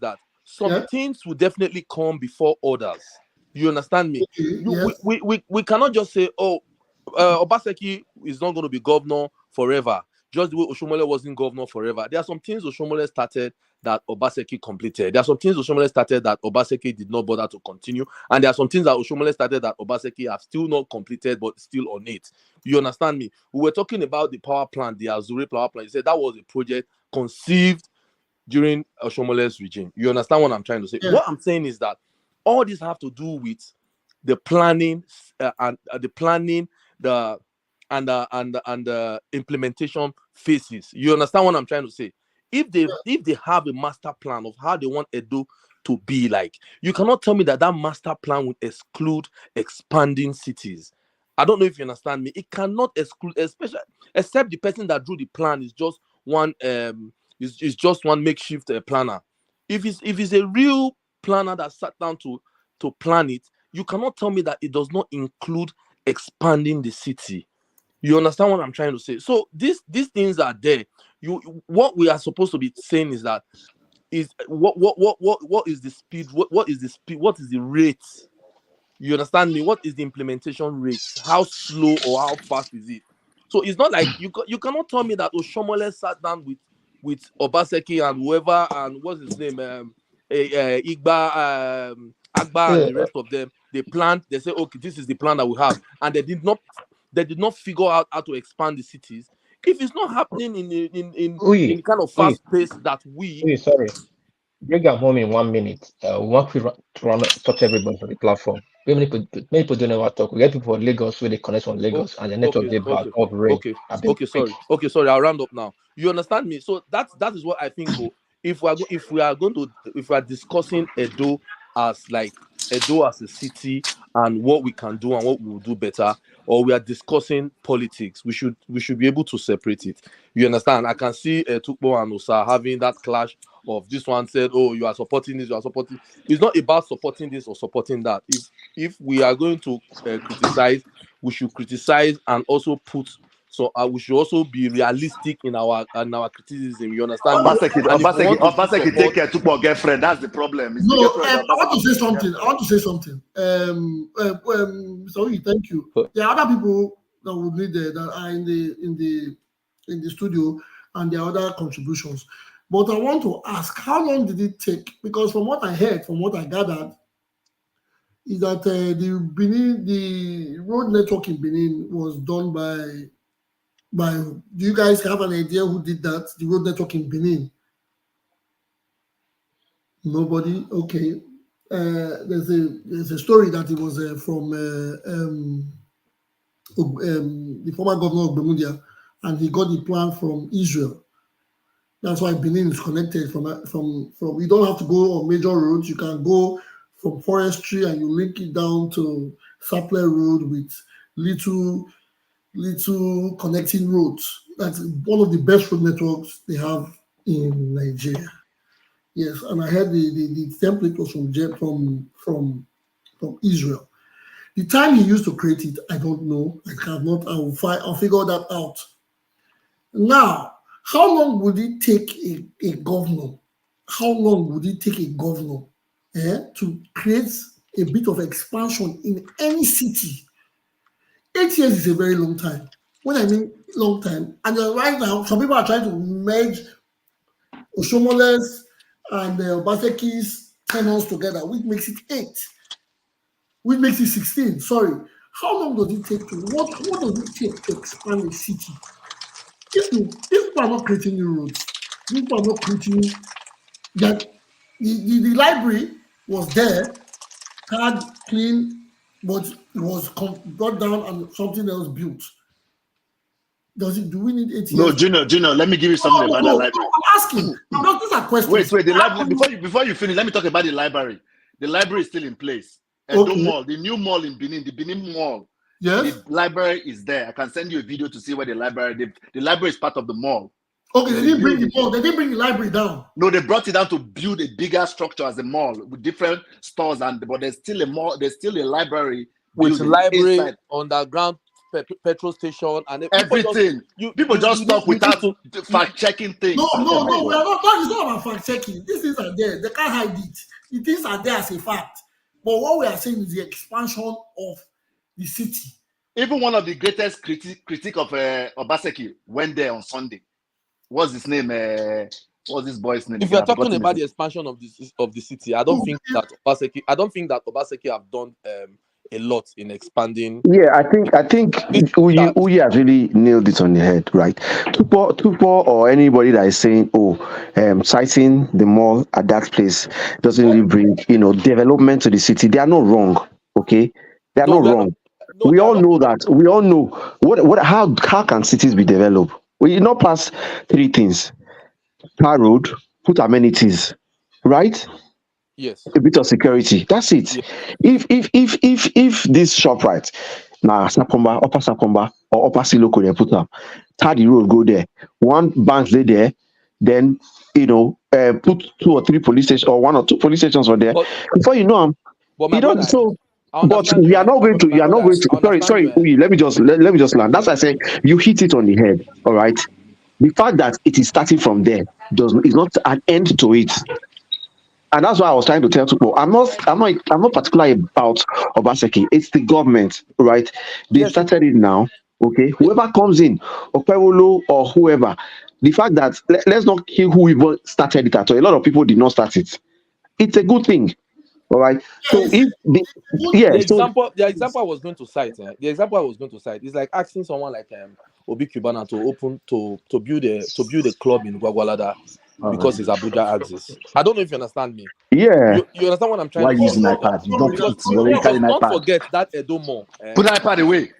Speaker 11: that some things will definitely come before others. You understand me?
Speaker 1: Okay,
Speaker 11: we cannot just say, Obaseki is not going to be governor forever. Just the way Oshomole wasn't governor forever. There are some things Oshomole started that Obaseki completed. There are some things Oshomole started that Obaseki did not bother to continue. And there are some things that Oshomole started that Obaseki have still not completed, but still on it. You understand me? We were talking about the power plant, the Azure power plant. You said that was a project conceived during Oshomole's regime. You understand what I'm trying to say?
Speaker 1: Yeah.
Speaker 11: What I'm saying is that all this have to do with the planning and the implementation phases. You understand what I'm trying to say? If they have a master plan of how they want Edo to be like, you cannot tell me that master plan will exclude expanding cities. I don't know if you understand me. It cannot exclude, except the person that drew the plan is just one makeshift planner. If it's a real planner that sat down to plan it, you cannot tell me that it does not include expanding the city. You understand what I'm trying to say? So these things are there. What we are supposed to be saying is that what is the speed? What is the speed? What is the rate? You understand me? What is the implementation rate? How slow or how fast is it? So it's not like you cannot tell me that Oshomole sat down with Obaseki and whoever and what's his name, Agba and the rest of them. They planned. They say, okay, this is the plan that we have, and they did not figure out how to expand the cities. If it's not happening in kind of fast pace that
Speaker 2: sorry, bring it home in 1 minute. Once we touch everybody on the platform. Many people don't know what to talk. We get people from Lagos where they connect from Lagos and the network they bad of rain.
Speaker 11: Sorry, I'll round up now. You understand me? So that is what I think. If we are discussing Edo as a city and what we can do and what we will do better, or we are discussing politics, we should be able to separate it. You understand? I can see Tukbo and Osa having that clash of this one said, oh, you are supporting this, you are supporting. It's not about supporting this or supporting that. If we are going to criticize, we should criticize and also put So we should also be realistic in our criticism. You understand me?
Speaker 12: Obaseki,
Speaker 11: And if we want to
Speaker 12: Obaseki
Speaker 11: support-
Speaker 12: take care to my girlfriend. That's the problem. It's the
Speaker 1: No,
Speaker 12: girlfriend
Speaker 1: I
Speaker 12: of
Speaker 1: want to
Speaker 12: Obaseki.
Speaker 1: say something. Sorry, thank you. There are other people that would need that are in the studio, and there are other contributions. But I want to ask, how long did it take? Because from what I heard, from what I gathered, is that the road network in Benin was done by. Do you guys have an idea who did that? The road network in Benin. Nobody. Okay. There's a story that it was from the former governor of Bermuda, and he got the plan from Israel. That's why Benin is connected from. You don't have to go on major roads. You can go from forestry and you link it down to Sapler Road with little connecting roads. That's one of the best road networks they have in Nigeria. Yes, and I heard the template was from Israel. The time he used to create it, I don't know. I'll figure that out. Now, how long would it take a governor? How long would it take a governor to create a bit of expansion in any city? 8 years is a very long time. When I mean long time, and right now, some people are trying to merge Oshomole's and Obaseki'S tenants together, which makes it 8, which makes it 16. Sorry. How long does it take what does it take to expand a city? If people are not creating new roads, people are not creating that the library was there, hard, clean, but it was brought down and something else built. Do we need 8 years?
Speaker 12: No, Junior, let me give you something about the library.
Speaker 1: I'm asking. These are questions.
Speaker 12: Wait, the library, before you finish, let me talk about the library. The library is still in place. Edo Mall, the new mall in Benin, the Benin Mall.
Speaker 1: Yes.
Speaker 12: The library is there. I can send you a video to see where the library is part of the mall.
Speaker 1: Okay, they didn't bring the mall. They didn't bring the library down.
Speaker 12: No, they brought it down to build a bigger structure as a mall with different stores, but there's still a mall. There's still a library
Speaker 11: with library inside. Underground petrol station and
Speaker 12: everything. People just talk without fact checking things.
Speaker 1: No, we are not. That is not about fact checking. These things are there. They can't hide it. The things are there as a fact. But what we are saying is the expansion of the city.
Speaker 12: Even one of the greatest critique of Obaseki went there on Sunday. What's his name? What's this boy's name?
Speaker 11: If you're talking about the expansion of the city, I don't think that Obaseki have done a lot in expanding.
Speaker 7: Yeah, I think Uyi has really nailed it on the head, right? Tupo or anybody that is saying, citing the mall at that place doesn't really bring, development to the city. They are not wrong, okay? They are not wrong. We all know that. We all know how can cities be developed? We not pass 3 things: tar road, put amenities, right?
Speaker 11: Yes.
Speaker 7: A bit of security. That's it. Yeah. If this ShopRite, Sakomba, Upper Sakomba, or Upper Siloko, they put up, tar the road, go there. One bank lay there, then put 2 or 3 police stations or 1 or 2 police stations on there. Before you know them, you don't. So. But we are not going to. You are not going to. Sorry. Uyi, let me just land. That's why I say you hit it on the head. All right. The fact that it is starting from there is not an end to it. And that's why I was trying to tell people. I'm not particular about Obaseki. It's the government, right? They started it now. Okay. Whoever comes in, Okwewolo or whoever, the fact that let's not kill who even started it at all. A lot of people did not start it. It's a good thing. All right. So if
Speaker 11: the example I was going to cite, is like asking someone like Obi Kubana to build a club in Gwagwalada because it's Abuja axis. I don't know if you understand me.
Speaker 7: Yeah.
Speaker 11: You understand what I'm trying to say?
Speaker 12: Why using iPad? You
Speaker 11: don't forget that Edo Mall.
Speaker 12: Put the iPad away.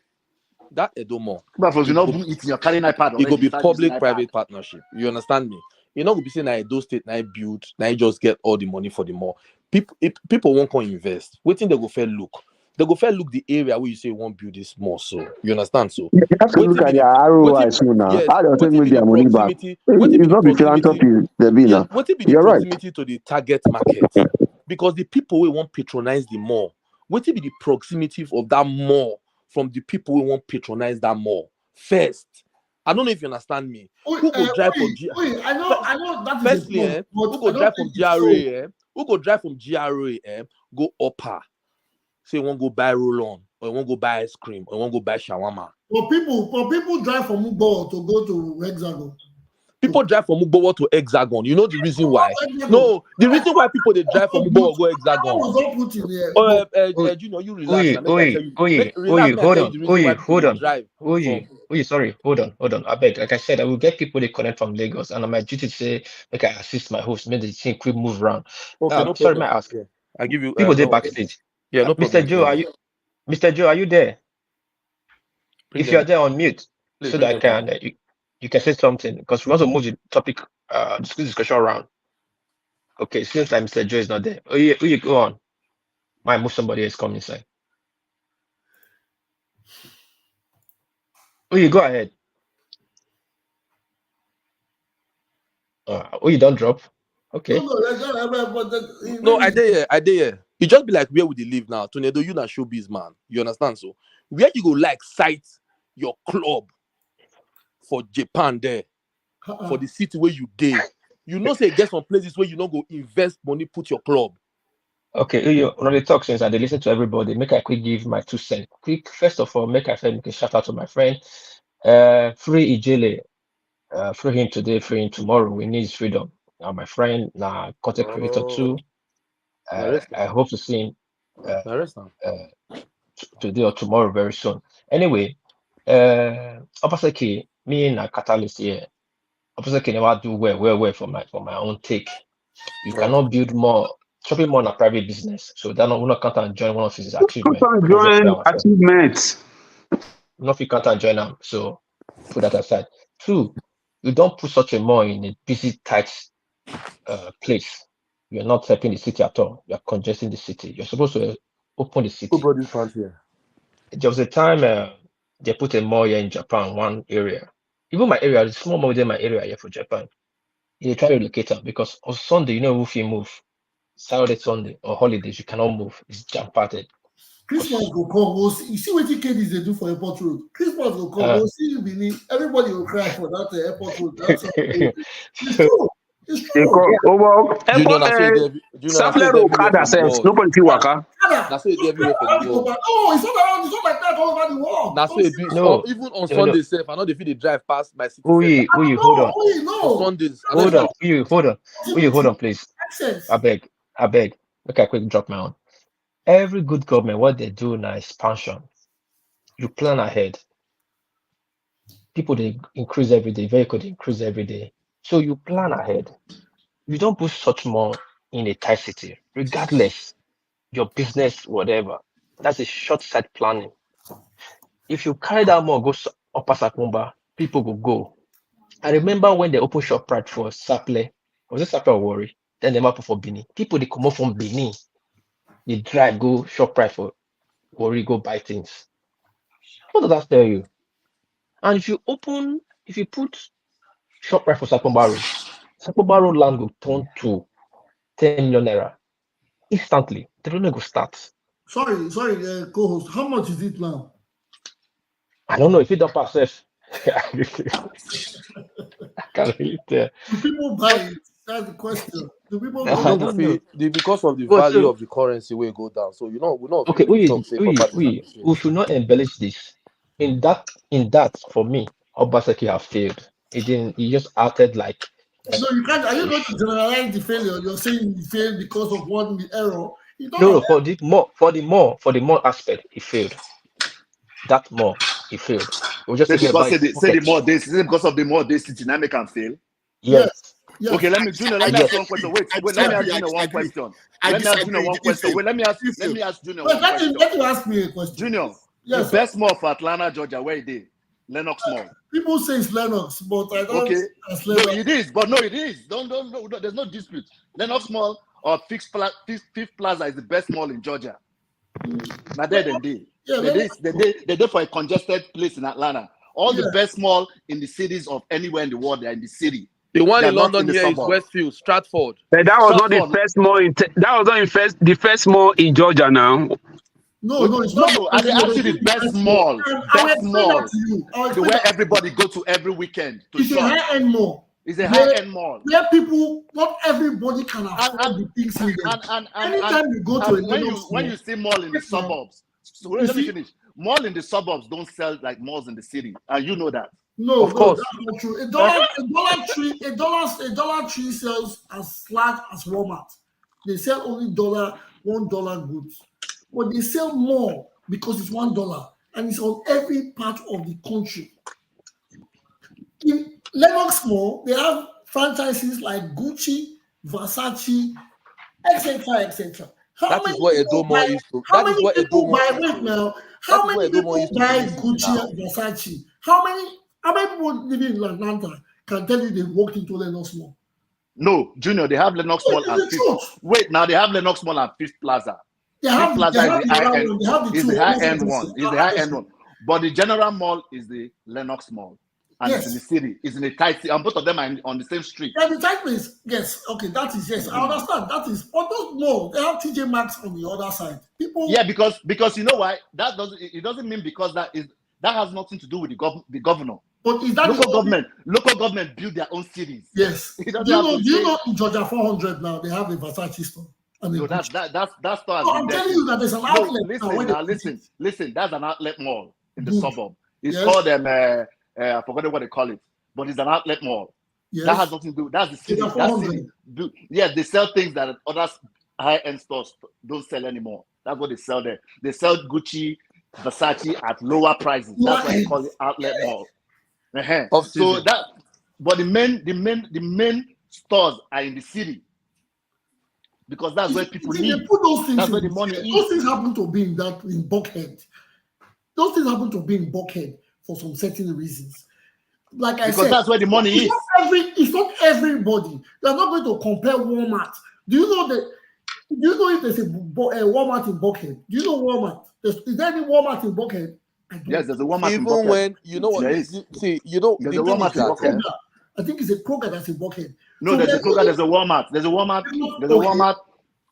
Speaker 11: That Edo Mall.
Speaker 12: But you're not eating, you're carrying iPad.
Speaker 11: It could be public-private partnership. You understand me? You're not going to be saying that Edo State now build, now you just get all the money for the mall. People won't come invest. Waiting they go fair look. They go fair look the area where you say you won't build this mall. So you understand? So
Speaker 7: you have to look at their ROI soon now. How they take with their money back? It's not the philanthropy.
Speaker 11: What it be the proximity to the target market? Because the people will want patronize the mall. What it be the proximity of that mall from the people who won't patronize that mall first? I don't know if you understand me.
Speaker 1: Who
Speaker 11: Who go drive from
Speaker 1: I know that is
Speaker 11: Firstly,
Speaker 1: a point,
Speaker 11: who go drive from GRA? Who go drive from GRA? Go upper. Say won't go buy roll-on, or won't go buy ice cream, or won't go buy shawarma.
Speaker 1: But people drive from Mubo to go to Hexagon.
Speaker 11: People drive from Mubo to Hexagon. You know the reason why? No, the reason why people they drive from Mubo go Hexagon. Junior, you relax.
Speaker 2: Sorry, hold on. I beg. Like I said, I will get people they connect from Lagos, and on my duty to say, make I assist my host, make the team quick move around.
Speaker 11: Okay, no
Speaker 2: sorry,
Speaker 11: problem.
Speaker 2: may I ask?
Speaker 11: Yeah. I give you
Speaker 2: people they backstage.
Speaker 11: Yeah, no problem.
Speaker 2: Mr. Joe, are you there? If you are there on mute,
Speaker 11: Please,
Speaker 2: so that I can you can say something, because we want to move the topic discussion around. Okay, seems like Mr. Joe is not there. Oh, you go on. Might move somebody else come inside. Oh, you go ahead. Oh, you don't drop. Okay.
Speaker 11: No, I did here. It just be like where would they live now? Tornado, you not showbiz man. You understand? So where you go like cite your club for Japan there, for the city where you did. You know, say get some places where you don't go invest money, put your club.
Speaker 2: Okay, you already talk since I listen to everybody. Make I quick give my 2 cents. Quick, first of all, make a shout out to my friend. Free Ijele. Free him today, free him tomorrow. We need his freedom. Now, my friend, content creator too. I hope to see him today or tomorrow very soon. Anyway, Obaseki, me and a catalyst here. Obaseki never do well for my own take. You cannot build more shopping mall in a private business. So that will not count and join one of his achievements. Not if you can't join them. So put that aside. 2, you don't put such a mall in a busy, tight place. You're not helping the city at all. You're congesting the city. You're supposed to open the city.
Speaker 11: Who brought this front here?
Speaker 2: There was a time they put a mall here in Japan, one area. Even my area, the small mall within my area here for Japan. They try to relocate them because on Sunday, you know, if you move, Saturday, Sunday, or holidays, you cannot move. It's jam-packed.
Speaker 1: Christmas will come. We'll see. You see what KDs they do for airport road. Christmas will come. We'll see you believe. Everybody will cry for that airport road. That's it's true. It's true.
Speaker 10: Nobody see waka.
Speaker 11: That's what everywhere for the world.
Speaker 1: Oh, it's not like that all over the world.
Speaker 11: That's what no. Even on Sunday, safe. I know they feel they drive past my city.
Speaker 2: Hold on.
Speaker 11: On Sundays.
Speaker 2: Hold on, please. I beg. Okay, I quick drop my own. Every good government, what they do now is expansion. You plan ahead. People they increase every day, vehicle they increase every day. So you plan ahead. You don't put such more in a tight city, regardless your business, whatever. That's a short-sighted planning. If you carry that more, go upper Sakumba, people will go. I remember when they opened ShopRite for Saple, was it Saple or Worry? Then they map for Benin. People they come up from Benin. They drive, go ShopRite for Worry, go buy things. What does that tell you? And if you put ShopRite for Sakumba Road land will turn to 10 million naira instantly. The revenue will start.
Speaker 1: Sorry, co-host. How much is it now?
Speaker 2: I don't know if it don't pass it. I can't really tell.
Speaker 1: Do people buy it? That's the question. Do people buy
Speaker 11: it? Because of the value of the currency will go down. So we're not.
Speaker 2: Okay, we should not embellish this. In that, for me, Obaseki have failed. He just acted like.
Speaker 1: So you can't. Are you going to generalize the failure? You're saying he failed because of one error.
Speaker 2: No, for the more aspect, he failed. That more, he failed.
Speaker 12: We'll just say the more days. Is it because of the more days the dynamic can fail?
Speaker 2: Yes.
Speaker 12: Okay, let me ask Junior one question. Wait, let me ask Junior one question. Let me ask Junior one question. Let me ask Junior one question.
Speaker 1: Let me ask me a question.
Speaker 12: Junior, the best mall for Atlanta, Georgia, where it is? Lenox Mall.
Speaker 1: People say it's Lenox, but I don't.
Speaker 12: Okay. No, it is. But no, it is. Don't. There's no dispute. Lenox Mall or Fifth Plaza is the best mall in Georgia. Now they're there for a congested place in Atlanta. All the best mall in the cities of anywhere in the world, they're in the city.
Speaker 11: The one in London here is Westfield, Stratford.
Speaker 10: But that was not the first mall. That was not the first mall in Georgia now.
Speaker 1: No, it's not.
Speaker 12: No, and they actually the best mall. Best mall. Where everybody go to every weekend to
Speaker 1: It's
Speaker 12: shop.
Speaker 1: a high-end mall.
Speaker 12: It's a high-end mall.
Speaker 1: Where people, not everybody can afford the things in there. Anytime you go to
Speaker 12: when you see mall in the suburbs, so let me finish. Mall in the suburbs don't sell like malls in the city, and you know that.
Speaker 1: No,
Speaker 12: of course.
Speaker 1: That's not true. A dollar tree sells as flat as Walmart. They sell only $1 goods, but they sell more because it's $1 and it's on every part of the country. In Lenox Mall, they have franchises like Gucci, Versace, etc., etc.
Speaker 11: That is what Edo Mall is. That is what Edo Mall is.
Speaker 1: How many people buy Gucci and Versace? How many people living in Atlanta can tell you they walked into Lenox Mall?
Speaker 12: No, Junior, they have Lenox Mall and Fifth. Wait, now they have Lenox Mall and Fifth Plaza.
Speaker 1: Fifth
Speaker 12: Plaza is the high-end one. Is the high-end one. But the general mall is the Lenox Mall. And it's in the city. It's in a tight city. And both of them are on the same street.
Speaker 1: Yeah, the tight place. Yes. Okay, that is yes. I understand. That is. But those no, they have TJ Maxx on the other side. People.
Speaker 12: Yeah, because you know why? It doesn't mean because that has nothing to do with the governor.
Speaker 1: But is that
Speaker 12: local government build their own cities?
Speaker 1: Yes. Do you know in Georgia 400 now they have a Versace store?
Speaker 12: No, that store has
Speaker 1: I'm telling you that there's an outlet.
Speaker 12: Listen, that's an outlet mall in the suburb. It's called I forgot what they call it, but it's an outlet mall. Yes. That has nothing to do. That's the city. They sell things that other high-end stores don't sell anymore. That's what they sell there. They sell Gucci, Versace at lower prices. That's why they call it outlet mall. So that, but the main stores are in the city because that's where people live.
Speaker 1: They put those things
Speaker 12: that's where the money is.
Speaker 1: Those things happen to be in Buckhead. Those things happen to be in Buckhead for some certain reasons. Like I said,
Speaker 12: because that's where the money is.
Speaker 1: It's not everybody. They're not going to compare Walmart. Do you know if there's a Walmart in Buckhead? Do you know Walmart? Is there any Walmart in Buckhead?
Speaker 12: Yes, there's a Walmart in
Speaker 11: Buckhead. Even when
Speaker 12: you know what? There's
Speaker 11: a Walmart in Buckhead.
Speaker 1: I think it's a Kroger that's in Buckhead.
Speaker 12: No, there's a Kroger. There's a Walmart. There's a Walmart.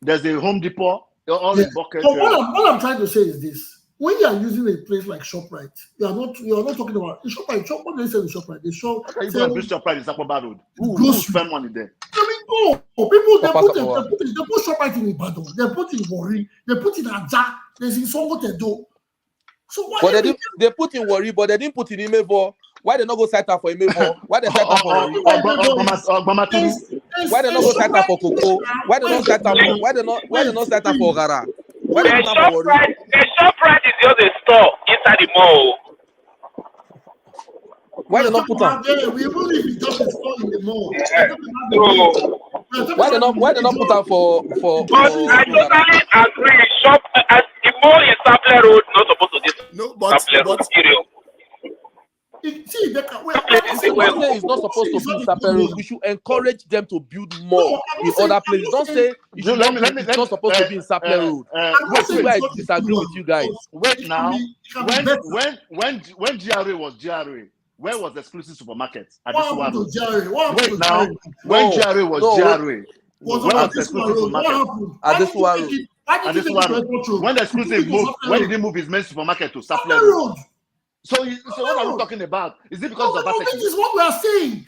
Speaker 12: There's a Home Depot. They're all in Buckhead.
Speaker 1: But what I'm trying to say is this. When you are using a place like ShopRite, you are not talking about ShopRite. What do they say in ShopRite? They show.
Speaker 12: Okay, you go and ShopRite in Sakwa Road. Who spend money there?
Speaker 1: People they put ShopRite in Ibadan. They put in Warri. They put in Aja. There's in Songotedo. So why?
Speaker 11: But they put in Warri, but they didn't put in Imevo. Why they not go cite for Imevo? Why they cite for Warri? Why they not go cite for Coco? Why they not cite for? Why they not cite for Gara?
Speaker 13: The ShopRite is just a store inside the mall.
Speaker 11: Why they not put on?
Speaker 1: We really just a store in the mall.
Speaker 11: Why they not put on for?
Speaker 13: But I totally agree. The mall in Sapler Road not supposed to be.
Speaker 9: No, but
Speaker 11: it's not supposed to be in Sapler Road. We should encourage them to build more in other places. Don't say it's not supposed to be in Sapler Road. I disagree with you guys.
Speaker 12: Wait now. When GRA was GRA, where was the exclusive supermarket? Wait now. When GRA was GRA, where was the exclusive supermarket?
Speaker 11: At this one.
Speaker 12: When the exclusive moved, when did he move his main supermarket to Sapler Road? So what are we talking about? Is it because of Obaseki'S?
Speaker 1: This is what we are saying.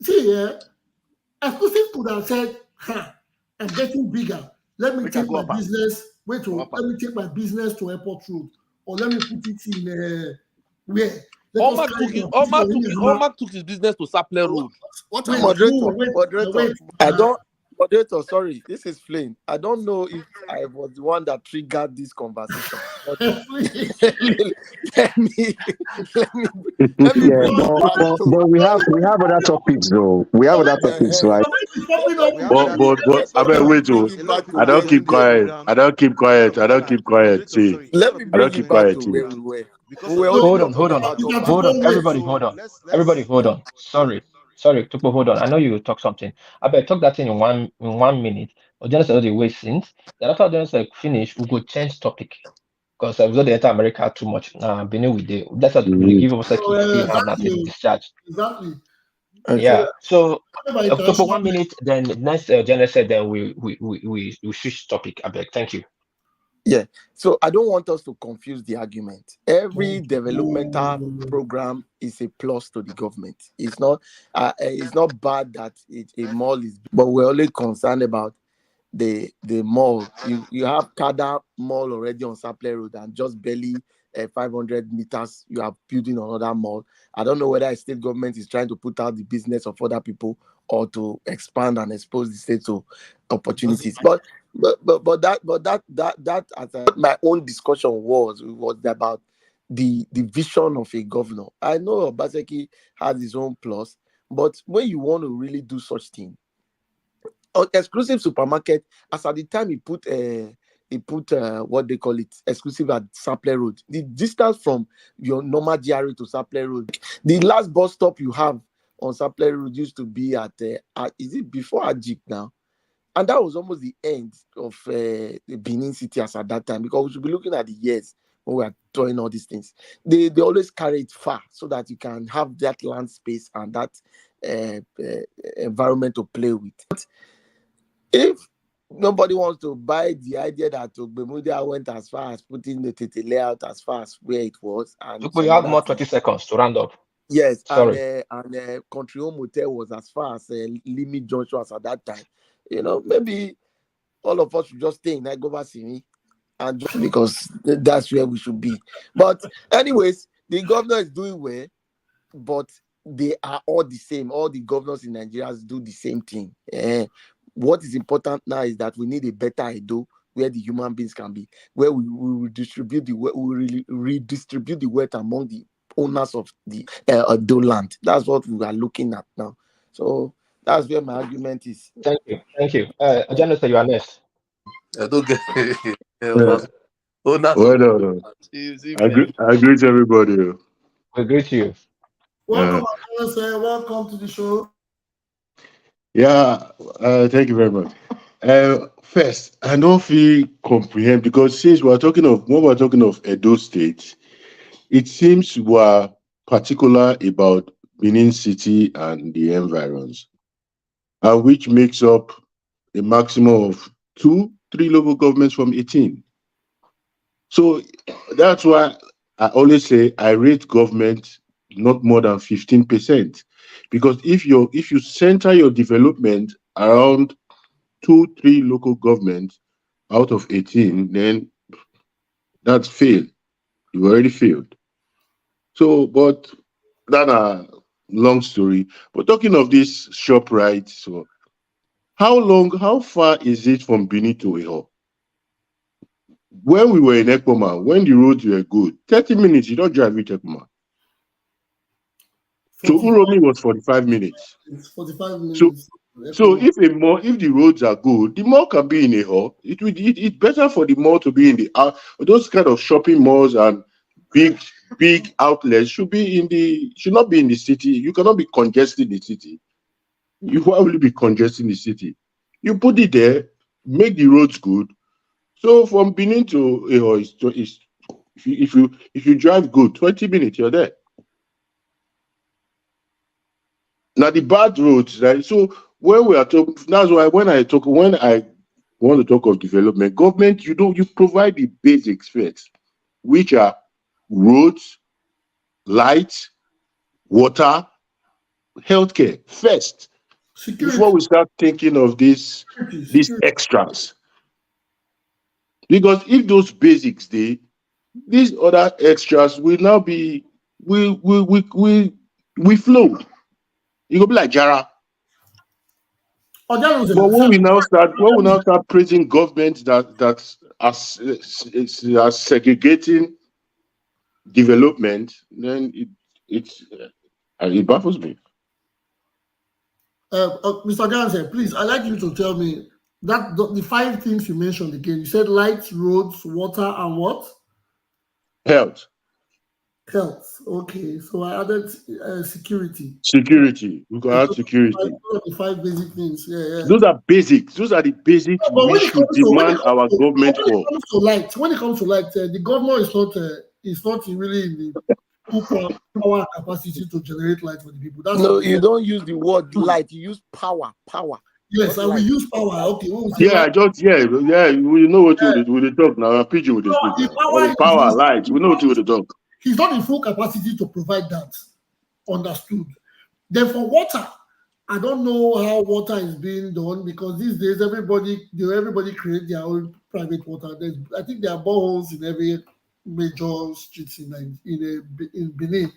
Speaker 1: See, exclusive could have said, I'm getting bigger. Let me take my business. Let me take my business to Airport Road, or let me put it in where.
Speaker 11: Omar took his business to Sapler Road.
Speaker 6: Moderator, sorry, this is Flame. I don't know if I was the one that triggered this conversation. Let me
Speaker 14: but we have other topics though. We have other topics, right?
Speaker 15: But I mean, wait, I don't keep quiet. I don't keep quiet. See,
Speaker 6: let me
Speaker 15: I don't keep quiet.
Speaker 2: Hold on. Everybody, hold on. Sorry, Tupo, hold on. I know you will talk something. I better talk that thing in one minute. Or just the way since. Then after just finish, we go change topic. Because I was the enter America too much. Benin with the that's what we give us nothing discharge.
Speaker 1: Exactly.
Speaker 2: Okay. Yeah. So for 1 minute, then next general said then we switch topic. I beg. Thank you.
Speaker 6: Yeah. So I don't want us to confuse the argument. Every developmental program is a plus to the government. It's not bad that a mall is, but we're only concerned about the mall. You have Kada Mall already on Sapler Road, and just barely 500 meters you are building another mall. I don't know whether a state government is trying to put out the business of other people or to expand and expose the state to opportunities. But that as my own discussion was about the vision of a governor. I know Obaseki has his own plus, but when you want to really do such thing, exclusive supermarket, as at the time he put what they call it, exclusive at Sapler Road. The distance from your normal GRA to Sapler Road, the last bus stop you have on Sapler Road used to be at is it before Ajik now? And that was almost the end of the Benin City as at that time, because we should be looking at the years when we are doing all these things. They always carry it far so that you can have that land space and that environment to play with. But if nobody wants to buy the idea that Ogbemudia went as far as putting the Tete layout as far as where it was, and
Speaker 2: we have more 20 seconds to round up.
Speaker 6: Yes,
Speaker 2: sorry,
Speaker 6: and Country Home Hotel was as far as Limit Junction as at that time. Maybe all of us should just stay in Nagoba City, and because that's where we should be. But anyways, the governor is doing well, but they are all the same. All the governors in Nigeria do the same thing. What is important now is that we need a better Edo where the human beings can be, where we will redistribute the wealth among the owners of the Edo land. That's what we are looking at now. So that's where my argument is.
Speaker 2: Thank you. Janus, you are next.
Speaker 11: I don't get
Speaker 15: Well done. I greet everybody.
Speaker 2: We greet you.
Speaker 1: Welcome, welcome to the show.
Speaker 15: Yeah, thank you very much. First, I don't feel comprehend, because since when we're talking of Edo State, it seems we're particular about Benin City and the environs, which makes up a maximum of 2-3 local governments from 18. So that's why I always say I rate government not more than 15%, because if you center your development around 2-3 local governments out of 18, then that's failed. You already failed. So, but that's a long story. But talking of this ShopRite, so how far is it from Benin to Eho? When we were in Ekpoma, when the roads were good, 30 minutes, you don't drive with Ekpoma. So Uromi was 45 minutes.
Speaker 1: It's 45 minutes.
Speaker 15: So if the roads are good, the mall can be in Eho. It's better for the mall to be in the those kind of shopping malls and big outlets should not be in the city. You cannot be congesting the city. Why will you be congesting the city? You put it there, make the roads good. So from Benin to Eho is if you drive good, 20 minutes you're there. Now the bad roads, right? So when we are talking, that's why when I want to talk of development, government, you provide the basics first, which are roads, lights, water, healthcare first, before we start thinking of these extras. Because if those basics these other extras will now be we flow. It will be like Jara. But when we now start praising government that are segregating development, then it baffles me.
Speaker 1: Mr. Gansen, please, I'd like you to tell me that the 5 things you mentioned again. You said lights, roads, water, and what?
Speaker 15: Health.
Speaker 1: Okay, so I added security.
Speaker 15: Security. We can add security.
Speaker 1: The 5 basic things. Yeah.
Speaker 15: Those are basics. Those are the basics we should demand our government for.
Speaker 1: When it comes to light, the governor is not really in the power capacity to generate light for the people.
Speaker 6: You don't use the word light. You use power.
Speaker 1: Yes,
Speaker 12: Not
Speaker 1: and we
Speaker 12: light.
Speaker 1: use power. Okay, when we say
Speaker 15: Yeah,
Speaker 1: light,
Speaker 15: we know what you would talk now. PG would speak
Speaker 1: the
Speaker 15: now.
Speaker 1: power
Speaker 15: Power,
Speaker 1: is
Speaker 15: light, we know what you would talk.
Speaker 1: he's not in full capacity to provide that. Understood. Then for water, I don't know how water is being done because these days everybody create their own private water. I think there are boreholes in every major streets in Benin.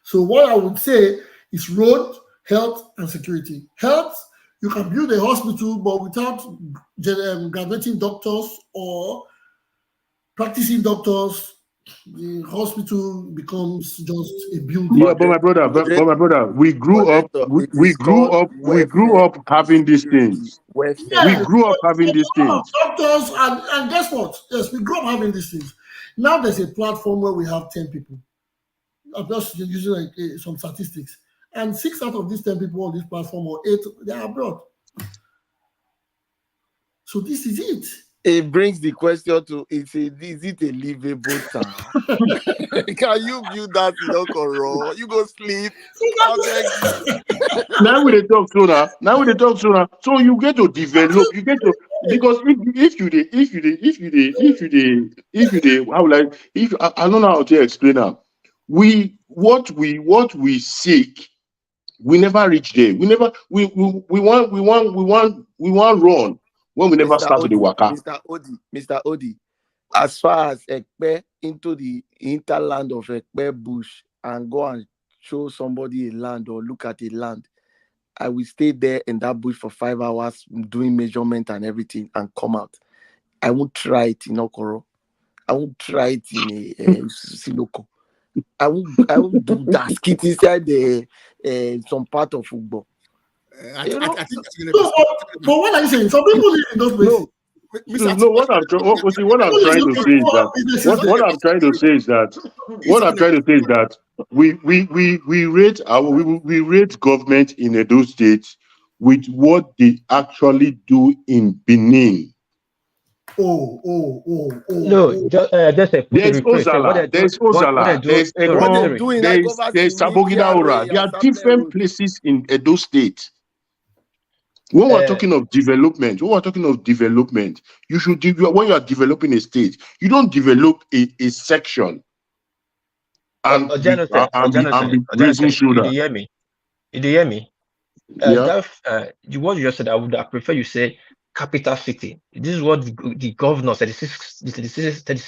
Speaker 1: So what I would say is road, health, and security. Health, you can build a hospital, but without graduating doctors or practicing doctors, the hospital becomes just a building.
Speaker 15: Yeah, but my brother, we grew up having these things.
Speaker 1: Yes,
Speaker 15: We grew up having these
Speaker 1: a lot of
Speaker 15: things.
Speaker 1: doctors, and guess what? Yes, we grew up having these things. Now there's a platform where we have 10 people. I'm just using some statistics. And 6 out of these 10 people on this platform, or 8, they are abroad. So this is it.
Speaker 6: It brings the question to: is it a livable town? Can you build that in Okoro? You go sleep.
Speaker 15: Now we talk sooner. So you get to develop. You get to, because if I don't know how to explain that. What we seek, we never reach there. We want run when we never start to the waka.
Speaker 6: Mr. Odi, as far as Ekpe into the hinterland of Ekpe bush and go and show somebody a land or look at a land, I will stay there in that bush for 5 hours doing measurement and everything and come out. I won't try it in Okoro. I won't try it in a Siloko. I won't do that skit inside some part of Ugbo.
Speaker 9: I think
Speaker 1: but what are you saying? Some people live in those places.
Speaker 15: No, what I'm trying to say is that we rate government in Edo State with what they actually do in Benin.
Speaker 2: No, just
Speaker 15: there's Ozala, there's Ekon, there's Sabogida Ora. There are different places in Edo State. When we're talking of development, you should when you are developing a state, you don't develop a section and be raising shoulder.
Speaker 2: Did you hear me? Did you hear me?
Speaker 15: Yeah.
Speaker 2: What you just said, I would prefer you say capital city. This is what the governor, 36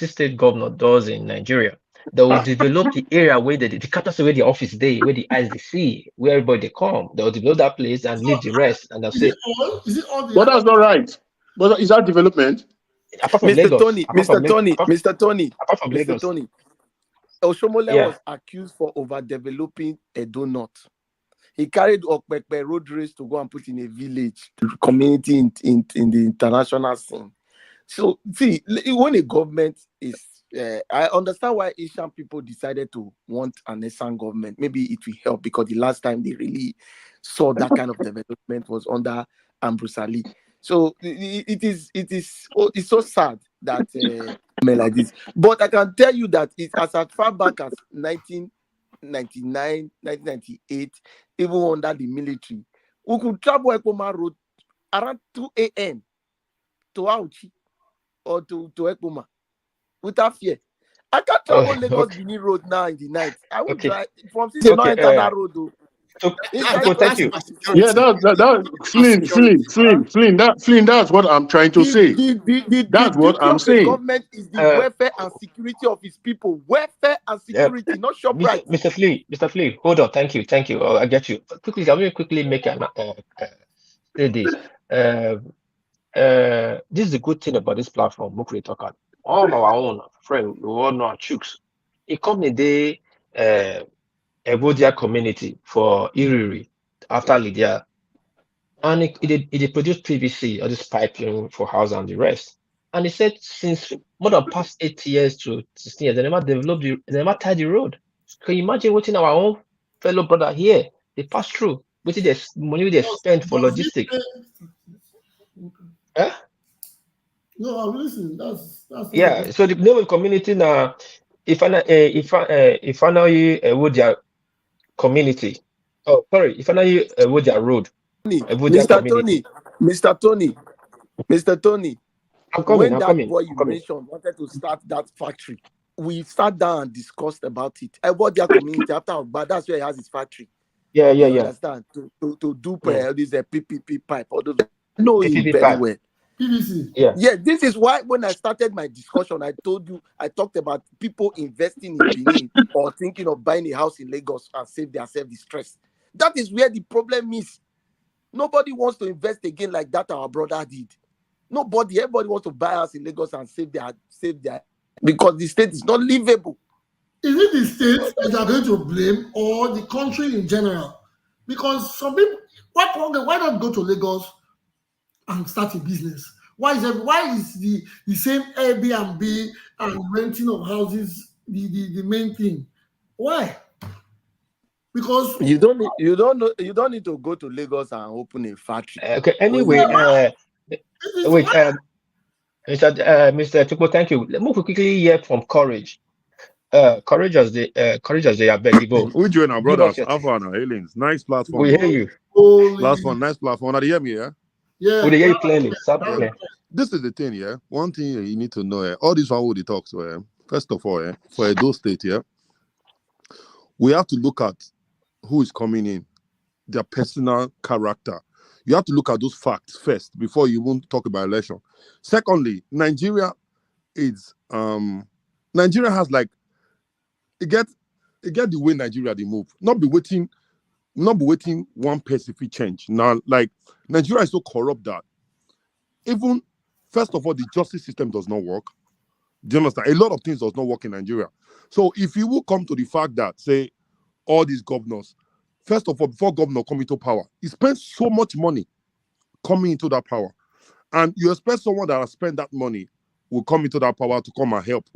Speaker 2: state governor does in Nigeria. They will develop the area where the capital city, where the office they, where the eyes they see, where everybody they come. They will develop that place and leave the rest. And they'll say,
Speaker 15: but that's not right. But is that development?
Speaker 2: Apart from Lagos,
Speaker 6: Mr. Tony, Oshomole was accused for overdeveloping Edo North. He carried Okpekpe road race to go and put in a village community in the international scene. So, see, when a government is, I understand why Asian people decided to want an Asian government. Maybe it will help because the last time they really saw that kind of development was under Ambrose Ali. So it's so sad that like this. But I can tell you that it's as far back as 1999, 1998, even under the military, we could travel Ekpoma Road around 2 a.m. to Auchi or to Ekpoma without fear. I can't travel Lagos Benin Road now in the night. I will drive from since not enter that road though.
Speaker 2: Thank you.
Speaker 15: Yeah, Flynn, that's what I'm trying to say. That's what I'm saying.
Speaker 6: The government is the welfare and security of its people. Welfare and security, not shop right.
Speaker 2: Mr. Flea, hold on. Thank you. Oh, I get you. Quickly, I'm going to quickly make say this. This is the good thing about this platform, Mukri Talk. All of our own friends, we all know our chooks. It come in the Evodia community for Iriri after Lydia, and it produced PVC, or this piping for house and the rest. And he said since more than past 8 years to 16 years, they never tied the road. Can you imagine watching our own fellow brother here? They pass through, with the money they spend for logistics.
Speaker 1: No, I'm listening. That's
Speaker 2: yeah. So the name of community now, if I know you would your community. Oh, sorry, if I know you would your road.
Speaker 6: Mr. Tony,
Speaker 2: I'm coming.
Speaker 6: when
Speaker 2: I'm
Speaker 6: that
Speaker 2: coming.
Speaker 6: boy
Speaker 2: I'm
Speaker 6: you
Speaker 2: coming.
Speaker 6: mentioned wanted to start that factory, we sat down and discussed about it. I bought their community after, but that's where he has his factory.
Speaker 2: Yeah.
Speaker 6: You understand? To do this PPP pipe, all those. I know him
Speaker 2: PPP
Speaker 6: very
Speaker 2: pipe.
Speaker 6: well.
Speaker 1: PVC.
Speaker 6: Yeah, this is why when I started my discussion, I told you, I talked about people investing in Benin or thinking of buying a house in Lagos and save themselves the stress. That is where the problem is. Nobody wants to invest again like that our brother did. Everybody wants to buy a house in Lagos and save their because the state is not livable.
Speaker 1: Is it the state that you are going to blame or the country in general? Because some people, why not go to Lagos and start a business? Why is the same Airbnb and renting of houses the main thing? Why? Because
Speaker 6: you don't need to go to Lagos and open a factory.
Speaker 2: Okay. Anyway, wait, Mr. Tupo, thank you. Let me quickly hear from Courage. Courage as they are begging.
Speaker 16: We join our brothers, Alpha and Aliens. Nice platform.
Speaker 2: We hear you.
Speaker 16: Nice platform. Now you hear me, yeah?
Speaker 1: Yeah.
Speaker 2: We hear you clearly.
Speaker 16: This is the thing, yeah. One thing you need to know, all these one they talk. So, first of all, for Edo State, we have to look at who is coming in, their personal character. You have to look at those facts first before you won't talk about election. Secondly, Nigeria has it get the way Nigeria they move. Not be waiting one person if change. Now, like Nigeria is so corrupt that even first of all, the justice system does not work. Do you understand? A lot of things does not work in Nigeria. So if you will come to the fact that, say, all these governors, first of all, before governor come into power, he spent so much money coming into that power. And you expect someone that has spent that money will come into that power to come and help.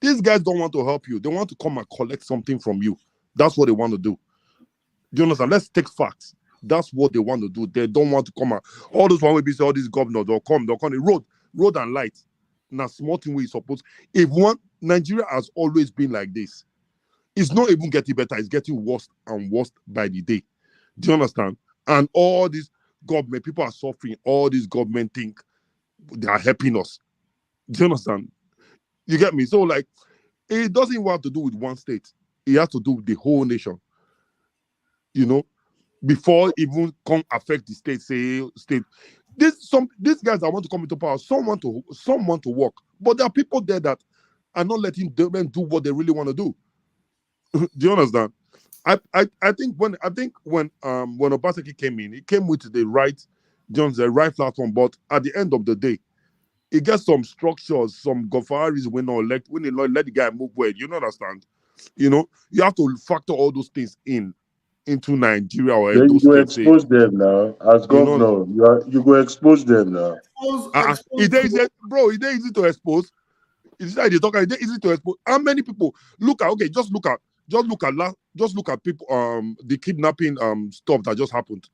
Speaker 16: These guys don't want to help you. They want to come and collect something from you. That's what they want to do. Do you understand? Let's take facts. That's what they want to do. They don't want to come out. All those one will be say all these governors, they'll come the road and light. Now, small thing we suppose. Nigeria has always been like this. It's not even getting better. It's getting worse and worse by the day. Do you understand? And all these government, people are suffering. All these government think they are helping us. Do you understand? You get me? So, like, it doesn't even have to do with one state. It has to do with the whole nation. You know? Before even come affect the state, state. These guys that want to come into power, some want to work. But there are people there that are not letting them do what they really want to do. Do you understand? I think when Obaseki came in, he came with the right platform, but at the end of the day, he gets some structures, some Gofaris when they let the guy move well. You understand? You know, you have to factor all those things into Nigeria or
Speaker 15: then you go expose them now as governor. You go expose them now.
Speaker 16: It is easy to expose. It's like they talk. It's easy to expose. How many people just look at people the kidnapping stuff that just happened.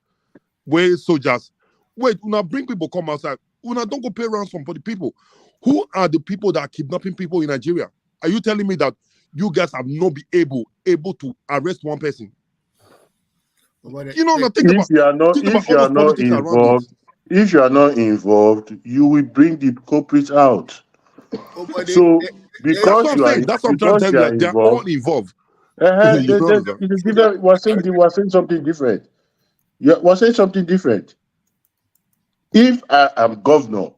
Speaker 16: Where soldiers una bring people come outside. Una don't go pay ransom for the people. Who are the people that are kidnapping people in Nigeria? Are you telling me that you guys have not been able to arrest one person? You know,
Speaker 15: if you are not involved, you will bring the culprits out. So because you are,
Speaker 16: that's what I'm trying to tell you. They're all involved.
Speaker 15: We're saying something different. We're saying something different. If I am governor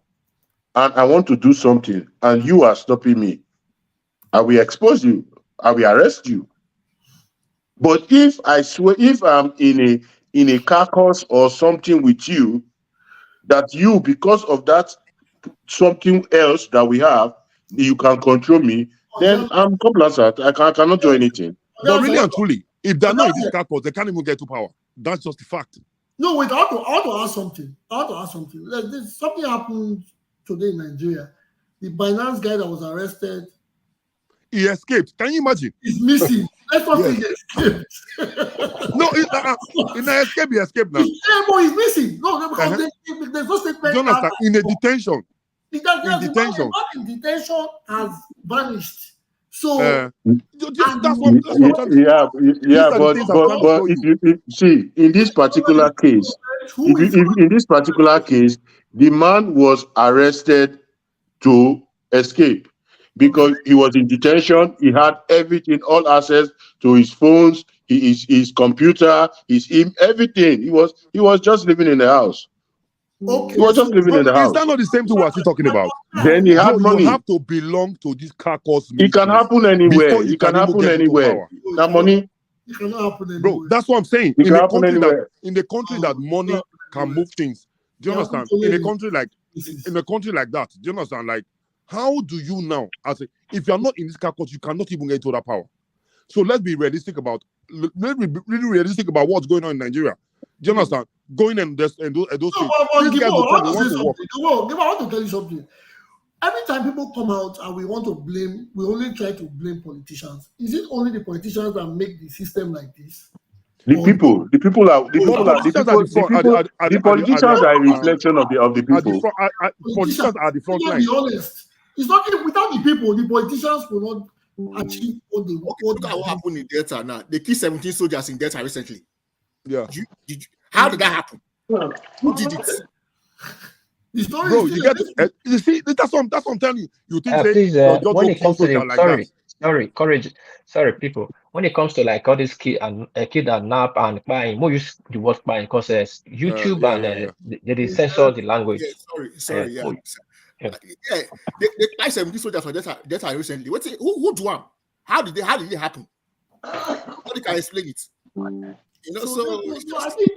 Speaker 15: and I want to do something and you are stopping me, I will expose you. I will arrest you. But if I'm in a caucus or something with you, that you, because of that something else that we have, you can control me, then I'm complacent. I cannot do anything.
Speaker 16: But really and truly, if they're not in this caucus, they can't even get to power. That's just the fact.
Speaker 1: No, wait, I want to ask something. Like this, something happened today in Nigeria. The Binance guy that was arrested,
Speaker 16: he escaped. Can you imagine?
Speaker 1: He's missing. Let's not say he escaped.
Speaker 16: No, in an escape, he escaped now.
Speaker 1: He's missing. No, because there's no statement.
Speaker 16: Jonathan, in a detention.
Speaker 1: The detention has vanished. So
Speaker 15: that's what but if you see in this particular case, in this particular case, the man was arrested to escape because he was in detention. He had everything, all access to his phones, his computer, everything. He was just living in the house.
Speaker 1: Okay.
Speaker 15: He was just living in the house.
Speaker 16: Is that not the same thing we're still talking about?
Speaker 15: Then he had money.
Speaker 16: You have to belong to this caucus.
Speaker 15: It can happen anywhere.
Speaker 16: Before you
Speaker 15: It can happen anywhere. That money.
Speaker 1: It cannot happen anywhere.
Speaker 16: Bro, that's what I'm saying.
Speaker 15: It can happen anywhere.
Speaker 16: In the country that money can move things. Do you understand? In a country like that, do you understand? Like, how do you now, if you're not in this caucus, you cannot even get into that power. So let's be realistic about what's going on in Nigeria. Do you understand? Going in those states.
Speaker 1: I want to tell you something. Every time people come out and we only try to blame politicians. Is it only the politicians that make the system like this?
Speaker 15: The politicians are a reflection of the people.
Speaker 16: Politicians are the front line.
Speaker 1: Be honest. It's not without the people, the politicians will not achieve what they want.
Speaker 9: Look at what happened in Delta now. They killed 17 soldiers in Delta recently.
Speaker 16: Yeah.
Speaker 9: How did that happen? Who did it?
Speaker 16: Bro, you get it. You see, that's what I'm telling you. You think
Speaker 2: please, when it comes to people. When it comes to like all this kid and nap and buying, more use the word buying because YouTube they censor the language.
Speaker 9: They killed 17 soldiers for Delta recently. Who do one? How did it happen? Nobody can explain it. So
Speaker 1: I think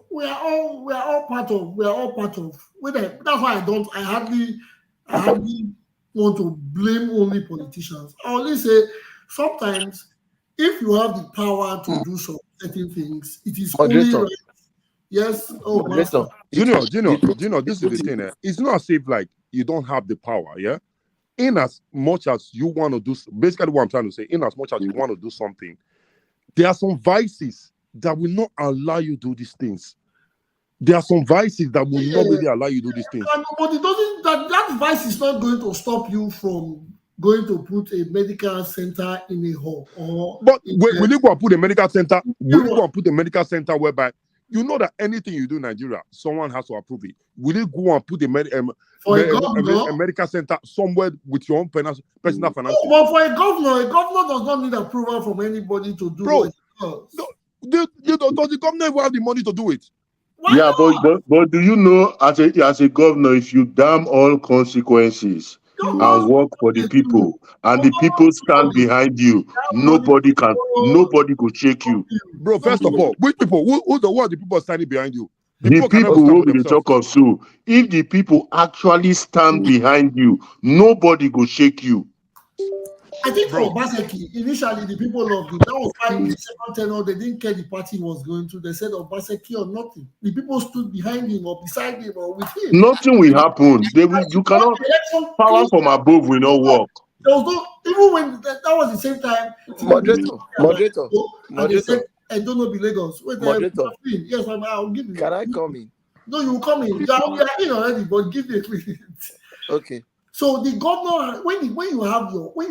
Speaker 1: we are all part of. That's why I hardly want to blame only politicians. I only say sometimes if you have the power to do some certain things, it is only right. Yes.
Speaker 16: Junior, this is the thing. It's not as if like you don't have the power, yeah? In as much as you want to do, basically what I'm trying to say, in as much as you want to do something, there are some vices that will not allow you to do these things. There are some vices that will not really allow you to do these things.
Speaker 1: But it doesn't. That vice is not going to stop you from going to put a medical center in a hall.
Speaker 16: But will you go and put a medical center? Will you go and put a medical center whereby you know that anything you do in Nigeria, someone has to approve it? Will you go and put a medical center somewhere with your own personal finances?
Speaker 1: But for a governor does not need approval from anybody to do what he does.
Speaker 16: Does the governor even have the money to do it?
Speaker 15: Yeah, but do you know, as a governor, if you damn all consequences and work for the people, and the people stand behind you, nobody could shake you.
Speaker 16: Bro, first of all, which people? What are the people standing behind you?
Speaker 15: The people who will talk of so. If the people actually stand behind you, nobody could shake you.
Speaker 1: I think for Obaseki, initially the people loved him. That was why in the second tenure they didn't care the party was going to. They said Obaseki or nothing. The people stood behind him or beside him or with him.
Speaker 15: Nothing will happen. You cannot. Power from above will not work.
Speaker 1: There was no, even when that was the same time.
Speaker 6: Moderator.
Speaker 1: And they said, I don't know the Lagos. Wait,
Speaker 6: Moderator.
Speaker 1: Yes, I'll give you.
Speaker 6: Can I come in?
Speaker 1: No, you will come in. You are in already, but give me a minute.
Speaker 6: Okay.
Speaker 1: So the governor, when you have your way,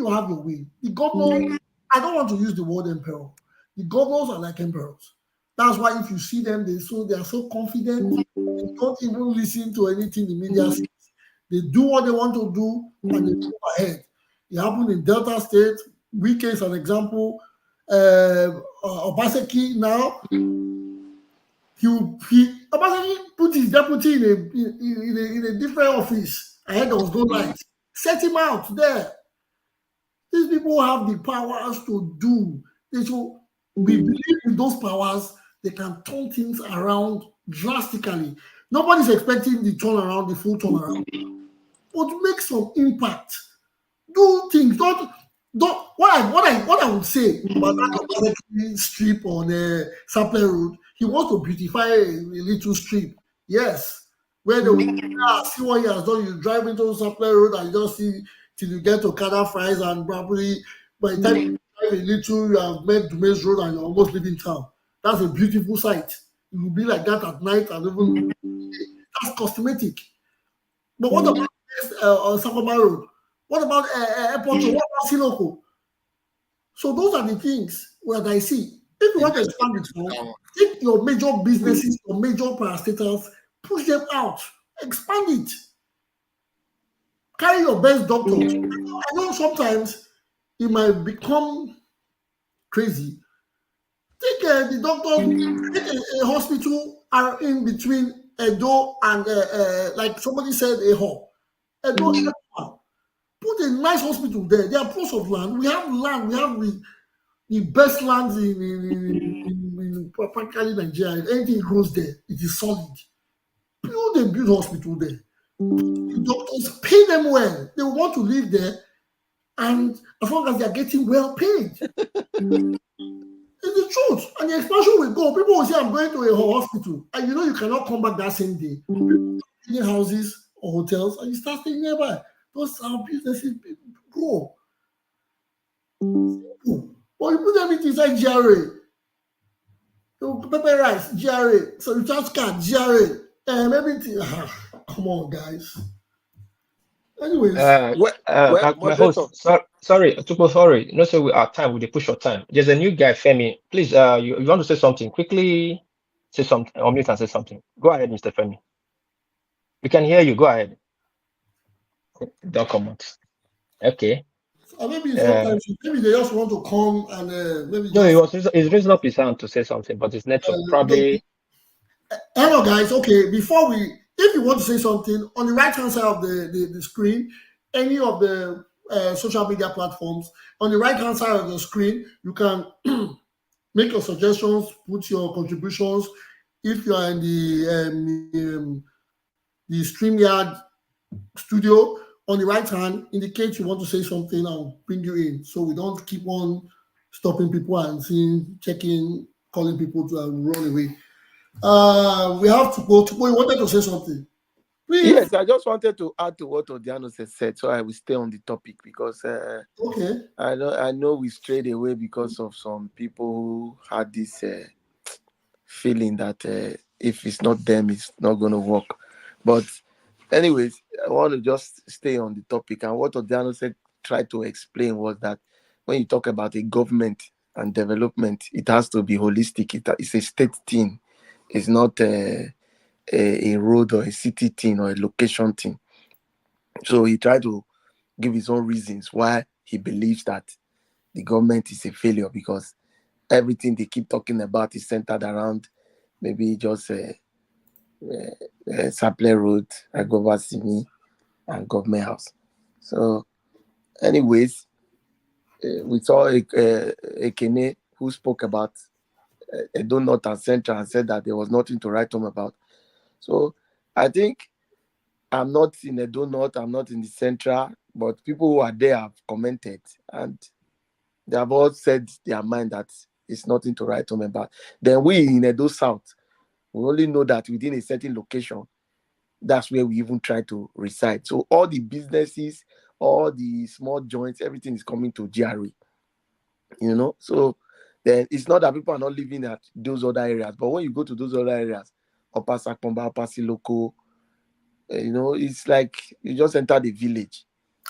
Speaker 1: the governor, I don't want to use the word emperor. The governors are like emperors. That's why if you see them, they are so confident. They don't even listen to anything the media says. They do what they want to do and they move ahead. It happened in Delta State. Wike is an example. Obaseki now, Obaseki put his deputy in a different office. Ahead of those lights, set him out there. These people have the powers to do. We believe in those powers, they can turn things around drastically. Nobody's expecting the turnaround, the full turnaround. But make some impact. Do things. Don't. What I would say about that strip on Sapler Road, he wants to beautify a little strip. Yes. Where they will see what he has done, you drive into Sapler Road and you just see till you get to Kada Fries, and probably by the time you drive a little, you have met Dumes Road and you're almost leaving town. That's a beautiful sight. It will be like that at night, and even that's cosmetic. But what about Sakoma Road? What about Airport Road? What about Siloko? So those are the things where I see. If you want to expand it, take your major businesses, your major parastatals, push them out, expand it. Carry your best doctors. I know sometimes it might become crazy. Take the doctors, take a hospital are in between Edo and like somebody said, Edo. Put a nice hospital there. There are plots of land. We have land. We have the best lands in practically Nigeria. If anything grows there, it is solid. Build a good hospital there. The doctors, pay them well. They want to live there, and as long as they are getting well paid. It's the truth. And the expansion will go. People will say, I'm going to a hospital. And you know you cannot come back that same day. In houses or hotels, and you start staying nearby. Those are businesses grow. But you put them inside GRA. Pepper rice, GRA. So you charge card, GRA. Everything. Come on, guys. Anyways.
Speaker 2: My host, sorry, Tupo, sorry. You know, so we are time, we push your time. There's a new guy, Femi. Please, you want to say something? Quickly say something, or you can say something. Go ahead, Mr. Femi. We can hear you. Go ahead. Don't comment. Okay.
Speaker 1: Maybe sometimes maybe they just want to come and maybe.
Speaker 2: No, he's raising up his hand to say something, but his network probably.
Speaker 1: Hello, guys. Okay, before if you want to say something, on the right hand side of the screen, any of the social media platforms, on the right hand side of the screen, you can make your suggestions, put your contributions. If you are in the StreamYard studio, on the right hand, indicate you want to say something, I'll bring you in. So we don't keep on stopping people and checking, calling people to run away. We have to go. You wanted to say something? Please.
Speaker 6: Yes, I just wanted to add to what Odiano said, so I will stay on the topic because
Speaker 1: okay.
Speaker 6: I know we strayed away because of some people who had this feeling that if it's not them, it's not going to work. But anyways, I want to just stay on the topic. And what Odiano said, tried to explain was that when you talk about a government and development, it has to be holistic. It's a state thing. It's not a road or a city thing or a location thing. So he tried to give his own reasons why he believes that the government is a failure, because everything they keep talking about is centered around maybe just Sapler Road, Agobasimi, and Government House. So anyways, we saw Ekene who spoke about Edo North and Central and said that there was nothing to write home about. So I think I'm not in Edo North, I'm not in the Central, but people who are there have commented and they have all said their mind that it's nothing to write home about. Then we in Edo South, we only know that within a certain location, that's where we even try to reside. So all the businesses, all the small joints, everything is coming to GRA. You know, so then it's not that people are not living at those other areas, but when you go to those other areas, Upper Sakpomba, Upper Siloko, you know, it's like you just enter the village.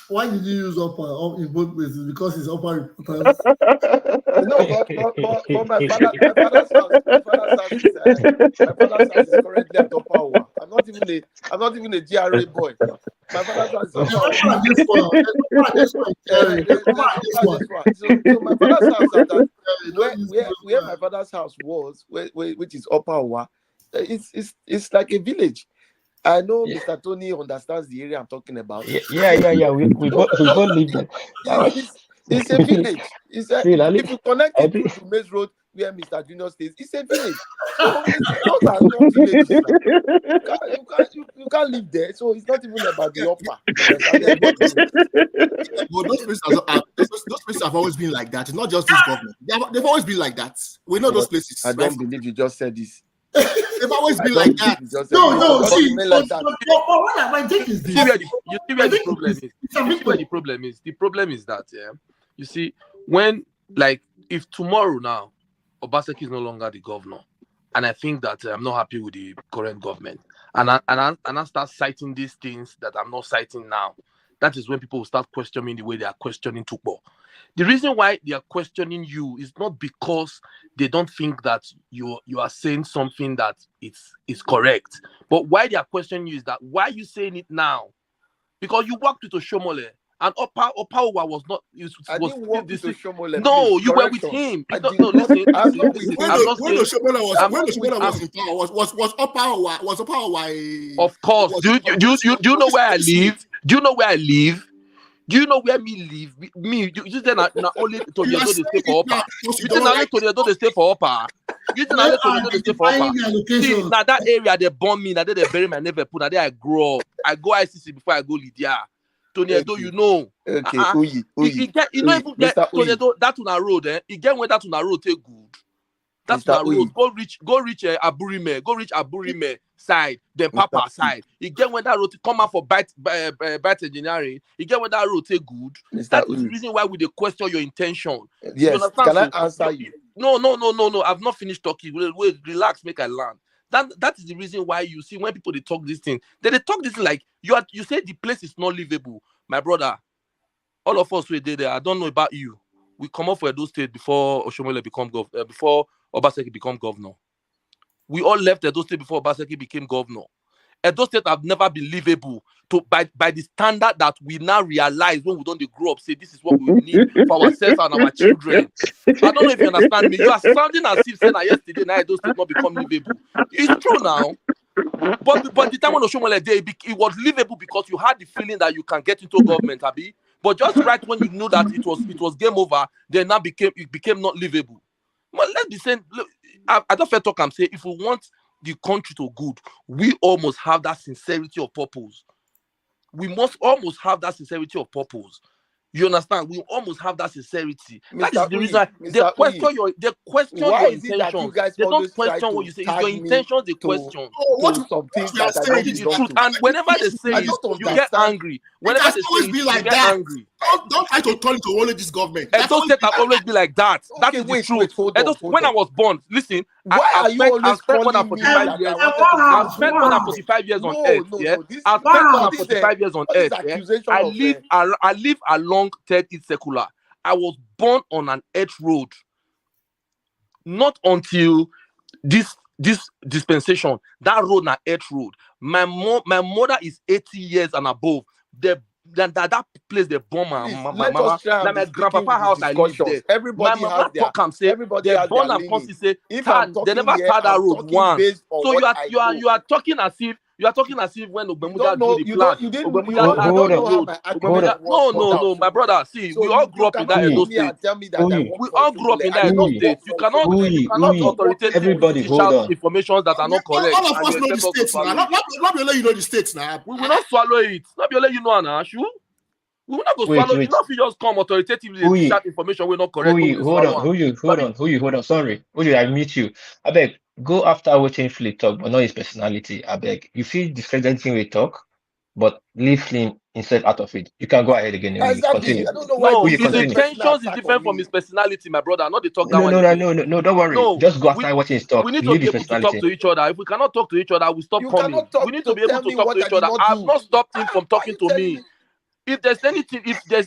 Speaker 1: Why did you use upper in both places? Because it's upper reporters.
Speaker 6: No, but my father's house is currently at Upper Owa. I'm not even a GRA boy. My father's house is Upper Owa. So my father's house at that, where my father's house was, which is Upper Owa, it's like a village. I know Mr. Tony understands the area I'm talking about.
Speaker 2: Yeah. We both live there.
Speaker 6: It's a village. If you connect it to Maze Road, where Mr. Junior stays, it's a village. So those are not villages. You can't live there. So it's not even about the upper.
Speaker 9: But those places have always been like that. It's not just this government. They've always been like that. We know those places.
Speaker 6: I don't believe you just said this.
Speaker 9: They've always been like that.
Speaker 1: No. See, what I think is this.
Speaker 11: You see where the problem is. The problem is that you see when, like, if tomorrow now Obaseki is no longer the governor, and I think that I'm not happy with the current government, and I start citing these things that I'm not citing now, that is when people will start questioning the way they are questioning Tukbo. The reason why they are questioning you is not because they don't think that you are saying something that is correct, but why they are questioning you is that why are you saying it now? Because you worked with Oshomole, and Opawa was not.
Speaker 6: I didn't work with Oshomole.
Speaker 11: No,
Speaker 6: please.
Speaker 11: you were with him. Listen.
Speaker 9: When
Speaker 11: When
Speaker 9: Oshomole was in power, was Opawa
Speaker 11: Of course. Do you know where I live? Do you know where I live? Do you know where me live? You say not only to the they stay for Opa. You say not only to the they stay for Opa. You say not only to the they stay for Opa. See, now that area they born me, now they bury my never put. Now there I grow up. I go ICC before I go Lydia. Tony Edo, you know.
Speaker 6: Okay,
Speaker 11: you know even get Tony Edo that on a road, He get when that on a road take good. That's on a road. Go reach Aburime side, then Papa side. You get when that road come out for bite engineering. You get when that road take good. That is the reason why we dey question your intention.
Speaker 6: Yes. Can I answer you?
Speaker 11: No. I've not finished talking. Wait, relax, make I land. That is the reason why you see when people they talk this thing, they talk this thing like you say the place is not livable. My brother, all of us were there. I don't know about you. We come up for Edo State before Oshomole before Obaseki become governor. We all left Edo State before Obaseki became governor. Edo State have never been livable by the standard that we now realize when we don't grow up. Say this is what we need for ourselves and our children. I don't know if you understand me. You are sounding as if saying that yesterday now Edo State not become livable. It's true now. But the time when Oshomole day it was livable because you had the feeling that you can get into government, Abi. But just right when you knew that it was game over, then now it became not livable. But let's be saying, look, I don't feel talk. I'm saying if we want the country to good, we almost have that sincerity of purpose. We must almost have that sincerity of purpose. You understand? We almost have that sincerity. That is the reason they question your intentions. They don't question what you say. It's your intentions they question. And whenever they say it, you get angry. Whenever they say it, you get angry.
Speaker 9: Don't try to turn it to only this government.
Speaker 11: Edo State have always been like that. That is the truth. When I was born, listen, I spent more than 45 years. I've spent more than 45 years on earth. Yeah, I've spent more than 45 years on earth. I live along Third East Secular. I was born on an earth road. Not until this dispensation, that road na earth road. My mother is 80 years and above. That place they bomb my mama. Now my grandpapa house I live there.
Speaker 6: Everybody
Speaker 11: my mama talk and say they born and constantly say they never start that road once. So you are talking as if when Ogbemudia do the plan, No, my brother. See, we all grew up in that Edo State. We all grew up in that Edo State. You cannot authoritatively shout information that are not correct.
Speaker 9: All of us know the states now. Not be let you know the states now.
Speaker 11: We will not swallow it. Not be let you know now. We will not go swallow. You not just come authoritatively shout information we're not correct.
Speaker 2: Hold on. Sorry. I meet you. I beg. Go after watching Flip talk, but not his personality. I beg. You feel discrediting we talk, but leave him instead out of it. You can go ahead again. Continue.
Speaker 11: I don't know why his intentions is different from his personality, my brother. Not the talk that
Speaker 2: No, don't worry.
Speaker 11: No,
Speaker 2: just go after watching his talk.
Speaker 11: We need to be able to talk to each other. If we cannot talk to each other, we stop coming. We need to be able to talk to each other. I have not stopped him from talking to me. If there's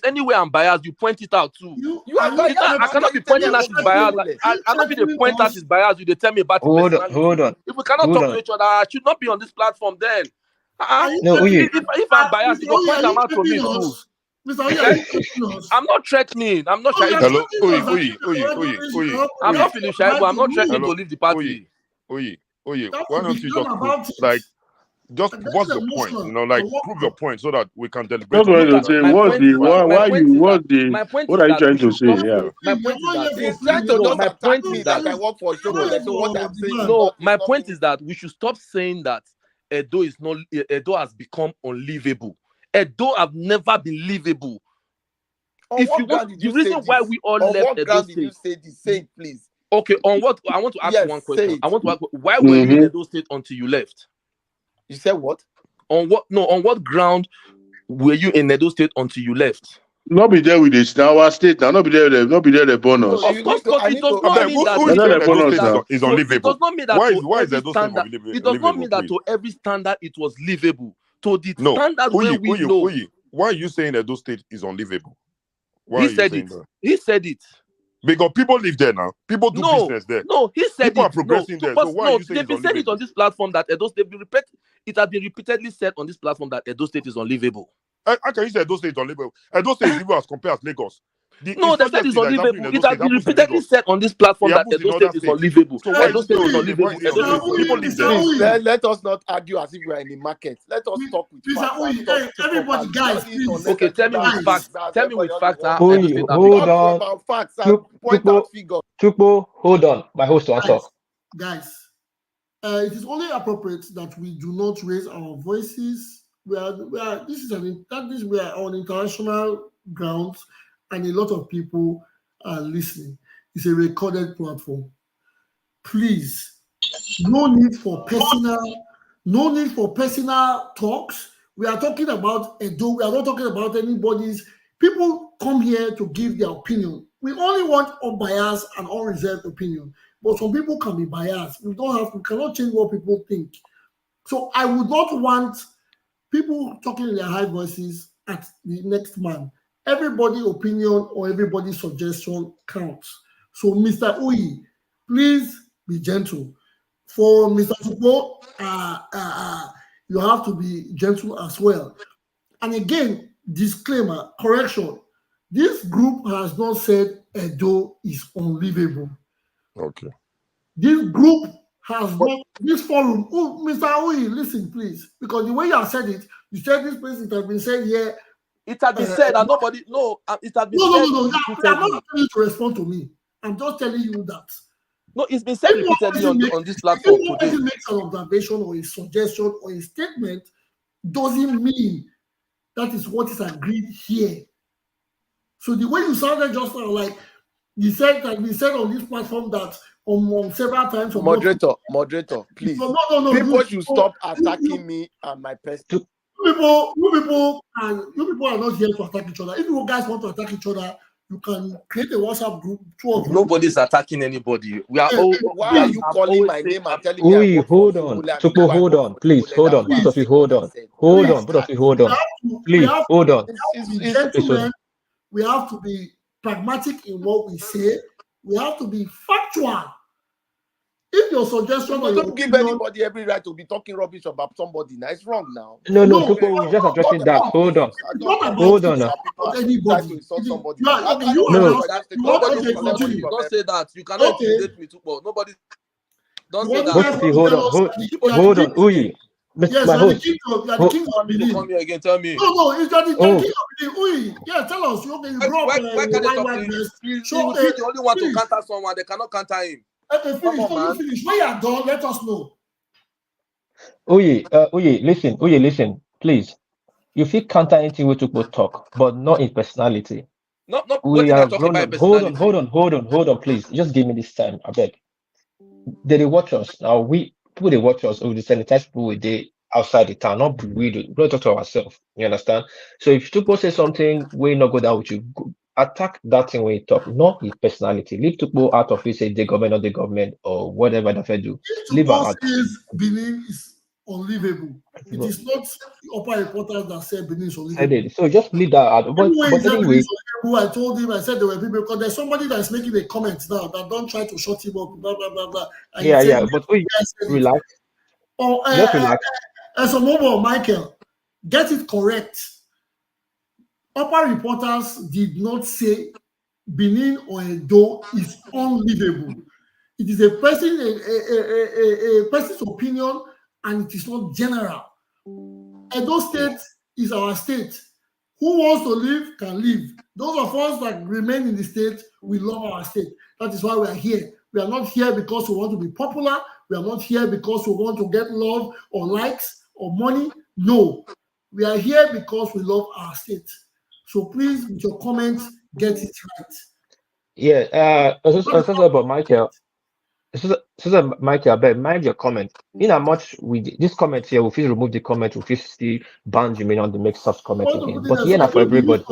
Speaker 11: any way I'm biased, you point it out too. I cannot be pointing out his bias. I cannot be the point out his bias. You tell me about
Speaker 2: hold on.
Speaker 11: If we cannot talk to each other, I should not be on this platform then. If I'm biased, you go point them out to me too. I'm not threatening. I'm not trying.
Speaker 15: Hello,
Speaker 11: I'm not feeling shy, but I'm not threatening to leave the party.
Speaker 15: Why don't you just just what's the point? Prove your point so that we can deliberate.
Speaker 16: That's what I'm saying. What are you trying to say? Yeah.
Speaker 11: My point is that I work for my point is that we should stop saying that Edo has become unlivable. Edo have never been livable. If you want the reason why we all left Edo State,
Speaker 6: you say the same, please.
Speaker 11: Okay, on what I want to ask you one question. I want to ask why were you in Edo State until you left?
Speaker 6: You said what?
Speaker 11: On what ground were you in Edo State until you left?
Speaker 16: Not be there with this now. Our state now. Not be there. The bonus.
Speaker 11: Of course, it does not mean that
Speaker 15: is unlivable.
Speaker 11: It does not mean that
Speaker 15: why is Edo State unlivable?
Speaker 11: It does not mean that to every standard it was livable. To the standard where we know.
Speaker 15: Why are you saying Edo State is unlivable?
Speaker 16: Why
Speaker 11: He
Speaker 16: are you
Speaker 11: said
Speaker 16: saying
Speaker 11: it.
Speaker 16: that?
Speaker 11: He said it.
Speaker 16: Because people live there now. People do
Speaker 11: No,
Speaker 16: business there.
Speaker 11: no, he said
Speaker 16: People
Speaker 11: it.
Speaker 16: are progressing there. So why are you saying
Speaker 11: they've
Speaker 16: it's
Speaker 11: been saying it
Speaker 16: unlivable?
Speaker 11: on this platform that Edo State, it has been repeatedly said on this platform that Edo State is unlivable.
Speaker 16: How can you say Edo State is unlivable? Edo State is livable as compared to Lagos. The
Speaker 11: No, they said it's
Speaker 16: insurgency that is happening in
Speaker 11: unlivable.
Speaker 16: Edo
Speaker 11: It has
Speaker 16: State
Speaker 11: been
Speaker 16: happens in
Speaker 11: repeatedly
Speaker 16: Lagos.
Speaker 11: said on this
Speaker 16: It
Speaker 11: platform that
Speaker 16: happens in
Speaker 11: Edo
Speaker 16: other
Speaker 11: State is
Speaker 16: states.
Speaker 11: unlivable.
Speaker 16: So why
Speaker 11: Edo
Speaker 16: is it
Speaker 11: State is
Speaker 16: unlivable?
Speaker 11: unlivable.
Speaker 16: Edo
Speaker 11: Edo
Speaker 16: State,
Speaker 11: State is
Speaker 16: people
Speaker 11: unlivable.
Speaker 16: live there.
Speaker 6: Please, let us not argue as if we are in the market. Let us talk with
Speaker 1: Mr.
Speaker 6: facts and
Speaker 1: Uyi,
Speaker 6: talk
Speaker 1: hey, everybody,
Speaker 6: properly.
Speaker 1: guys,
Speaker 6: All these
Speaker 1: please.
Speaker 11: Okay, tell
Speaker 6: unnecessary
Speaker 11: me with
Speaker 1: Guys,
Speaker 6: languages.
Speaker 11: facts.
Speaker 6: That's
Speaker 11: Tell me with
Speaker 6: everybody
Speaker 11: facts
Speaker 6: want
Speaker 11: how Edo
Speaker 6: to
Speaker 11: State
Speaker 5: Uyi,
Speaker 11: has
Speaker 5: hold
Speaker 11: been.
Speaker 6: talk
Speaker 5: on.
Speaker 6: about facts and point
Speaker 5: Tukpo,
Speaker 6: out figures.
Speaker 5: Tukpo, hold on. My host to answer.
Speaker 1: guys, it is only appropriate that we do not raise our voices. We are on international grounds, and a lot of people are listening. It's a recorded platform. Please, no need for personal talks. We are talking about Edo. We are not talking about anybody's. People come here to give their opinion. We only want unbiased and unreserved opinion. But some people can be biased. We cannot change what people think. So I would not want people talking in their high voices at the next man. Everybody's opinion or everybody's suggestion counts. So Mr. Uyi, please be gentle. For Mr. Tukpo, you have to be gentle as well. And again, disclaimer, correction. This group has not said Edo is unlivable.
Speaker 16: Okay.
Speaker 1: This group has not, this forum, Mr. Uyi, listen, please, because the way you have said it, you said this place, it has been said here.
Speaker 11: It has been said and nobody, no, it has been said
Speaker 1: No. I'm not
Speaker 11: repeatedly.
Speaker 1: telling you to respond to me. I'm just telling you that.
Speaker 11: No, it's been said repeatedly on this platform today.
Speaker 1: If one person makes an observation or a suggestion or a statement, doesn't mean that is what is agreed here. So the way you sounded just now, like you said that we said on this platform that on several times.
Speaker 6: Moderator, please.
Speaker 1: No.
Speaker 6: People should stop attacking me and my person.
Speaker 1: You people are not here to attack each other. If you guys want to attack each other, you can create a WhatsApp group.
Speaker 11: Nobody's attacking anybody. We are all.
Speaker 6: Why are you calling my name and telling me?
Speaker 5: Uyi, hold on. Tukpo, hold on. Please, hold on. Both of you, hold on. Hold on. Both of you, hold on. Please, hold on.
Speaker 1: Gentlemen, we have to be pragmatic in what we say. We have to be factual. If your suggestion or your
Speaker 6: don't give anybody every right to be talking rubbish about somebody. Now it's wrong now.
Speaker 5: No, Tukpo, we're just addressing that. Hold on. Hold on.
Speaker 1: Anybody.
Speaker 6: Somebody.
Speaker 11: Don't say that. You cannot intimidate me, Tukpo. Nobody. Don't say that.
Speaker 5: Both of you, hold on. Hold on. Uyi.
Speaker 1: Yes,
Speaker 5: my host.
Speaker 1: You are the king of Benin.
Speaker 11: Come here again. Tell me.
Speaker 1: No, it's the king of Benin. Uyi, yeah, tell us. You grow up
Speaker 11: why can't they talk? He will be the only one to counter someone. They cannot counter him.
Speaker 1: Okay, finish. When you are done, let us know.
Speaker 5: Uyi, listen, please. You feel counter anything we Tukpo talk, but not in personality.
Speaker 11: We are grown up.
Speaker 5: Hold on, please. Just give me this time, I beg. They watch us now. People they watch us. We sanitize people with they outside the town. Not we don't talk to ourselves. You understand? So if Tukpo say something, we not go down with you. Attack that thing when you talk, not his personality. Leave Tukpo out of it, say the government or the government or whatever that they do. Leave
Speaker 1: Tukpo says Benin is unlivable. It is not the upper reporters that said Benin is unlivable.
Speaker 5: So just leave that out. But anyway,
Speaker 1: I told him, I said there were people because there's somebody that's making a comment now that don't try to shut him up, blah blah blah blah. And
Speaker 5: yeah, but relax.
Speaker 1: Just relax. As a mobile, Michael, get it correct. Upper reporters did not say Benin or Edo is unlivable. It is a person's opinion, and it is not general. Edo State is our state. Who wants to live can live. Those of us that remain in the state, we love our state. That is why we are here. We are not here because we want to be popular. We are not here because we want to get love or likes or money. No. We are here because we love our state. So please, with your comments, get it right.
Speaker 5: Yeah, about Michael. Michael, I beg, mind your comment. In how much with this comment here, if you remove the comment, if you still ban you may not make such comment again. But here not for everybody.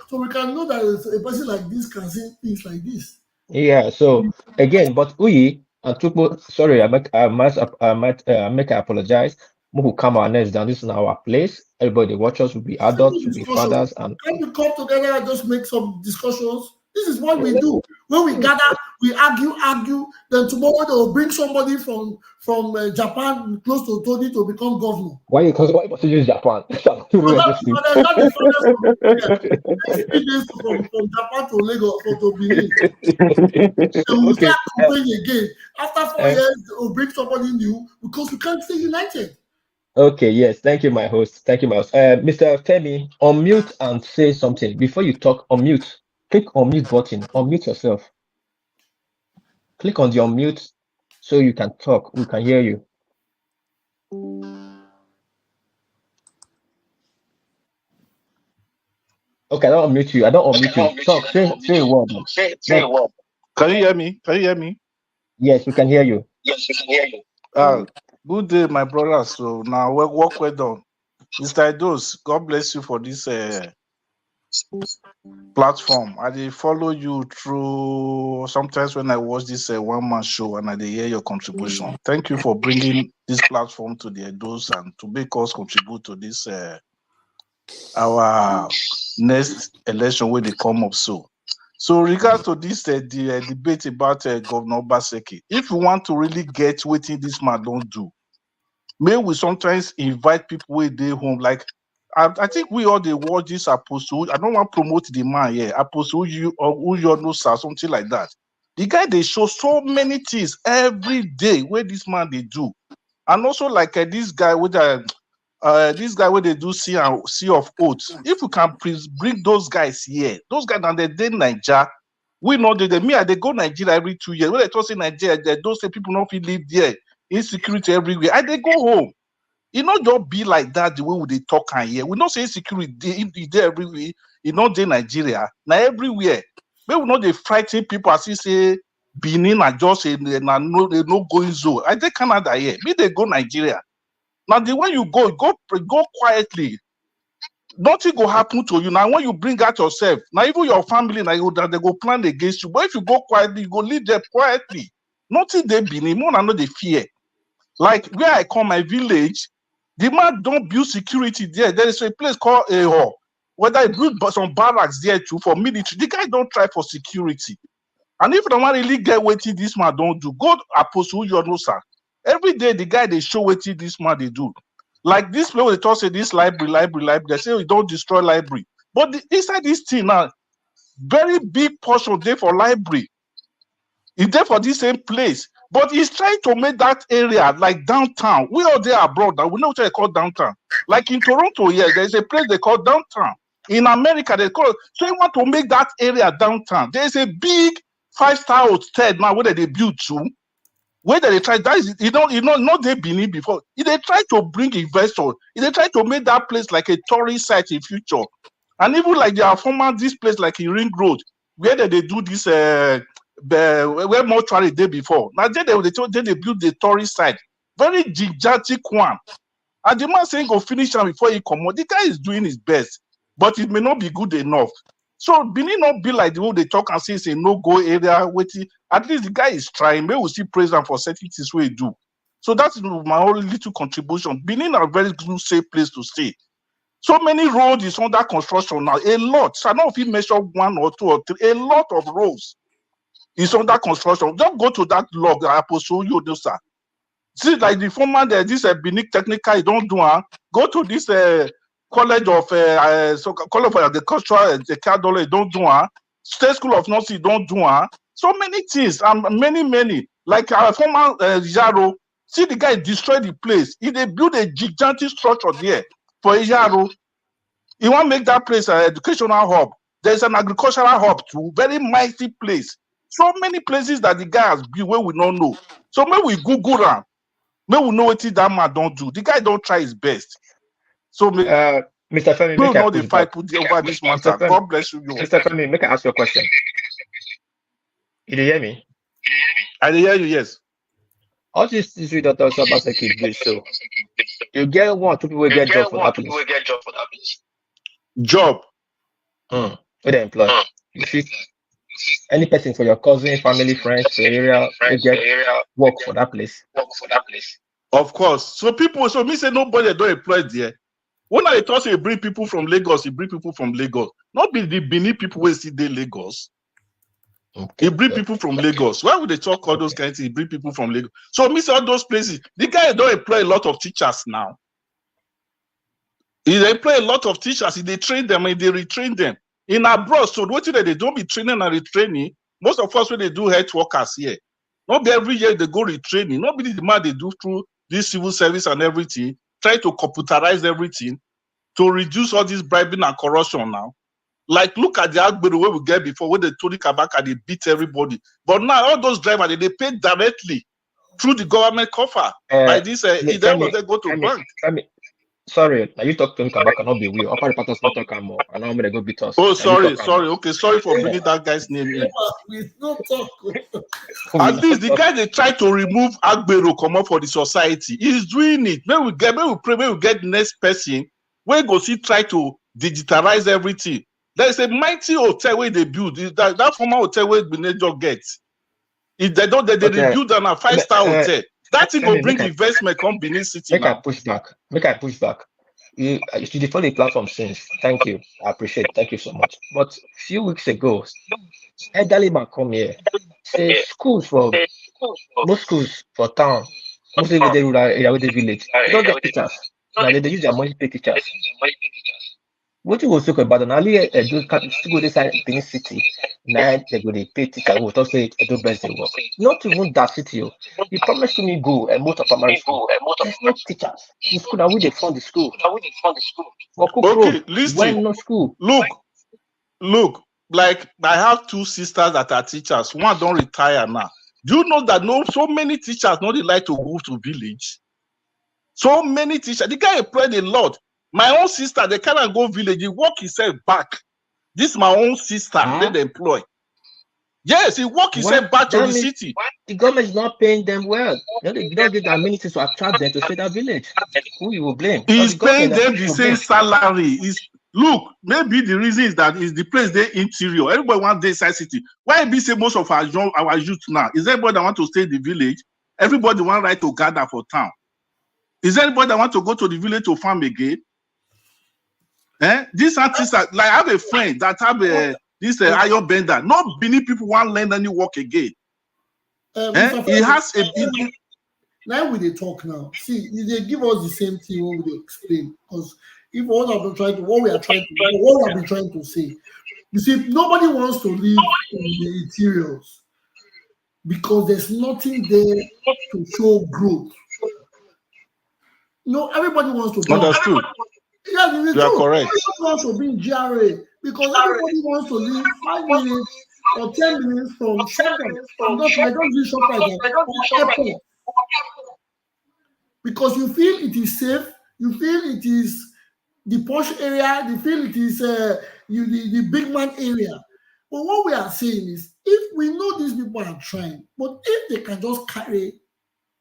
Speaker 1: So we can know that a person like this can say things like this.
Speaker 5: Yeah. So again, but Uyi and Tukpo, sorry, I might apologize.
Speaker 2: Who calm our nerves down. This is our place. Everybody watch us will be adults, will be fathers, and
Speaker 1: can we come together and just make some discussions? This is what we do. When we gather, we argue. Then tomorrow they will bring somebody from Japan close to Tony to become governor.
Speaker 2: Why you must use Japan?
Speaker 1: From Japan to Lagos or to Benin. So we start complaining again. After 4 years, we'll bring somebody new because we can't stay united.
Speaker 2: Okay, yes. Thank you, my host. Thank you, my host. Mr. Femi, unmute and say something. Before you talk, unmute. Click unmute button. Unmute yourself. Click on the unmute so you can talk. We can hear you. Okay, I don't unmute you. I don't unmute you. Talk. Say a word.
Speaker 17: Say a word. Can you hear me? Can you hear me?
Speaker 2: Yes, we can hear you.
Speaker 17: Yes, we can hear you. Good day, my brothers. So now work well done. Mr. Edos, God bless you for this platform. I dey follow you through sometimes when I watch this one-man show and I dey hear your contribution. Thank you for bringing this platform to the Edos and to make us contribute to this our next election where they come up so. So regards to this the debate about Governor Obaseki, if you want to really get what this man don't do, may we sometimes invite people where they home. Like I think we all they watch this apostle. I don't want to promote the man here. Apostle you or who you know something like that. The guy they show so many things every day where this man they do, and also like this guy with this guy where they do sea of oats. If you can please bring those guys here, those guys and they Nigeria. We know that they go Nigeria every 2 years. When they talk in Nigeria, they don't say people not feel live there, insecurity everywhere. And they go home. It not just be like that the way they talk here. We not say insecurity there everywhere. It not in Nigeria. Now everywhere. But we know they fighting people as you say Benin and just say no going zone. I think Canada here. Me they go Nigeria. Now the way you go quietly. Nothing go happen to you. Now when you bring out yourself, now even your family, now they go plan against you. But if you go quietly, you go live there quietly. Nothing they Benin, more than no they fear. Like where I call my village, the man don't build security there. There is a place called Eho, where they build some barracks there too for military. The guy don't try for security. And if the man really get what this man don't do, go apostle you know, sir. Every day the guy they show what this man they do. Like this place they talk say this library. They say we don't destroy library. But inside this thing now, very big portion there for library. It's there for this same place. But he's trying to make that area like downtown. We are there abroad now. We know what they call downtown. Like in Toronto, yeah, there's a place they call downtown. In America, they call it. So you want to make that area downtown. There's a big 5-star hotel now where they build to. Where they try that is not they Benin before. If they try to bring investors, if they try to make that place like a tourist site in future, and even like they are former this place like in Ring Road, where they do this where mortuary day before. Now they build the tourist site, very gigantic one. And the man saying go finish them before he come out. The guy is doing his best, but it may not be good enough. So Benin not be like the way they talk and say it's a no-go area. Waiting. At least the guy is trying. Maybe we see praise him for certain things we do. So that's my only little contribution. Benin are a very good, safe place to stay. So many roads is under construction now. A lot. So I don't know if you measure 1 or 2 or 3. A lot of roads is under construction. Just go to that log. Apostle you do, sir. See, like the former there, this Benin technical, you don't do. Go to this College of College for Agriculture, the Cadole, don't do. State School of Nursing, don't do. So many things, many. Like our former Jaro, see the guy destroy the place. He they build a gigantic structure there for Jaro. He want to make that place an educational hub. There's an agricultural hub too, very mighty place. So many places that the guy has built where we don't know. So maybe we Google around. Maybe we know what that man don't do. The guy don't try his best. So
Speaker 2: Mr. Femi,
Speaker 17: make know the fight put over this matter. God bless you.
Speaker 2: Mr. Femi, make I ask you a question. You hear me?
Speaker 17: I hear you, yes.
Speaker 2: All these issues that also Obaseki do, so you get 1 or 2 people will get job for that place.
Speaker 17: Job?
Speaker 2: Where they employ. You see, any person for your cousin, family, friends, for area, will get work for that place.
Speaker 17: Of course. So me say nobody don't employ there. When I thought say bring people from Lagos, he bring people from Lagos. Not be the Benin people who see the Lagos.
Speaker 2: Okay.
Speaker 17: He bring people from Lagos. Why would they talk all those kinds of things? He bring people from Lagos. So me say all those places. The guy don't employ a lot of teachers now. He employ a lot of teachers. They train them and they retrain them. In abroad, so what they don't be training and retraining. Most of us when they do health workers here. Not be every year they go retraining. Not be the demand they do through this civil service and everything. Try to computerize everything to reduce all this bribing and corruption now. Like look at the Agbero where we get before when they told Kabaka they beat everybody. But now all those drivers they pay directly through the government cover by this they go to bank.
Speaker 2: Sorry, now you talk to Kabaka, not be we. Upper reporters not talk more. I know they go beat us.
Speaker 17: Oh, sorry. Okay, sorry for bringing that guy's name in.
Speaker 1: We not talk.
Speaker 17: At least the guy they try to remove Agbero come up for the society. He's doing it. When we get the next person, we go see try to digitalize everything. There is a mighty hotel where they build. That former hotel where Benejo gets. If they don't, they rebuild on a 5-star hotel. That thing will bring investment come Benin City.
Speaker 2: Make I push back. You should follow the platform since. Thank you. I appreciate it. Thank you so much. But a few weeks ago, elderly man come here. Say most schools for town, mostly with the rural area, with the village, they don't get teachers. Now they use their money to pay teachers. What you will talk about an earlier to go this Benin City, now they go they pay teachers who also say Edo best they work. Not even that city. You promised me go and most of primary school. There's no teachers. In school now we they fund the school.
Speaker 17: Okay, listen.
Speaker 2: When no school.
Speaker 17: Look, like I have 2 sisters that are teachers. One don't retire now. Do you know that so many teachers not they like to go to village? So many teachers. The guy employed a lot. My own sister, they cannot go village. He walk himself back. This is my own sister. They employ. Yes, he walk himself back to the city.
Speaker 2: The government is not paying them well. They don't get the amenities to attract them to stay that village. Who you will blame?
Speaker 17: He's paying them the same salary. Look, maybe the reason is that is the place they interior. Everybody want the inside city. Why be say most of our youth now? Is everybody that want to stay in the village? Everybody want right to gather for town. Is anybody that want to go to the village to farm again? These artists are like I have a friend that have this iron bender. Not many people want learn any work again. He has a
Speaker 1: now we they talk now. See, they give us the same thing when we explain. Because if what we have been trying to say, you see, nobody wants to live in the interiors because there's nothing there to show growth. No, everybody wants to be
Speaker 17: understood.
Speaker 1: Yeah,
Speaker 17: you are correct.
Speaker 1: Everybody wants to be in GRA because everybody wants to live 5 minutes or 10 minutes from SHUTDOWN. I don't do ShopRite because you feel it is safe, you feel it is the posh area, you feel it is the big man area. But what we are saying is, if we know these people are trying, but if they can just carry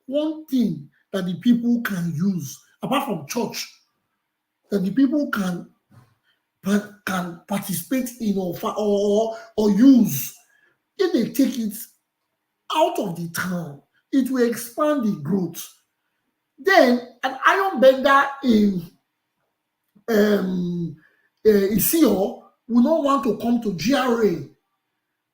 Speaker 1: one thing that the people can use, apart from church, that the people can participate in or use, if they take it out of the town, it will expand the growth. Then an iron bender in Isio will not want to come to GRA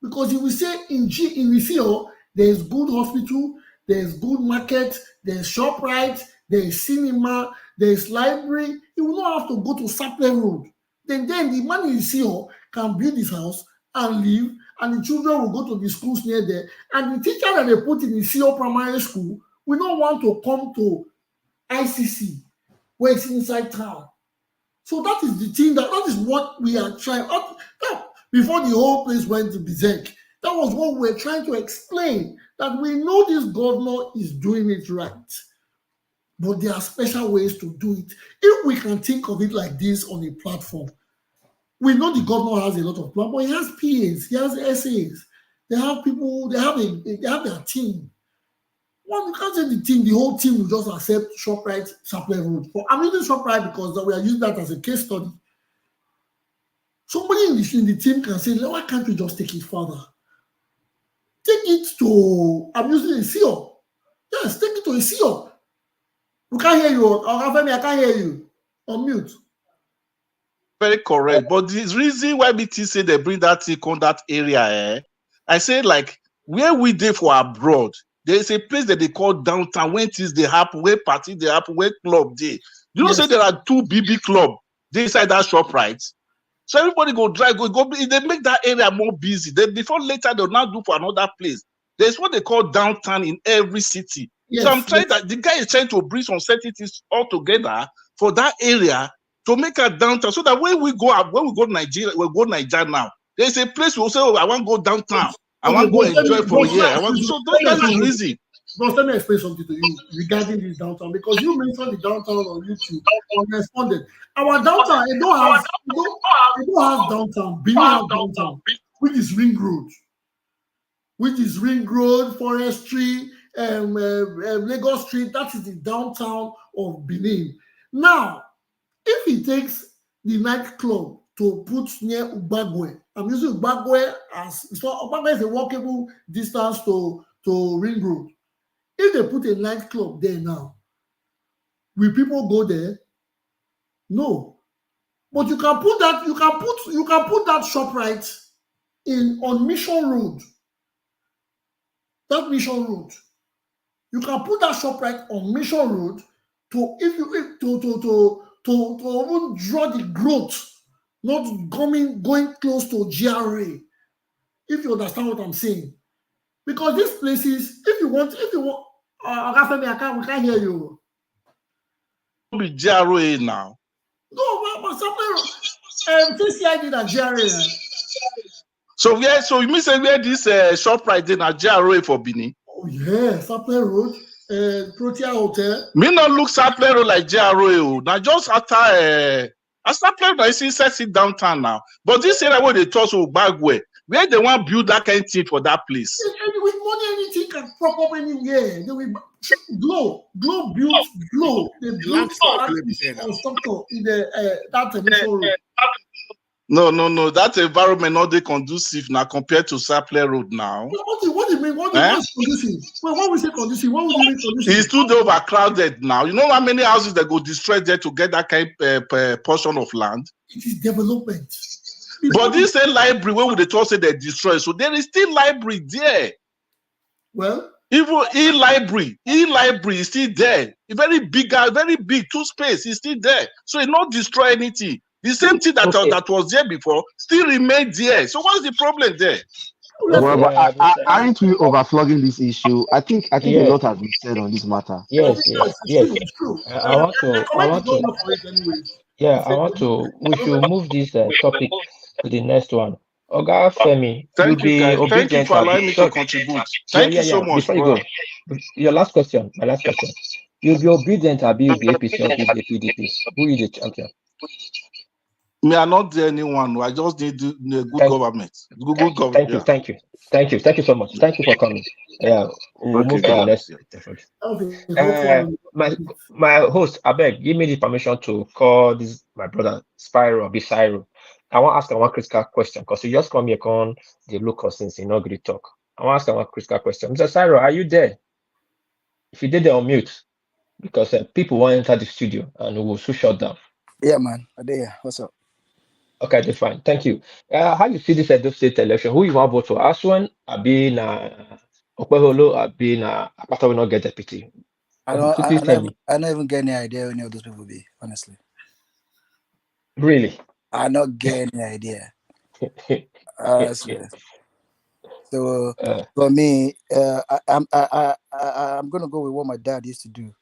Speaker 1: because he will say in Isio there's good hospital, there's good market, there's ShopRite, there's cinema, there's library. He will not have to go to Sapler Road. Then the man in Isio can build his house and live, and the children will go to the schools near there. And the teacher that they put in Isio primary school will not want to come to ICC, where it's inside town. So that is the thing, that is what we are trying. Before the whole place went to Bizek, that was what we were trying to explain, that we know this governor is doing it right, but there are special ways to do it. If we can think of it like this on a platform, we know the governor has a lot of plans, but he has PAs, he has SAs, they have people, they have their team. Well, you can't say the whole team will just accept ShopRite Sapler Road. I'm using ShopRite because we are using that as a case study. Somebody in the team can say, why can't we just take it further? Take it to, I'm using a CEO. Yes, take it to a CEO. We can't hear you. Ogafemi, I can't hear you. On mute.
Speaker 17: Very correct. But the reason why BT say they bring that thing on that area, I say like where we dey for abroad, there is a place that they call downtown. When things they happen, where party they happen, where club they. You know, say there are 2 BB club they inside that shop, right? So everybody go drive, go. They make that area more busy. Then before later they'll now do for another place. There's what they call downtown in every city.
Speaker 1: Yes,
Speaker 17: so I'm trying that the guy is trying to bring some certainties all together for that area to make a downtown, so that when we go Nigeria, we'll go Nigeria now. There's a place we'll say, oh, I want to go downtown. I want to go enjoy for here. So that's the reason.
Speaker 1: But let me explain something to you regarding this downtown, because you mentioned the downtown on YouTube and responded. Our downtown, it don't have downtown, Benin have downtown, which is Ring Road, Forestry, Lagos Street. That is the downtown of Benin. Now, if he takes the nightclub to put near Ubagwe, I'm using Ubagwe as Ubagwe is a walkable distance to Ring Road. If they put a nightclub there now, will people go there? No. But you can put that shop right on Mission Road. That Mission Road. You can put that shop right on Mission Road to even draw the growth, not going close to GRA. If you understand what I'm saying. Because these places, if you want, Agafemi, we can't hear you.
Speaker 17: Be GRA now.
Speaker 1: No, but something TCI did a GRA.
Speaker 17: So you mean say where this shop right there na GRA for Benin?
Speaker 1: Oh yeah, Sapler Road, Protea Hotel.
Speaker 17: Me not look Sapler Road like GRA. Now just after Sapler Road, I see sit downtown now. But this area where they toss Ubagwe, where they want to build that kind of thing for that place.
Speaker 1: With money, anything can prop up anywhere. They will Glow built Glow. They built constructor in that Mission Road.
Speaker 17: No. That environment not they conducive now compared to Sapler Road now.
Speaker 1: What do you mean? What is conducive? Well, what we say conducive? What would you mean conducive?
Speaker 17: It's too overcrowded now. You know how many houses that go destroyed there to get that kind of portion of land?
Speaker 1: It is development.
Speaker 17: But this library, where would they talk say they destroy? So there is still library there.
Speaker 1: Well,
Speaker 17: even e-library is still there. A very big 2 space is still there. So it not destroy anything. The same thing that was there before still remains there. So what's the problem there?
Speaker 7: Well, but aren't we overflogging this issue? I think a lot has been said on this matter.
Speaker 2: Yes. I want to. We should move this topic to the next one. Oga Femi,
Speaker 17: thank you for allowing me to contribute. Thank you so much.
Speaker 2: Before you go, my last question. You'll be obedient, or you'll be APC or be PDP? Who is the champion?
Speaker 17: Me, I not there anyone. I just need good government. Good government.
Speaker 2: Thank you so much. Thank you for coming. Yeah, we'll move to the next. My host, Abeg, give me the permission to call this my brother Spyro. I want to ask one critical question because you just come here on the local since you know great talk. I want to ask one critical question. Mr. Spyro, are you there? If you did, on mute because people want to enter the studio and we will soon shut down.
Speaker 18: Yeah, man. I'm there. What's up?
Speaker 2: Okay, that's fine. Thank you. How you see this Edo State election? Who you want to vote for? Aswan, Abi na Okweholo, Abi na APATA will not get deputy.
Speaker 18: I don't even get any idea who any of those people will be, honestly.
Speaker 2: Really?
Speaker 18: I not get any idea. Honestly. So for me, I'm gonna go with what my dad used to do.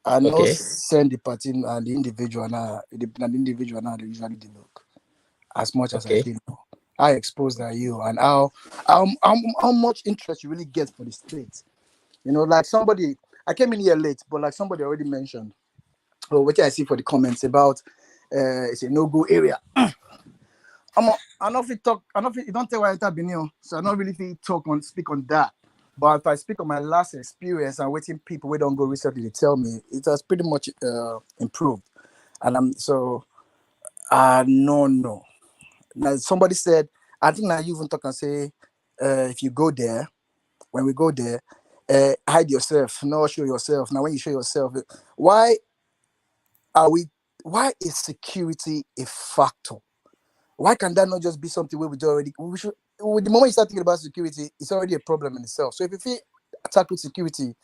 Speaker 18: I know send the party and the individual now. They usually they look as much as I didn't know. I exposed that you and how much interest you really get for the state. You know, like somebody I came in here late, but like somebody already mentioned. Oh, what I see for the comments about it's a no-go area. I don't talk. You don't tell why I have been, so I don't really speak on that. But if I speak on my last experience and waiting people who don't go recently to tell me, it has pretty much improved. And no. Now somebody said, I think now you even talk and say, if you go there, when we go there, hide yourself, not show yourself. Now, when you show yourself, why is security a factor? Why can that not just be something where we should, with the moment you start thinking about security, it's already a problem in itself. So if you feel attacked with security,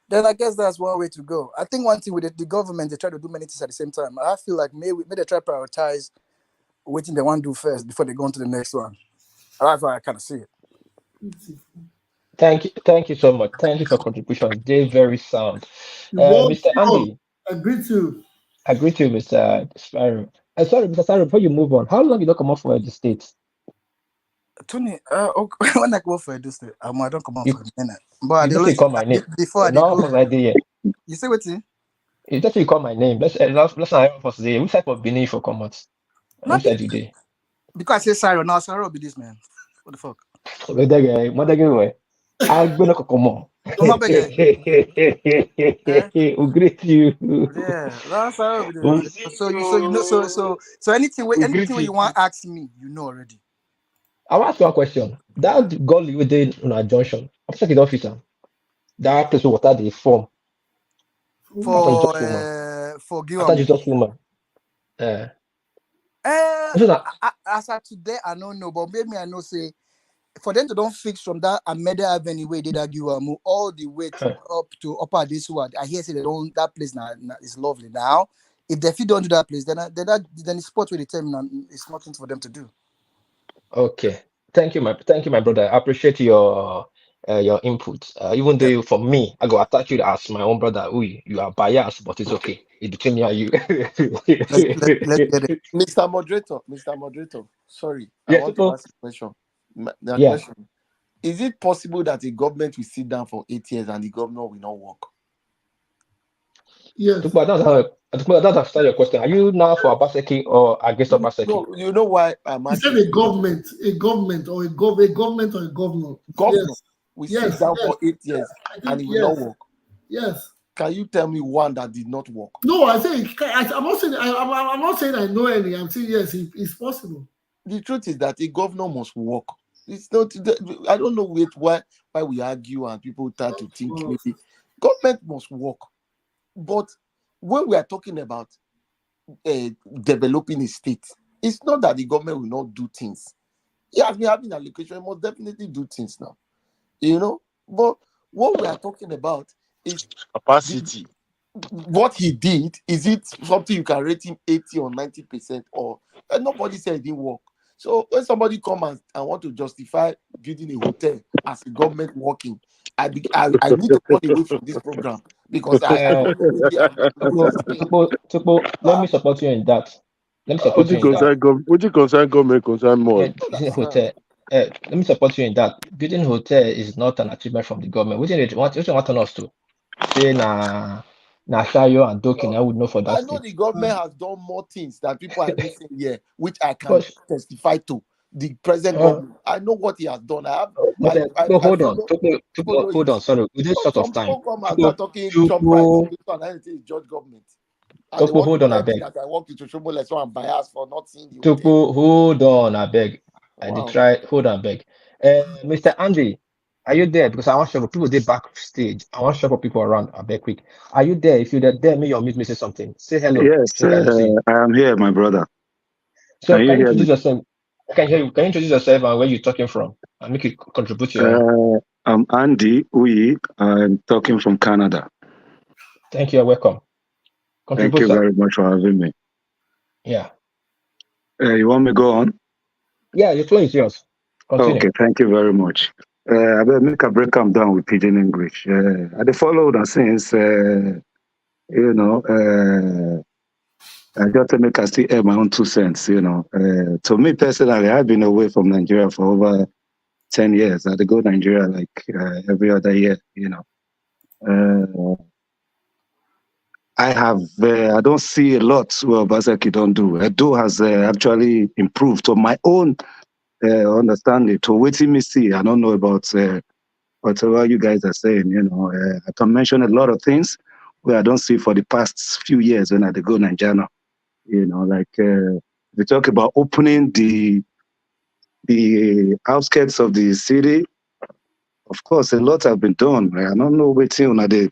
Speaker 18: then I guess that's one way to go. I think one thing with the government, they try to do many things at the same time. I feel like maybe they try to prioritize what they want to do first before they go on to the next one. That's how I kind of see it.
Speaker 2: Thank you so much. Thank you for contribution. They're very sound. Mr. Andy.
Speaker 1: Agree to.
Speaker 2: Agree to Mr. Sparrow. Sorry, Mr. Sparrow, before you move on, how long you don't come out for the States?
Speaker 18: Tony, when I go for Edo State, I don't come out for a minute. But
Speaker 2: you just call my name.
Speaker 18: Before
Speaker 2: no, I did.
Speaker 18: You say what?
Speaker 2: You just call my name. Let's not for today. Which type of Benin for come out? Which side you did?
Speaker 18: Because I say Saro, now Saro will be this man. What the fuck?
Speaker 2: What I'm gonna come on.
Speaker 18: We'll
Speaker 2: greet you.
Speaker 18: Yeah, that's how we do. So you know, so anything you want to ask me, you know already.
Speaker 2: I'll ask you a question. That goal you did on a junction, I'm checking the officer. That place water the form
Speaker 18: for
Speaker 2: Gilman. After Jesus woman.
Speaker 18: As of today, I don't know, but maybe I know say for them to don't fix from that Ameda Avenue way they that move all the way up to upper this one. I hear say they don't that place now is lovely now. If they don't do that place, then the spot where they tell me it's nothing for them to do.
Speaker 2: Okay, thank you, my brother. I appreciate your input. Even though for me, I go attack you as my own brother. You are biased, but it's okay. It's between me and you.
Speaker 6: let's get it. Mr. Moderator, sorry, I want to ask a question. Question: is it possible that a government will sit down for 8 years and the governor will not work?
Speaker 1: Yes.
Speaker 2: That's after your question. Are you now for Obaseki'S or against Obaseki'S?
Speaker 6: No, you know why I'm asking.
Speaker 1: He said a government or a governor.
Speaker 6: Governor.
Speaker 1: Yes.
Speaker 6: We sit down for 8 years and it will not work.
Speaker 1: Yes.
Speaker 6: Can you tell me one that did not work?
Speaker 1: No, I'm not saying I know any. I'm saying yes, it's possible.
Speaker 6: The truth is that a governor must work. It's not. I don't know why we argue and people start to think maybe government must work. But when we are talking about developing a state, it's not that the government will not do things. He has been having allocation, he must definitely do things now. You know, but what we are talking about is
Speaker 17: capacity.
Speaker 6: What he did, is it something you can rate him 80 or 90%? Or nobody said it didn't work. So when somebody comes and want to justify building a hotel as a government working, I need to run away from this program because
Speaker 2: let me support you in that.
Speaker 15: Would you concern government concern more?
Speaker 2: Hotel. Let me support you in that. Building hotel is not an achievement from the government. What do you want us to say? Shayo and Dokin, I would know for that.
Speaker 6: I know the government has done more things that people are missing here, which I can testify to. The present government, I know what he has done.
Speaker 2: Hold on. Sorry, within short of time.
Speaker 6: Talking Trump rights and anything is judge government.
Speaker 2: Hold on, I beg.
Speaker 6: That I walk into Shomole, so I'm biased for not seeing the
Speaker 2: hold on, I beg.
Speaker 6: Wow.
Speaker 2: I did try. Hold on, beg. Mr. Andy, are you there? Because I want to show people they backstage. I want to show people around. I beg quick. Are you there? If you're there, me or me say something. Say hello.
Speaker 14: Yes, I am here, my brother.
Speaker 2: So can you introduce yourself? Can you introduce yourself and where you're talking from and make it contribute to your
Speaker 14: I'm Andy. I'm talking from Canada.
Speaker 2: Thank you. You're welcome.
Speaker 14: Thank you very much for having me.
Speaker 2: Yeah.
Speaker 14: You want me to go on?
Speaker 2: Yeah, your floor is yours. Continue.
Speaker 14: Okay, thank you very much. I will make a break them down with Pidgin English. I followed that since, I got to make a still air my own 2 cents, To me personally, I've been away from Nigeria for over 10 years. I go to Nigeria like every other year, I don't see a lot what Obaseki don't do. Edo has actually improved to my own understanding. To waiting me see, I don't know about whatever you guys are saying. I can mention a lot of things where I don't see for the past few years when I go Nigeria. We talk about opening the outskirts of the city. Of course, a lot have been done. I don't know waiting on the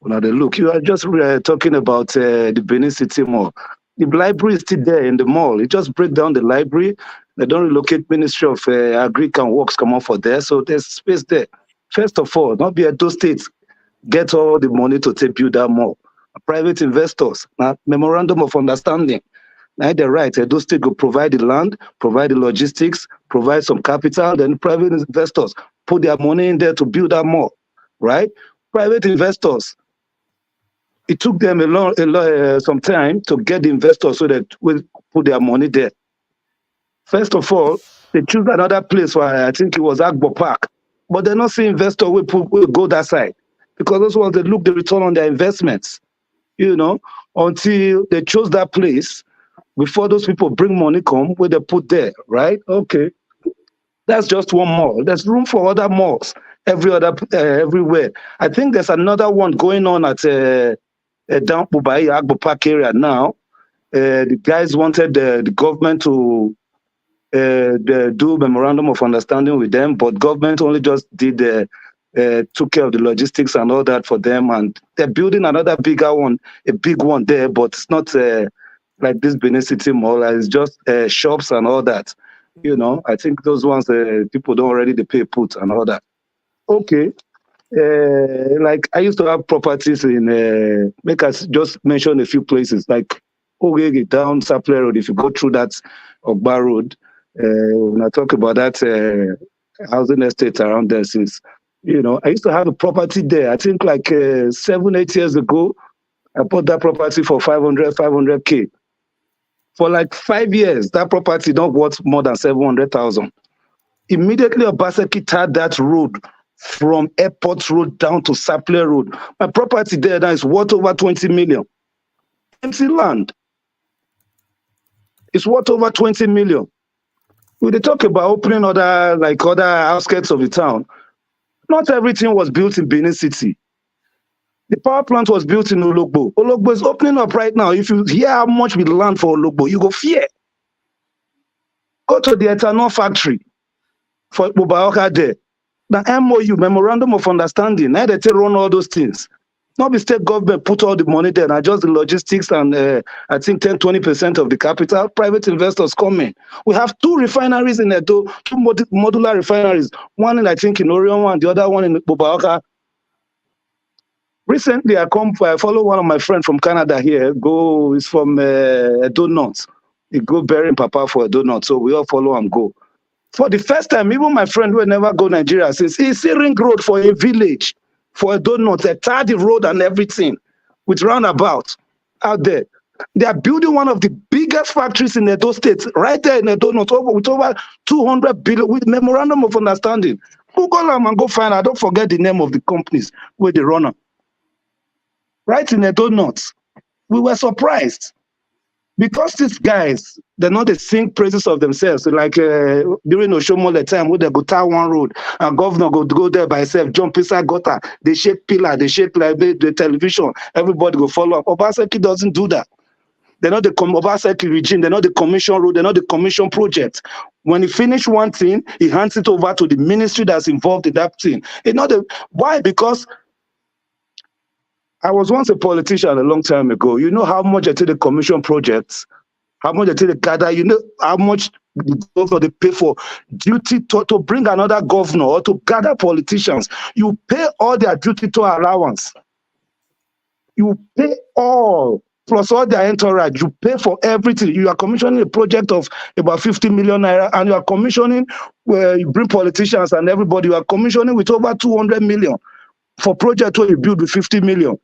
Speaker 14: look. You are just talking about the Benin City Mall. The library is still there in the mall. You just break down the library. They don't relocate Ministry of Agri and Works come on for there, so there's space there. First of all, not be at those states get all the money to take build that mall. Private investors, memorandum of understanding. Now they're right. Those states will provide the land, provide the logistics, provide some capital. Then private investors put their money in there to build that mall, right? Private investors. It took them some time to get the investors so that we put their money there. First of all, they choose another place where I think it was Agbo Park, but they're not seeing investor will go that side because those ones they look the return on their investments, until they chose that place. Before those people bring money come, where they put there, right? Okay. That's just one mall. There's room for other malls everywhere. I think there's another one going on at down Bubai, Agbo Park area now. The guys wanted the government to do memorandum of understanding with them, but government only just did took care of the logistics and all that for them. And they're building another bigger one, a big one there, but it's not like this Benin City Mall. It's just shops and all that. I think those ones people don't already pay put and all that. Okay. Like I used to have properties in make us just mention a few places like Ogege down Sapler Road. If you go through that Ogba Road, when I talk about that housing estate around there, since I used to have a property there. I think like 7-8 years ago, I bought that property for 500K. For like 5 years, that property not worth more than 700,000. Immediately, Obaseki tied that road from Airport Road down to Sapler Road. My property there now is worth over 20 million. Empty land. It's worth over 20 million. When they talk about opening other outskirts of the town, not everything was built in Benin City. The power plant was built in Ologbo. Ologbo is opening up right now. If you hear how much we land for Ologbo, you go fear. Go to the ethanol factory for Obaoka there. The MOU, Memorandum of Understanding, now they run all those things. Not the state government put all the money there, and just the logistics and I think 10-20% of the capital. Private investors come in. We have 2 refineries in Edo, 2 modular refineries. One in, I think, in Orion, one, the other one in Obaoka. Recently, I follow one of my friends from Canada here. He's from Edo North. He go burying Papa for Edo North, so we all follow and go. For the first time, even my friend will never go Nigeria since he's a ring road for a village, for Edo North, they tar the road and everything with roundabout out there. They are building one of the biggest factories in Edo State, right there in Edo North, with over 200 billion, with memorandum of understanding. Google them and go find. I don't forget the name of the companies where they run them. Right in Edo North, we were surprised because these guys, they're not the sing praises of themselves. So like during Oshomo the time where they go down one road and governor go there by himself, jump inside gutter, they shake pillar, they shake like the television, everybody go follow up. Obaseki doesn't do that. They're not the Obaseki regime, they're not the commission road, they're not the commission project. When he finishes one thing, he hands it over to the ministry that's involved in that thing. Why? Because I was once a politician a long time ago. You know how much I take the commission projects, how much I take the gather, you know how much the governor they pay for duty to bring another governor or to gather politicians. You pay all their duty to allowance. You pay all, plus all their entourage. You pay for everything. You are commissioning a project of about 50 million naira, and you are commissioning where you bring politicians and everybody. You are commissioning with over 200 million for project where you build with 50 million.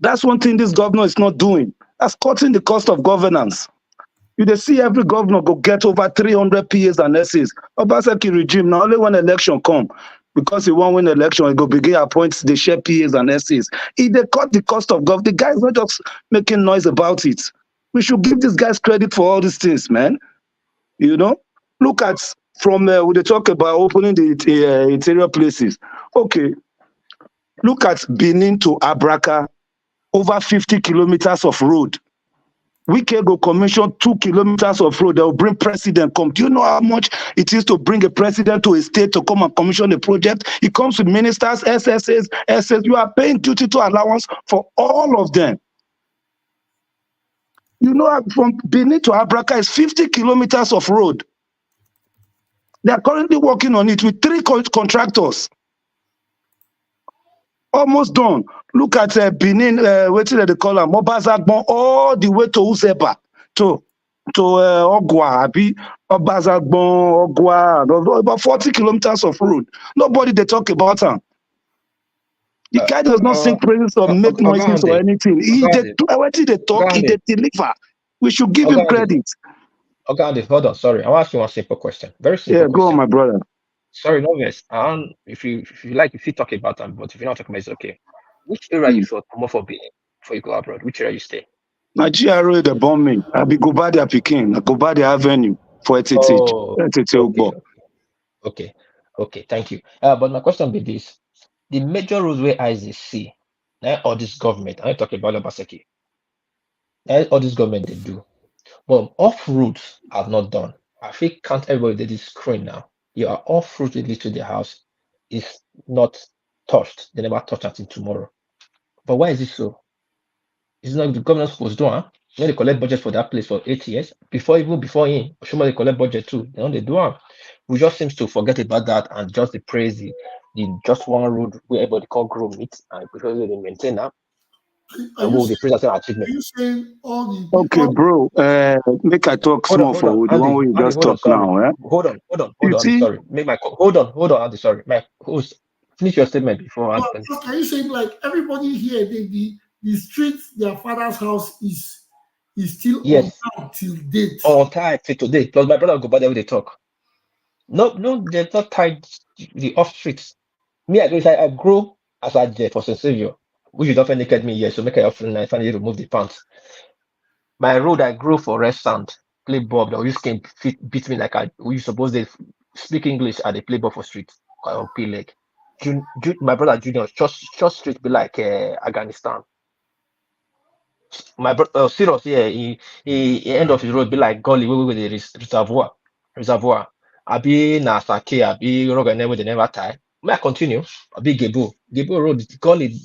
Speaker 14: That's one thing this governor is not doing. That's cutting the cost of governance. You see every governor go get over 300 PAs and SAs. Obaseki regime, now only when election come, because he won't win election, he go begin appoint the share PAs and SAs. If they cut the cost of government, the guys not just making noise about it. We should give these guys credit for all these things, man. You know? Look at, from when they talk about opening the interior places. Okay. Look at Benin to Abraka. Over 50 kilometers of road. We can go commission 2 kilometers of road. They'll bring president come. Do you know how much it is to bring a president to a state to come and commission a project? It comes with ministers, SSS, SS. You are paying duty to allowance for all of them. You know, from Benin to Abraka is 50 kilometers of road. They are currently working on it with 3 contractors. Almost done. Look at Benin, what do they call them? Obaseki'S, all the way to Uzeba, to Ogwa, Obaseki'S, Ogwa, about 40 kilometers of road. Nobody they talk about them. The guy does not sing praises or make noises or anything. He they talk, he they deliver. We should give him credit.
Speaker 2: Okay, hold on. Sorry, I'll ask you one simple question. Very simple.
Speaker 14: Yeah, go on, my brother.
Speaker 2: Sorry, novice. If you like, if you talk about them, but if you're not talking about it, it's okay. Which area you feel more for being before you go abroad? Which area you stay?
Speaker 14: Nigeria, they bomb me. I be Gobadia Pekin, Gobadia Avenue for
Speaker 2: Okay, thank you. But my question be this: the major roads where ISIS see, or this government, I'm talking about Obaseki, all this government they do, but off roads have not done. I think can't everybody did this screen now. You are off route lead to the house is not touched. They never touch until tomorrow. But why is it so? It's not the government supposed to do, huh? When they collect budget for that place for 8 years, before him, somebody collect budget too. They don't they do it. We just seems to forget about that and just the praise the just one road where everybody call grow meet and because they maintain that. And we the praise as an achievement.
Speaker 1: Are you saying all the
Speaker 14: okay, bro? Make I talk small for the one way you just talk now.
Speaker 2: Hold on, Andy, sorry. Make my hold on, Andy, sorry. My host, finish your statement before.
Speaker 1: Are you saying like everybody here, the streets, their father's house is still on time till date?
Speaker 2: On time till today. Plus my brother will go by there when they talk. No, they're not tied the off streets. Me, I grew as I did for St. Savior, which you don't naked me here, so make I often I finally remove the pants. My road I grew for rest sand, play Bob, that used to beat me like we suppose they speak English at the play ball for street or play leg. My brother Junior, short street be like Afghanistan. My brother serious, yeah, he end of his road be like gully with the reservoir. Abi na Sake, Abi Rogan where they never tie. May I continue? Abi Gebo road, gully.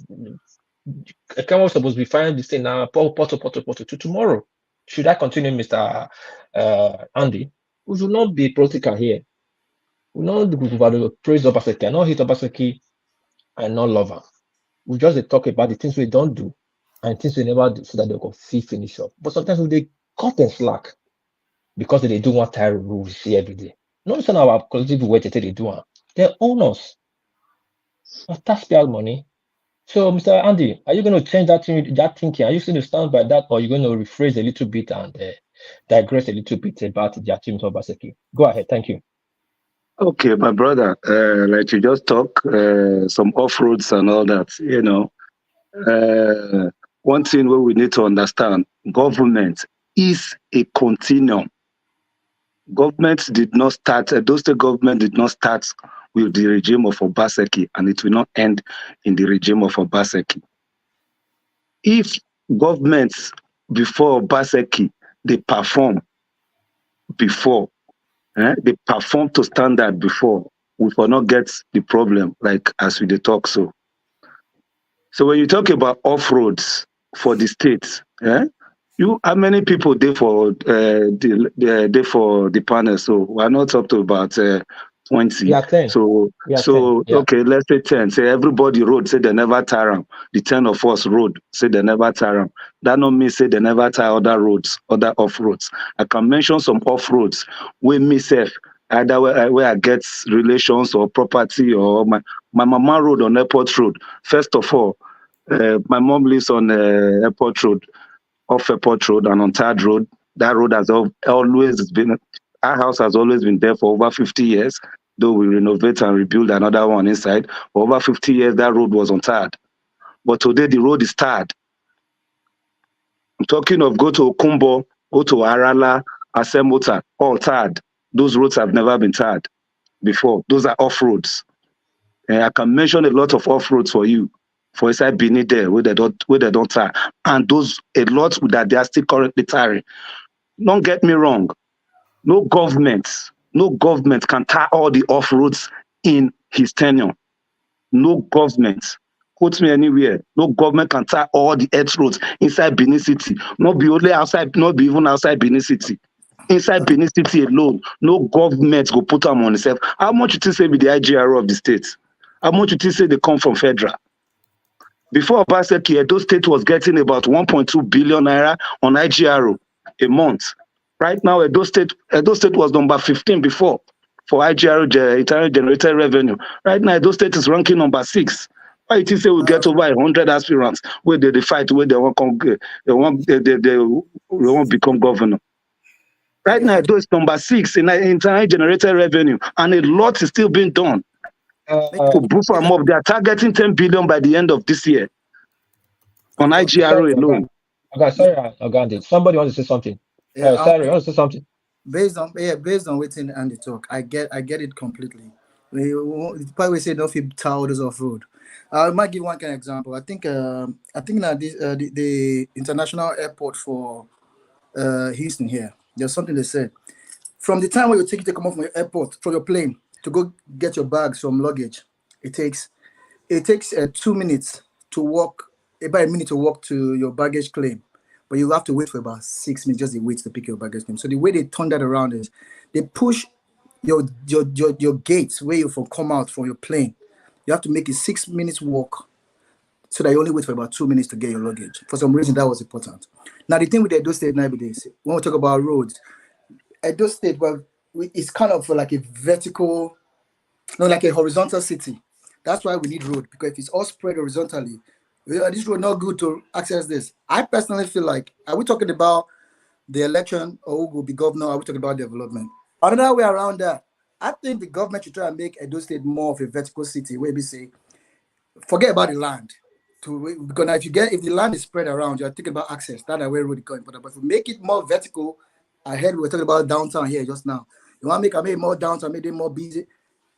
Speaker 2: I can't supposed to be finding this thing now. Porto to tomorrow. Should I continue, Mr. Andy? We should not be political here. We not praise Obaseki. I not hate Obaseki. I not love her. We just talk about the things we don't do and things we never do so that they can finish up. But sometimes we they cut them slack because they do one time rule we see every day. Not just our collective way they do it. They own us. Of taxpayer money. So, Mr. Andy, are you going to change that thinking? Are you going to stand by that, or are you going to rephrase a little bit and digress a little bit about the achievement of Obaseki? Go ahead. Thank you.
Speaker 14: Okay, my brother. Like you just talk some off-roads and all that. You know, one thing where we need to understand: government is a continuum. Government did not start. Those state government did not start with the regime of Obaseki, and it will not end in the regime of Obaseki. If governments before Obaseki, they perform before, they perform to standard before, we will not get the problem like as we talk so. So when you talk about off-roads for the states, how many people there for the panel? So we're not up to about 20.
Speaker 2: Yeah, 10.
Speaker 14: So 10, yeah. Okay, let's say 10. Say everybody road, say they never tire them. The 10 of us road, say they never tire them. That don't mean say they never tire other roads, other off-roads. I can mention some off-roads where myself, either where I get relations or property or my mama road on Airport Road. First of all, my mom lives on Airport Road, off Airport Road and on Third Road. That road has always been, our house has always been there for over 50 years, though we renovate and rebuild another one inside. For over 50 years, that road was on Third. But today, the road is Third. I'm talking of go to Okumbo, go to Arala, Asemota, all Third. Those roads have never been tarred before. Those are off-roads. I can mention a lot of off-roads for you. for inside Benin there, where they don't tire. And those, a lot that they are still currently tiring. Don't get me wrong. No government can tie all the off-roads in his tenure. No government. Quote me anywhere. No government can tie all the earth roads inside Benin City. Not be only outside, not be even outside Benin City. Inside Benin City alone, no government will put them on itself. How much you say with the IGR of the state? How much you say they come from federal? Before Obaseki, Edo State was getting about 1.2 billion naira on IGR a month. Right now, Edo State was number 15 before for IGR, internal generated revenue. Right now, Edo State is ranking number 6. Why you say we get over 100 aspirants where they fight, where they won't become governor? Right now, Edo is number 6 in internal generated revenue, and a lot is still being done. To boost them up, they are targeting 10 billion by the end of this year on IGR alone.
Speaker 2: Okay, sorry, Ogande. Somebody wants to say something. Sorry, wants to say something.
Speaker 18: Based on waiting and the talk, I get it completely. The part we say don't feel tired of road. I might give one kind of example. I think that the international airport for Houston here, there's something they said. From the time when you take it to come off from your airport, from your plane, to go get your bags from luggage, it takes 2 minutes to walk, about a minute to walk to your baggage claim, but you have to wait for about 6 minutes just to wait to pick your baggage claim. So the way they turn that around is they push your gates where you come out from your plane. You have to make a 6 minutes walk, so that you only wait for about 2 minutes to get your luggage. For some reason, that was important. Now the thing with Edo State nowadays, when we talk about roads, Edo State, well, it's kind of like a vertical, no, like a horizontal city. That's why we need road, because if it's all spread horizontally, this road not good to access this. I personally feel like, are we talking about the election or who will be governor? Are we talking about development? Another way around that, I think the government should try and make Edo State more of a vertical city, where we say, forget about the land. Because now if the land is spread around, you're thinking about access. That's where road is going. But if we make it more vertical, I heard we were talking about downtown here just now. You want to make it more downtown, make it more busy.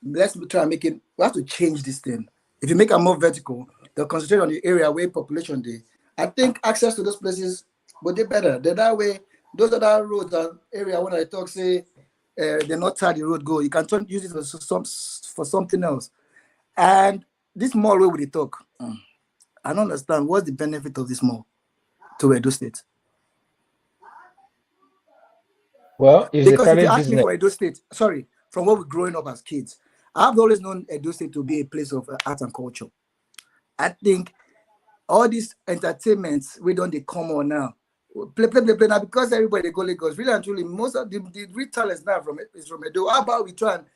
Speaker 18: Let's try and make it. We have to change this thing. If you make it more vertical, they'll concentrate on the area where population is. I think access to those places will be better. That way, those other roads and area when I talk say they're not tired the road go. You can use it for something else. And this mall where we talk, I don't understand what's the benefit of this mall to Edo State.
Speaker 2: Well, it's
Speaker 18: because
Speaker 2: a
Speaker 18: if you
Speaker 2: private
Speaker 18: ask me for Edo State, sorry, from what we're growing up as kids, I've always known Edo State to be a place of art and culture. I think all these entertainments we don't they come on now. Play now because everybody they go Lagos. Really and truly, most of the real talents now is from Edo. How about we try and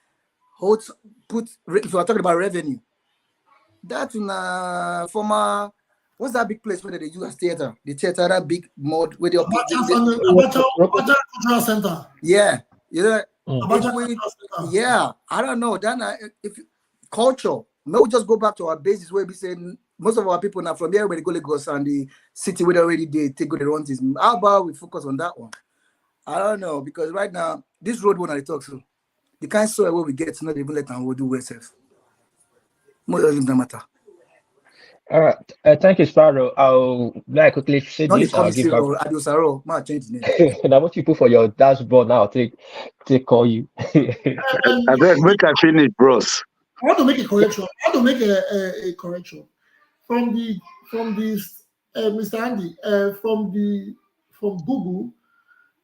Speaker 18: if we're talking about revenue, that's in former. What's that big place where they use as theater? The theater, that big mode where they
Speaker 1: Abacha Cultural Center.
Speaker 18: Yeah,
Speaker 1: Abacha
Speaker 18: yeah. I don't know. Then if culture, maybe we just go back to our basis where we say most of our people now from here where they go Lagos and the city where they already take good run this. How about we focus on that one? I don't know, because right now this road one I talk to, the kind of soil where we get not even let them do well self. More doesn't matter.
Speaker 2: All right. Thank you, Sparrow. I'll quickly say
Speaker 18: not
Speaker 2: this. I'll give back.
Speaker 18: Adiosaro, man, change the name.
Speaker 2: Now, what you put for your dashboard now, take call you.
Speaker 14: I bet make I finish, bros.
Speaker 1: I want to make a correction. I want to make a correction from this Mr. Andy from Google.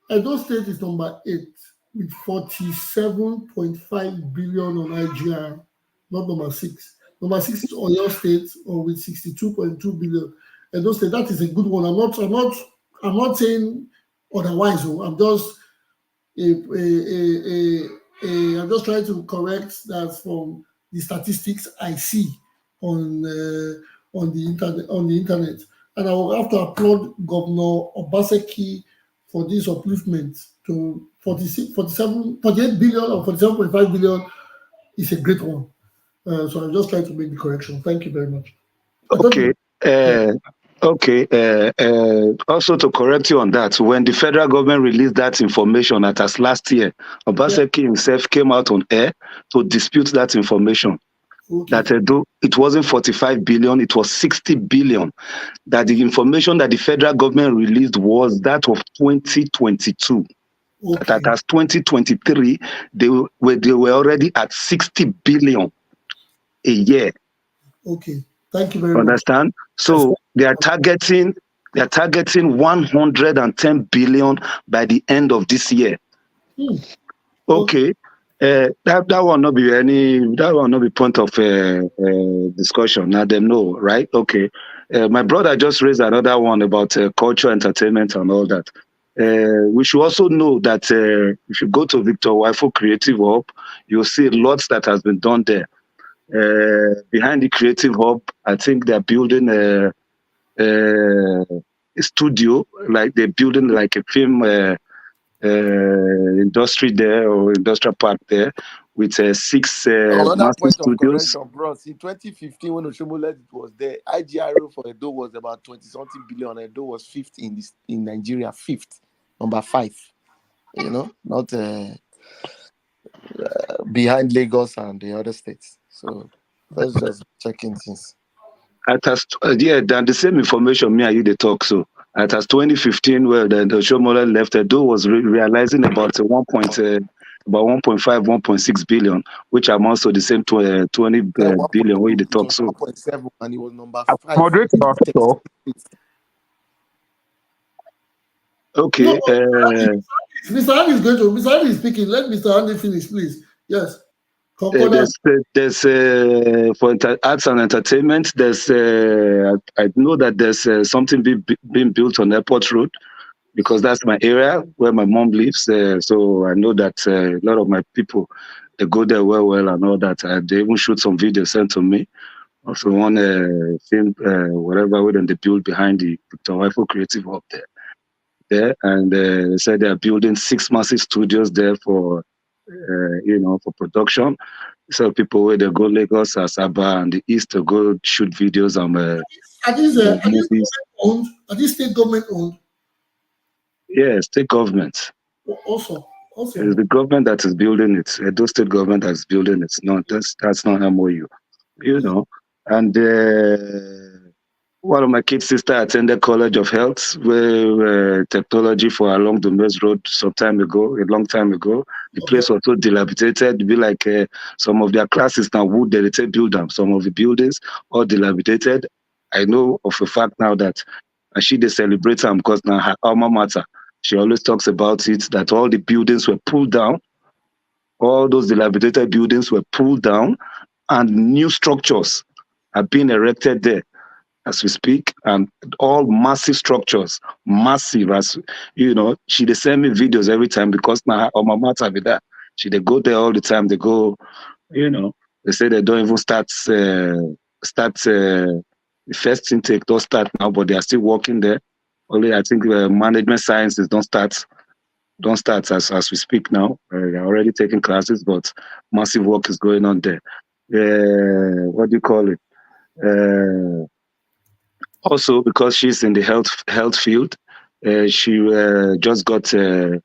Speaker 1: Edo State is number 8 with 47.5 billion on IGR, not number 6. Number 6 is Oyo State, or with 62.2 billion. Edo State, that is a good one. I'm not saying otherwise. I'm just trying to correct that from the statistics I see on the internet. And I will have to applaud Governor Obaseki for this upliftment to 48 billion or 47.5 billion is a great one. So I'm just trying to make the correction. Thank you very much.
Speaker 14: Also to correct you on that, when the federal government released that information at us last year, Obaseki himself came out on air to dispute that information. That it wasn't 45 billion, it was 60 billion. That the information that the federal government released was that of 2022. That as 2023, they were already at 60 billion a year.
Speaker 1: Okay, thank you very much.
Speaker 14: Understand? So they are targeting 110 billion by the end of this year. Okay. That will not be point of discussion. Now they know, right? Okay. My brother just raised another one about culture, entertainment, and all that. We should also know that if you go to Victor Wifo Creative Hub, you'll see lots that has been done there. Behind the Creative Hub, I think they're building a studio, like they're building like a film industry there or industrial park there with 6
Speaker 11: Another
Speaker 14: massive
Speaker 11: point of
Speaker 14: studios.
Speaker 11: correction, bros. In 2015, when Oshomolet was there, IGRO for Edo was about 20-something billion. Edo was 5th in Nigeria, 5th, number 5. You know, not behind Lagos and the other states. So let's just check in things.
Speaker 14: Then the same information me and you they talk so. At as 2015, where the Oshomolet left, Edo was realizing about 1.5, 1.6 billion, which amounts to the same 20 billion where they talk so.
Speaker 11: 1.7 and he was number 5.
Speaker 10: Moderator, talk.
Speaker 14: Okay.
Speaker 1: Mr. Andy is going to. Mr. Andy is speaking. Let Mr. Andy finish, please. Yes.
Speaker 14: There's for arts and entertainment. There's I know that there's something being built on Airport Road because that's my area where my mom lives. So I know that a lot of my people they go there well and all that. They even shoot some videos sent to me. Also one film whatever where they build behind the Victor Wifo Creative Hub there, and they said they are building 6 massive studios there for for production. So people where they go Lagos, Asaba, and the East to go shoot videos and movies.
Speaker 1: Are these state government owned?
Speaker 14: Yeah, state government.
Speaker 1: Also.
Speaker 14: It's the government that is building it. Edo state government that is building it. No, that's not MOU. You know, and one of my kids' sister attended College of Health, where technology for along the Mills Road a long time ago. The place was so dilapidated. It'd be like some of their classes now wood they build them. Some of the buildings all dilapidated. I know of a fact now that they celebrate them because now her alma mater. She always talks about it that all the buildings were pulled down. All those dilapidated buildings were pulled down, and new structures are being erected there as we speak, and all massive structures, massive as she they send me videos every time because now on my matter with that. They go there all the time. They go, they say they don't even start the first intake don't start now, but they are still working there. Only I think management sciences don't start as we speak now. They're already taking classes, but massive work is going on there. What do you call it? Also, because she's in the health field, she just got a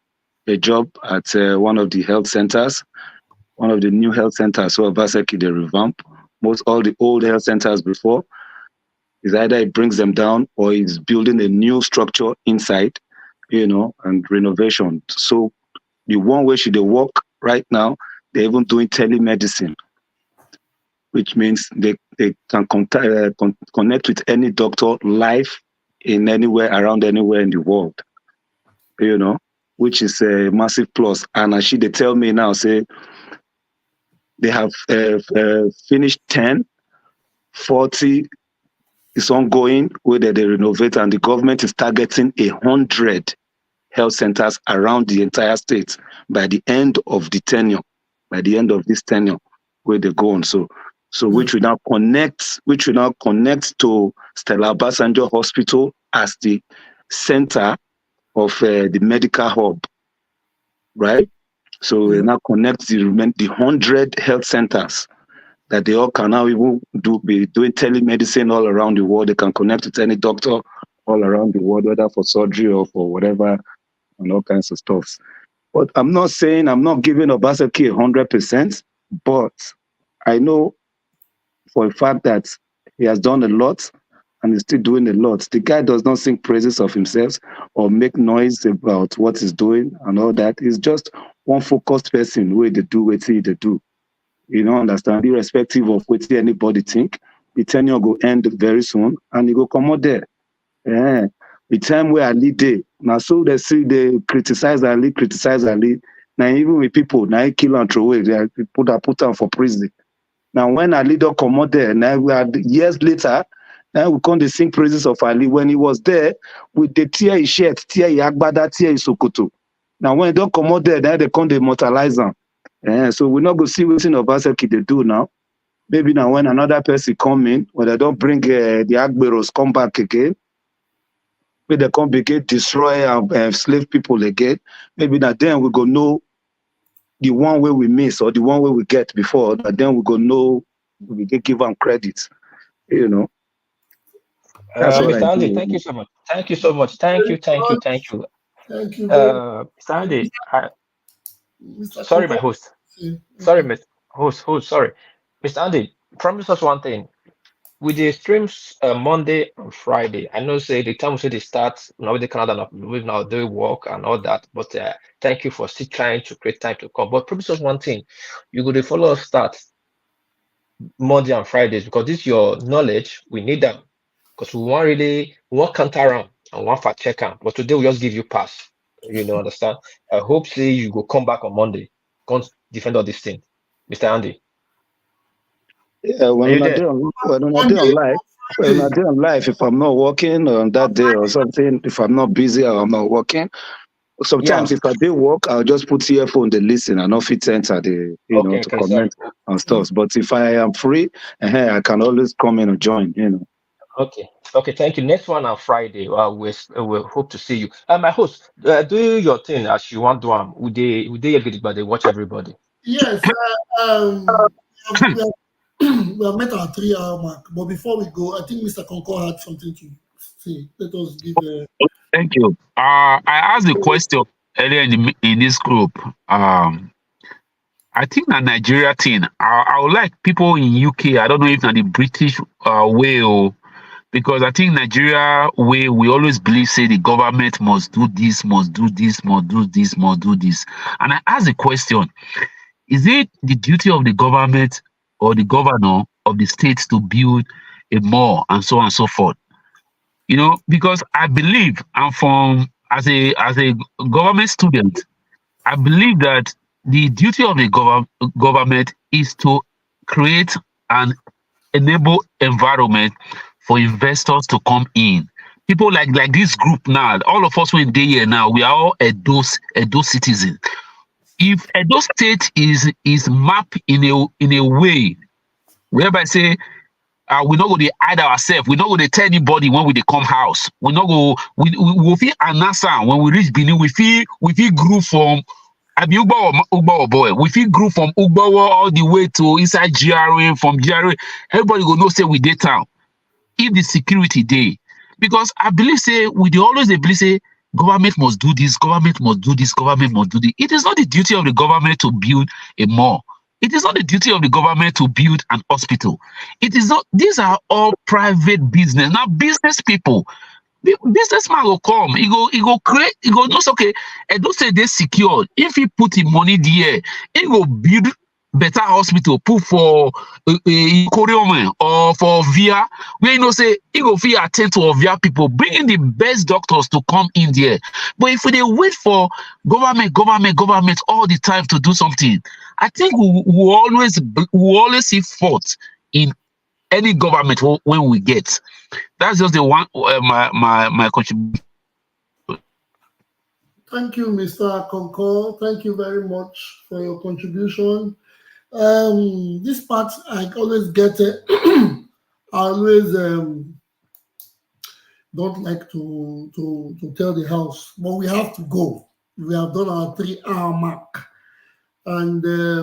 Speaker 14: job at one of the health centers, one of the new health centers. So Obaseki'S they revamp. All the old health centers before is either it brings them down or it's building a new structure inside, and renovation. So the one way they work right now, they're even doing telemedicine, which means they can connect with any doctor live in around anywhere in the world, which is a massive plus. And as they tell me now, say they have finished 10, 40 is ongoing, where they renovate, and the government is targeting 100 health centers around the entire state by the end of this tenure, where they go on. So which will now connect to Stella Obasanjo Hospital as the center of the medical hub, right? So we now connect the 100 health centers that they all can now even be doing telemedicine all around the world. They can connect with any doctor all around the world, whether for surgery or for whatever, and all kinds of stuff. But I'm not saying I'm not giving Obaseki'S 100%, but I know for a fact that he has done a lot and he's still doing a lot. The guy does not sing praises of himself or make noise about what he's doing and all that. He's just one focused person where they do what they do. You don't understand, irrespective of what anybody think. The tenure go end very soon and you go come out there. Yeah. The time where Ali day. Now so they see they criticize Ali. Now even with people, now he kill and throw away. They put them for prison. Now when Ali don't come out there, now we are years later, now we can't sing praises of Ali. When he was there, with the tear his shirt, tear his agbada, tear his sokoto. Now when he don't come out there, now they can't immortalize them. Yeah, so we're not going to see what Obaseki they do now. Maybe now when another person come in, when they don't bring the Agberos come back again, when they come again, destroy and slave people again, maybe now then we go know the one way we miss or the one way we get before, but then we go know we can give them credit, you know. That's what
Speaker 2: Mr.
Speaker 14: I
Speaker 2: Andy,
Speaker 14: do.
Speaker 2: thank you so much. Thank you so much. Thank you.
Speaker 1: Thank you.
Speaker 2: Mr. Andy, sorry, my host. Sorry, Mr. Host, sorry. Mr. Andy, promise us one thing. With the streams Monday and Friday, I know say the time we say they start, now they Canada now they work and all that, but thank you for still trying to create time to come. But promise us one thing, you go to follow us start Monday and Fridays because this is your knowledge, we need them. Because we want counter around and one fact check out. But today we just give you pass. You know, understand? I hope say you go come back on Monday. Can't defend all this thing. Mr. Andy.
Speaker 14: Yeah, when I do on live, if I'm not working on that day or something, if I'm not busy or I'm not working, sometimes if I do work, I'll just put earphone to listen and not fit enter the to comment on stuff. But if I am free, I can always come in and join, you know.
Speaker 2: Okay, thank you. Next one on Friday. We'll hope to see you. My host, do your thing as you want to do. Would they but they watch everybody?
Speaker 1: Yes, we have met our 3-hour mark, but before we go, I think Mr. Concord had something to say. Let us give
Speaker 10: Thank you. I asked a question earlier in this group. I think that Nigeria thing, I would like people in UK, I don't know if not the British way or because I think Nigeria way we always believe say the government must do this, must do this, must do this, must do this. And I ask the question, is it the duty of the government or the governor of the states to build a mall and so on and so forth? You know, because I believe I'm from as a government student, I believe that the duty of the government is to create an enable environment for investors to come in. People like this group now, all of us when they here now, we are all Edo citizens. If Edo State is mapped in a way whereby say we not going to hide ourselves, we not going to tell anybody when we come house. We not go we feel anasa when we reach Benin, we feel group from Ugbawa boy. We feel group from Ugbawa all the way to inside GRA, from GRA. Everybody go know say we dey town. If the security day, because I believe say we always believe say government must do this, government must do this, government must do this. It is not the duty of the government to build a mall. It is not the duty of the government to build an hospital. It is not. These are all private business. Now, business people, businessman will come. He go create. He go just okay. And don't say they secured. If he put the money there, he go build better hospital. Put for Korean or for VIA. Where you know say he go feel attend to VIA people, bringing the best doctors to come in there. But if they wait for government all the time to do something, I think we always see fault in any government when we get. That's just the one my contribution.
Speaker 1: Thank you, Mr. Concord. Thank you very much for your contribution. This part I always get I always don't like to tell the house, but we have to go. We have done our 3-hour mark. And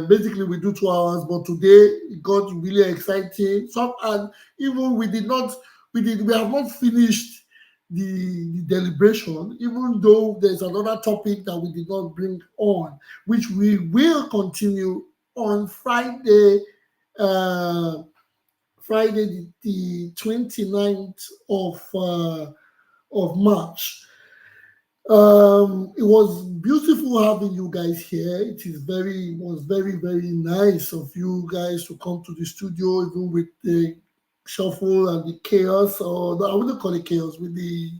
Speaker 1: basically we do 2 hours, but today it got really exciting. And even we have not finished the deliberation, even though there's another topic that we did not bring on, which we will continue on Friday Friday, the 29th of March. It was beautiful having you guys here. It was very, very nice of you guys to come to the studio, even with the shuffle and the chaos, I wouldn't call it chaos, with the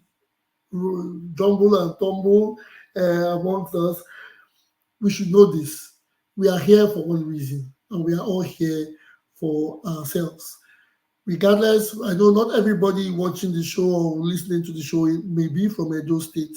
Speaker 1: jumble and tumble amongst us. We should know this. We are here for one reason, and we are all here for ourselves. Regardless, I know not everybody watching the show or listening to the show may be from Edo State,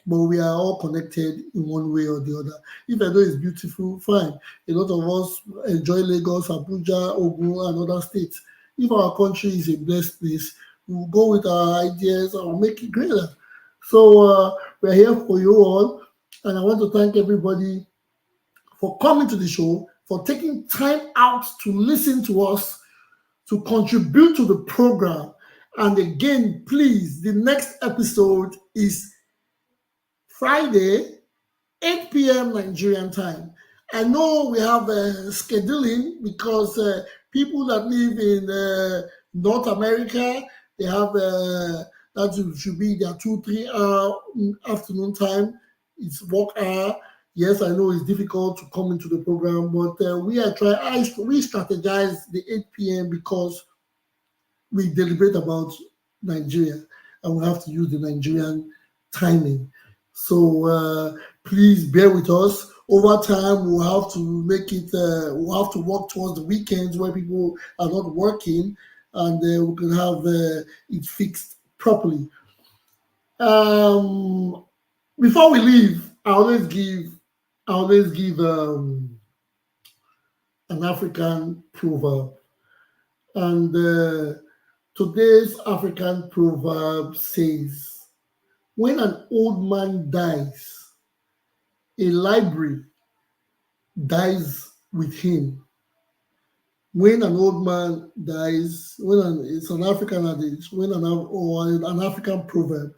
Speaker 1: but we are all connected in one way or the other. If Edo is beautiful, fine. A lot of us enjoy Lagos, Abuja, Ogun, and other states. If our country is a blessed place, we'll go with our ideas and we'll make it greater. So we're here for you all. And I want to thank everybody for coming to the show, for taking time out to listen to us, to contribute to the program. And again, please, the next episode is Friday, 8 p.m. Nigerian time. I know we have scheduling because people that live in North America, they have that should be their 2-3 hour afternoon time. It's work hour. Yes, I know it's difficult to come into the program, but we strategize the 8 p.m. because we deliberate about Nigeria and we have to use the Nigerian timing. So please bear with us. Over time, we'll have to make it, we'll have to work towards the weekends where people are not working, and we can have it fixed properly. Before we leave, I always give an African proverb. And today's African proverb says, when an old man dies, a library dies with him. When an old man dies, it's an African adage, or an African proverb,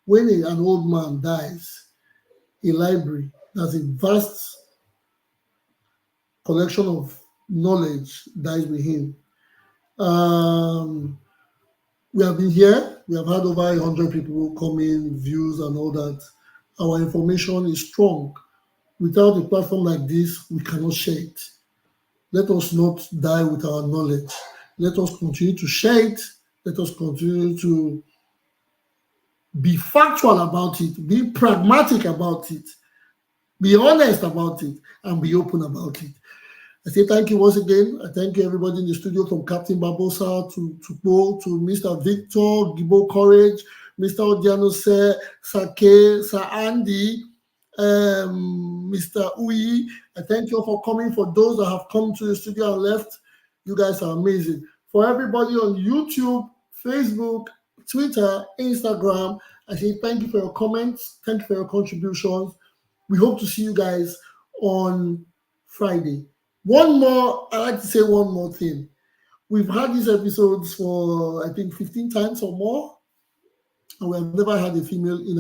Speaker 1: when an old man dies, a library, that's a vast collection of knowledge, dies with him. We have been here. We have had over 100 people come in, views and all that. Our information is strong. Without a platform like this, we cannot share it. Let us not die with our knowledge. Let us continue to share it. Let us continue to be factual about it, be pragmatic about it, be honest about it, and be open about it. I say thank you once again. I thank you everybody in the studio, from Captain Barbosa to Bo, to Mr. Victor, Gibo Courage, Mr. Odiano Sake, Sir Andy, Mr. Uyi. I thank you all for coming. For those that have come to the studio and left, you guys are amazing. For everybody on YouTube, Facebook, Twitter, Instagram, I say thank you for your comments. Thank you for your contributions. We hope to see you guys on Friday. I'd like to say one more thing. We've had these episodes for, I think, 15 times or more, and we have never had a female in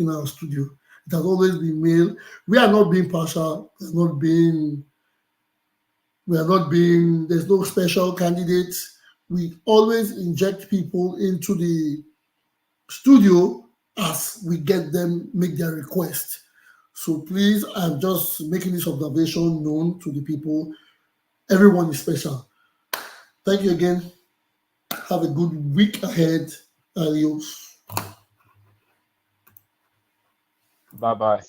Speaker 1: our studio. It has always been male. We are not being partial. There's no special candidates. We always inject people into the studio as we get them make their request. So please, I'm just making this observation known to the people. Everyone is special. Thank you again. Have a good week ahead. Adios.
Speaker 2: Bye-bye.